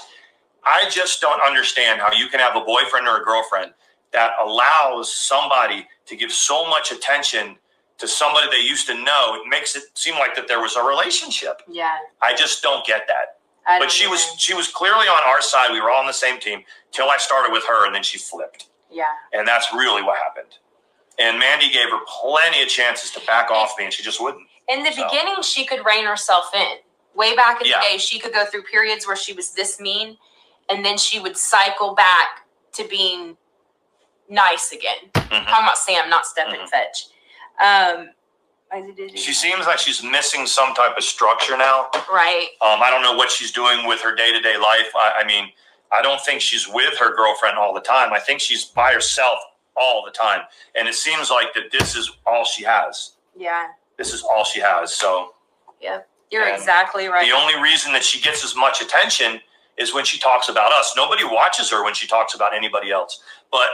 I just don't understand how you can have a boyfriend or a girlfriend that allows somebody to give so much attention to somebody they used to know. It makes it seem like that there was a relationship. Yeah. I just don't get that. But she was clearly on our side. We were all on the same team till I started with her, and then she flipped. Yeah. And that's really what happened. And Mandy gave her plenty of chances to back off me, and she just wouldn't. In the beginning, she could rein herself in. Way back in the day, she could go through periods where she was this mean, and then she would cycle back to being nice again. Talking about Sam, not Step and Fetch. She seems like she's missing some type of structure now. Right. I don't know what she's doing with her day-to-day life. I don't think she's with her girlfriend all the time. I think she's by herself all the time. And it seems like that this is all she has. Yeah. This is all she has. So yeah, you're exactly right. The only reason that she gets as much attention is when she talks about us. Nobody watches her when she talks about anybody else. But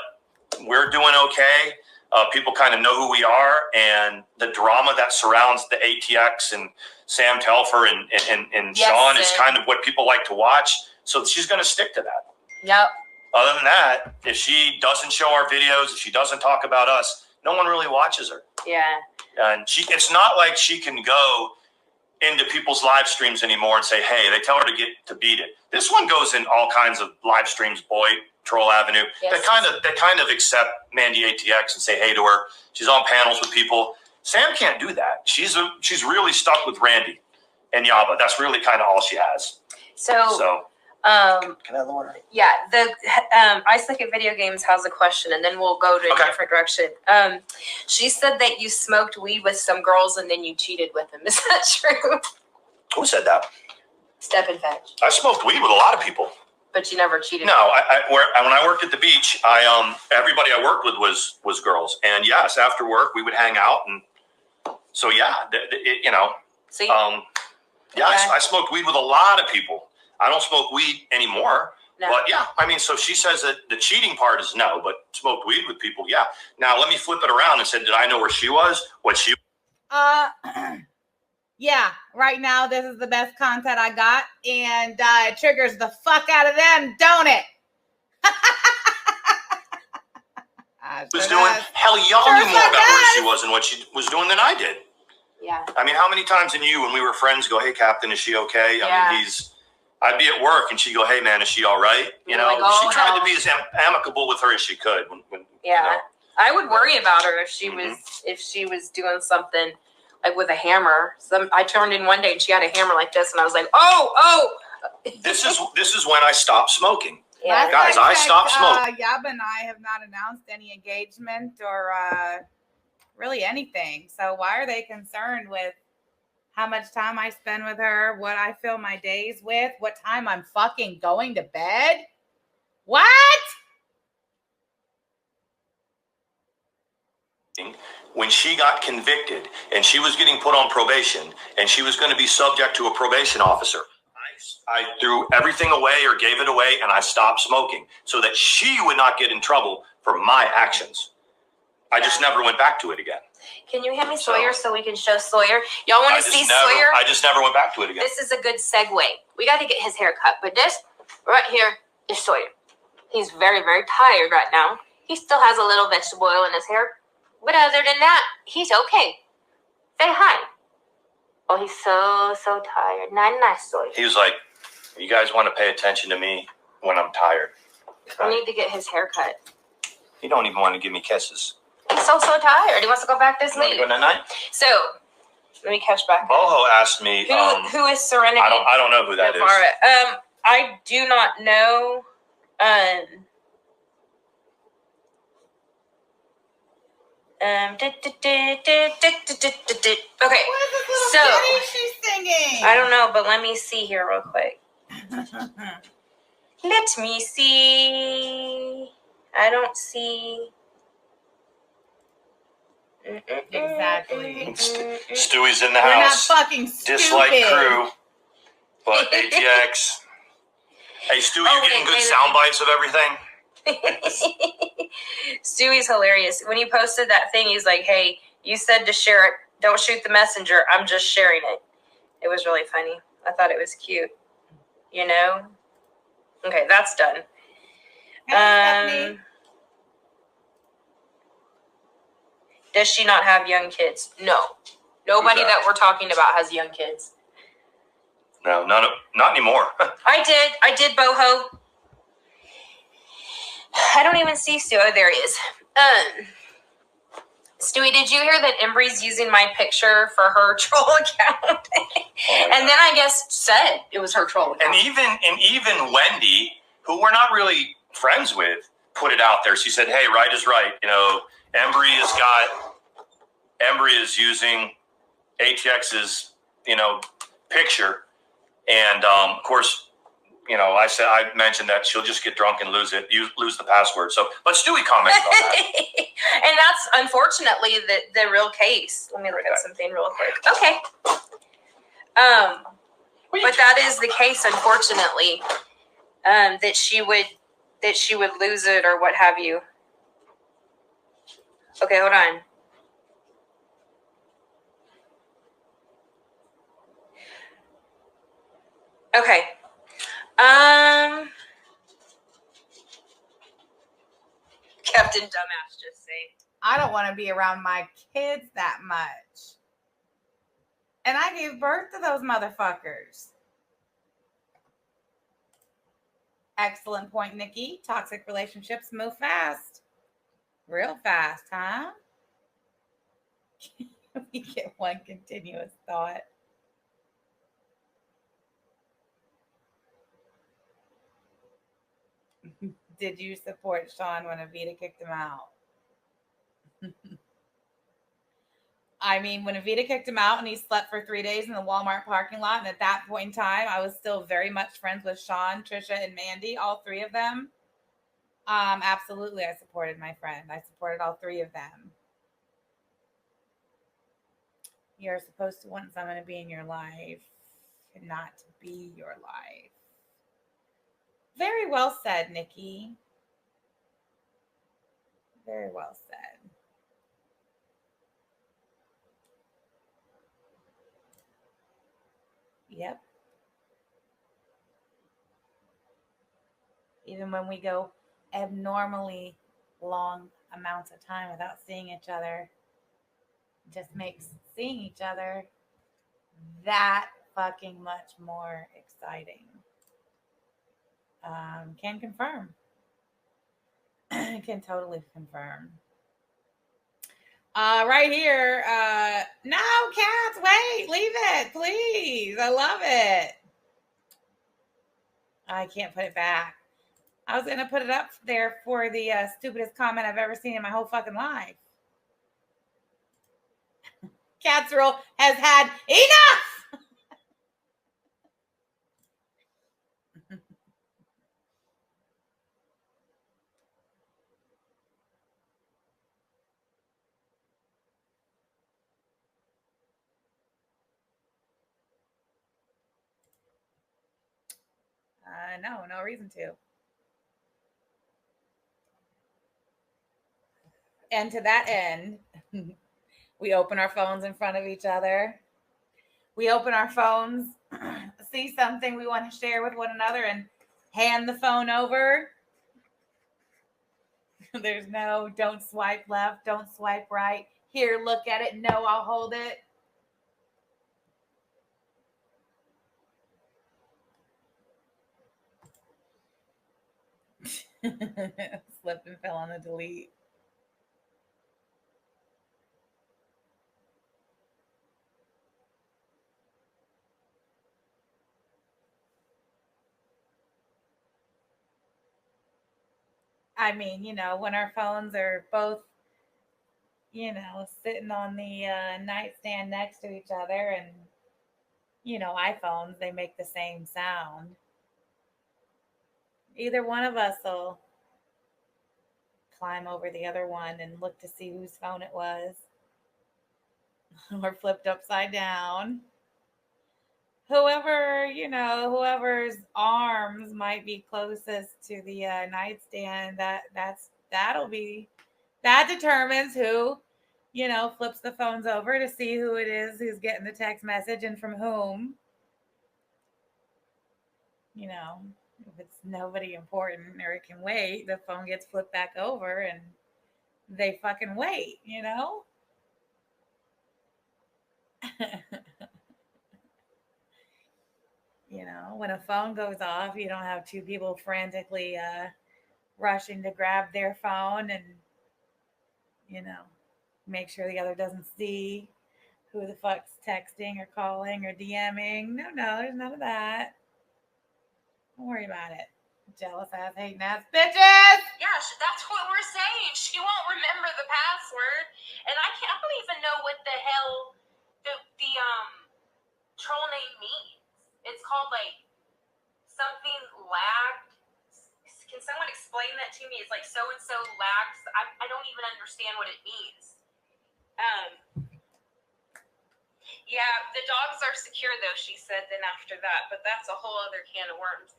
we're doing okay. People kind of know who we are, and the drama that surrounds the ATX and Sam Telfer and Yes, Sean is Sid. kind of what people like to watch. So she's going to stick to that. Yep. Other than that, if she doesn't show our videos, if she doesn't talk about us, no one really watches her. Yeah. And it's not like she can go into people's live streams anymore and say, hey, they tell her to beat it. This one goes in all kinds of live streams, Boyd, Troll Avenue. Yes. They kind of accept Mandy ATX and say hey to her. She's on panels with people. Sam can't do that. She's really stuck with Randy and Yaba. That's really kind of all she has. So Can I have the water? yeah, the I Suck at Video Games has a question, and then we'll go to a different direction. She said that you smoked weed with some girls and then you cheated with them. Is that true? Who said that? Step and fetch. I smoked weed with a lot of people. But you never cheated. No, when I worked at the beach, everybody I worked with was girls, and yes, after work we would hang out, and so yeah, See? I smoked weed with a lot of people. I don't smoke weed anymore, No. but yeah, I mean, so she says that the cheating part is no, but smoked weed with people, yeah. Now let me flip it around and say, did I know where she was? What she? Yeah, right now this is the best content I got, and it triggers the fuck out of them, don't it? Was doing hell, y'all knew more about where she was and what she was doing than I did. Yeah. I mean, how many times in you when we were friends go, hey, Captain, is she okay? Yeah. I mean, I'd be at work and she'd go, hey, man, is she all right? You know, like, oh, she tried hell. to be as amicable with her as she could. Yeah. I would worry about her if she was doing something like with a hammer. I turned in one day and she had a hammer like this, and I was like, oh. This is when I stopped smoking. Yeah. Guys, I stopped smoking. Yaba and I have not announced any engagement or really anything. So why are they concerned with how much time I spend with her, what I fill my days with, what time I'm fucking going to bed? What? When she got convicted and she was getting put on probation and she was going to be subject to a probation officer, I threw everything away or gave it away, and I stopped smoking so that she would not get in trouble for my actions. I just never went back to it again. Can you hand me Sawyer so we can show Sawyer? Y'all want to see Sawyer? I just never went back to it again. This is a good segue. We got to get his hair cut, but this right here is Sawyer. He's very, very tired right now. He still has a little vegetable oil in his hair, but other than that, he's okay. Say hi. Oh, he's so tired. Nice, Sawyer. He was like, you guys want to pay attention to me when I'm tired. I need to get his hair cut. You don't even want to give me kisses. He's so tired. He wants to go back this late. Good night. So, let me catch back. Boho asked me. Who is Serenity? I don't know who that is. I do not know. Okay. So she's singing. I don't know, but let me see here real quick. Let me see. I don't see. Exactly. Stewie's in the We're not house. fucking stupid. Dislike crew, but ATX. Hey, Stewie, you getting good sound bites of everything? Stewie's hilarious. When he posted that thing, he's like, hey, you said to share it. Don't shoot the messenger. I'm just sharing it. It was really funny. I thought it was cute. You know? Okay, that's done. Does she not have young kids? No. Nobody that we're talking about has young kids. No, not anymore. I did, Boho. I don't even see Stu. Oh, there he is. Stewie, did you hear that Embry's using my picture for her troll account? And then I guess said it was her troll account. And even Wendy, who we're not really friends with, put it out there. She said, hey, right is right. You know, Embry is using ATX's, picture. And, of course, I mentioned that she'll just get drunk and lose the password. So, but Stewie commented on that. And that's unfortunately the real case. Let me look at something real quick. Okay. But that is the case, unfortunately, that she would lose it or what have you. Okay, hold on. Okay. Captain Dumbass just saying. I don't want to be around my kids that much. And I gave birth to those motherfuckers. Excellent point, Nikki. Toxic relationships move fast. Real fast, huh? We get one continuous thought. Did you support Sean when Avita kicked him out? I mean, when Avita kicked him out and he slept for 3 days in the Walmart parking lot, and at that point in time, I was still very much friends with Sean, Trisha, and Mandy, all three of them. Absolutely, I supported my friend. I supported all three of them. You're supposed to want someone to be in your life, not to be your life. Very well said, Nikki. Very well said. Yep. Even when we go abnormally long amounts of time without seeing each other, just makes seeing each other that fucking much more exciting. Can confirm. Can totally confirm. Right here. No, cats, wait, leave it, please. I love it. I can't put it back. I was going to put it up there for the stupidest comment I've ever seen in my whole fucking life. Casserole has had enough. No reason to. And to that end, we open our phones in front of each other. We open our phones, see something we want to share with one another, and hand the phone over. There's no, don't swipe left, don't swipe right. Here, look at it. No, I'll hold it. Slipped and fell on the delete. I mean, when our phones are both, sitting on the nightstand next to each other, and, iPhones, they make the same sound. Either one of us will climb over the other one and look to see whose phone it was. Or flipped upside down. Whoever's arms might be closest to the nightstand, that determines who, flips the phones over to see who it is who's getting the text message and from whom. If it's nobody important or it can wait, the phone gets flipped back over and they fucking wait, When a phone goes off, you don't have two people frantically rushing to grab their phone and, make sure the other doesn't see who the fuck's texting or calling or DMing. No, there's none of that. Don't worry about it. Jealous ass, hating ass bitches. Yeah, that's what we're saying. She won't remember the password, and I don't even know what the hell the troll name means. It's called like something lax. Can someone explain that to me? It's like so and so lax. I don't even understand what it means. Yeah, the dogs are secure though, she said. Then after that, but that's a whole other can of worms.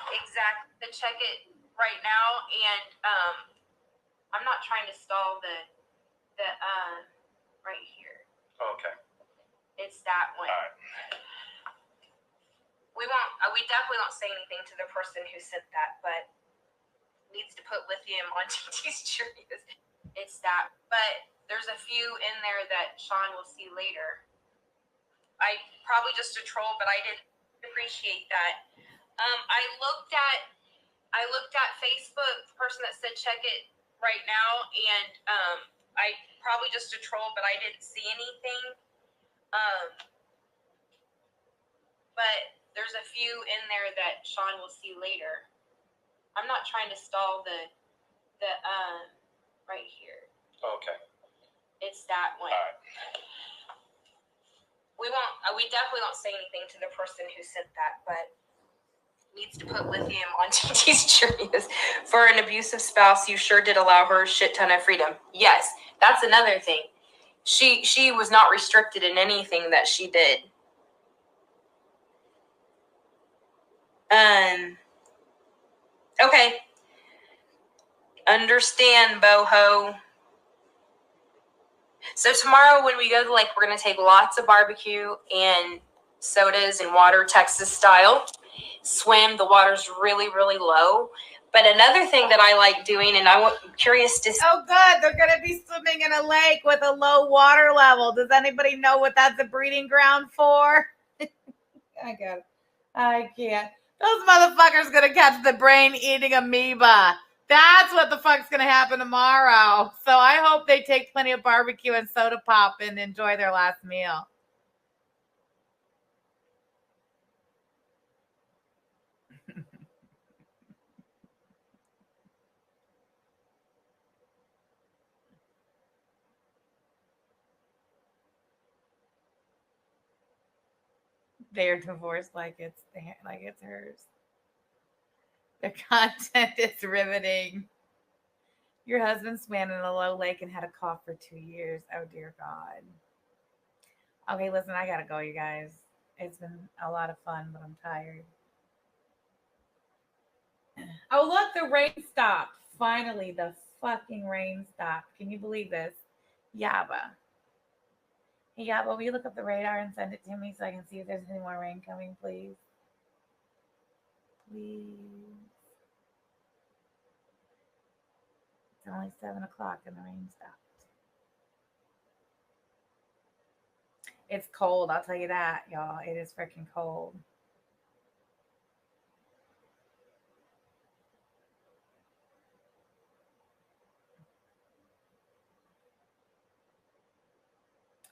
Exactly. Check it right now, and I'm not trying to stall the right here. Okay. It's that one. All right. We definitely won't say anything to the person who sent that, but needs to put lithium on TT's Cheerios. It's that, but there's a few in there that Sean will see later. I probably just a troll, but I did appreciate that. I looked at Facebook, the person that said check it right now, and I probably just a troll, but I didn't see anything. But there's a few in there that Sean will see later. I'm not trying to stall the right here. Okay. It's that one. All right. We definitely won't say anything to the person who sent that, but needs to put lithium on TT's Cheerios. For an abusive spouse, you sure did allow her a shit ton of freedom. Yes, that's another thing. She was not restricted in anything that she did. Okay. Understand, boho. So tomorrow when we go to the lake, we're going to take lots of barbecue and sodas and water, Texas style. Swim. The water's really, really low. But another thing that I like doing, and I'm curious to see. Oh, good. They're going to be swimming in a lake with a low water level. Does anybody know what that's a breeding ground for? I can't. Those motherfuckers going to catch the brain-eating amoeba. That's what the fuck's going to happen tomorrow. So I hope they take plenty of barbecue and soda pop and enjoy their last meal. They're divorced like it's hers. The content is riveting. Your husband swam in a low lake and had a cough for 2 years. Oh dear God. Okay, listen, I gotta go, you guys. It's been a lot of fun, but I'm tired. Oh look, the rain stopped. Finally, the fucking rain stopped. Can you believe this? Yaba. Hey, Yaba, will you look up the radar and send it to me so I can see if there's any more rain coming, please? Please. It's only 7 o'clock and the rain stopped. It's cold, I'll tell you that, y'all. It is freaking cold.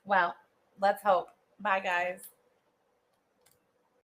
Well, let's hope. Bye, guys.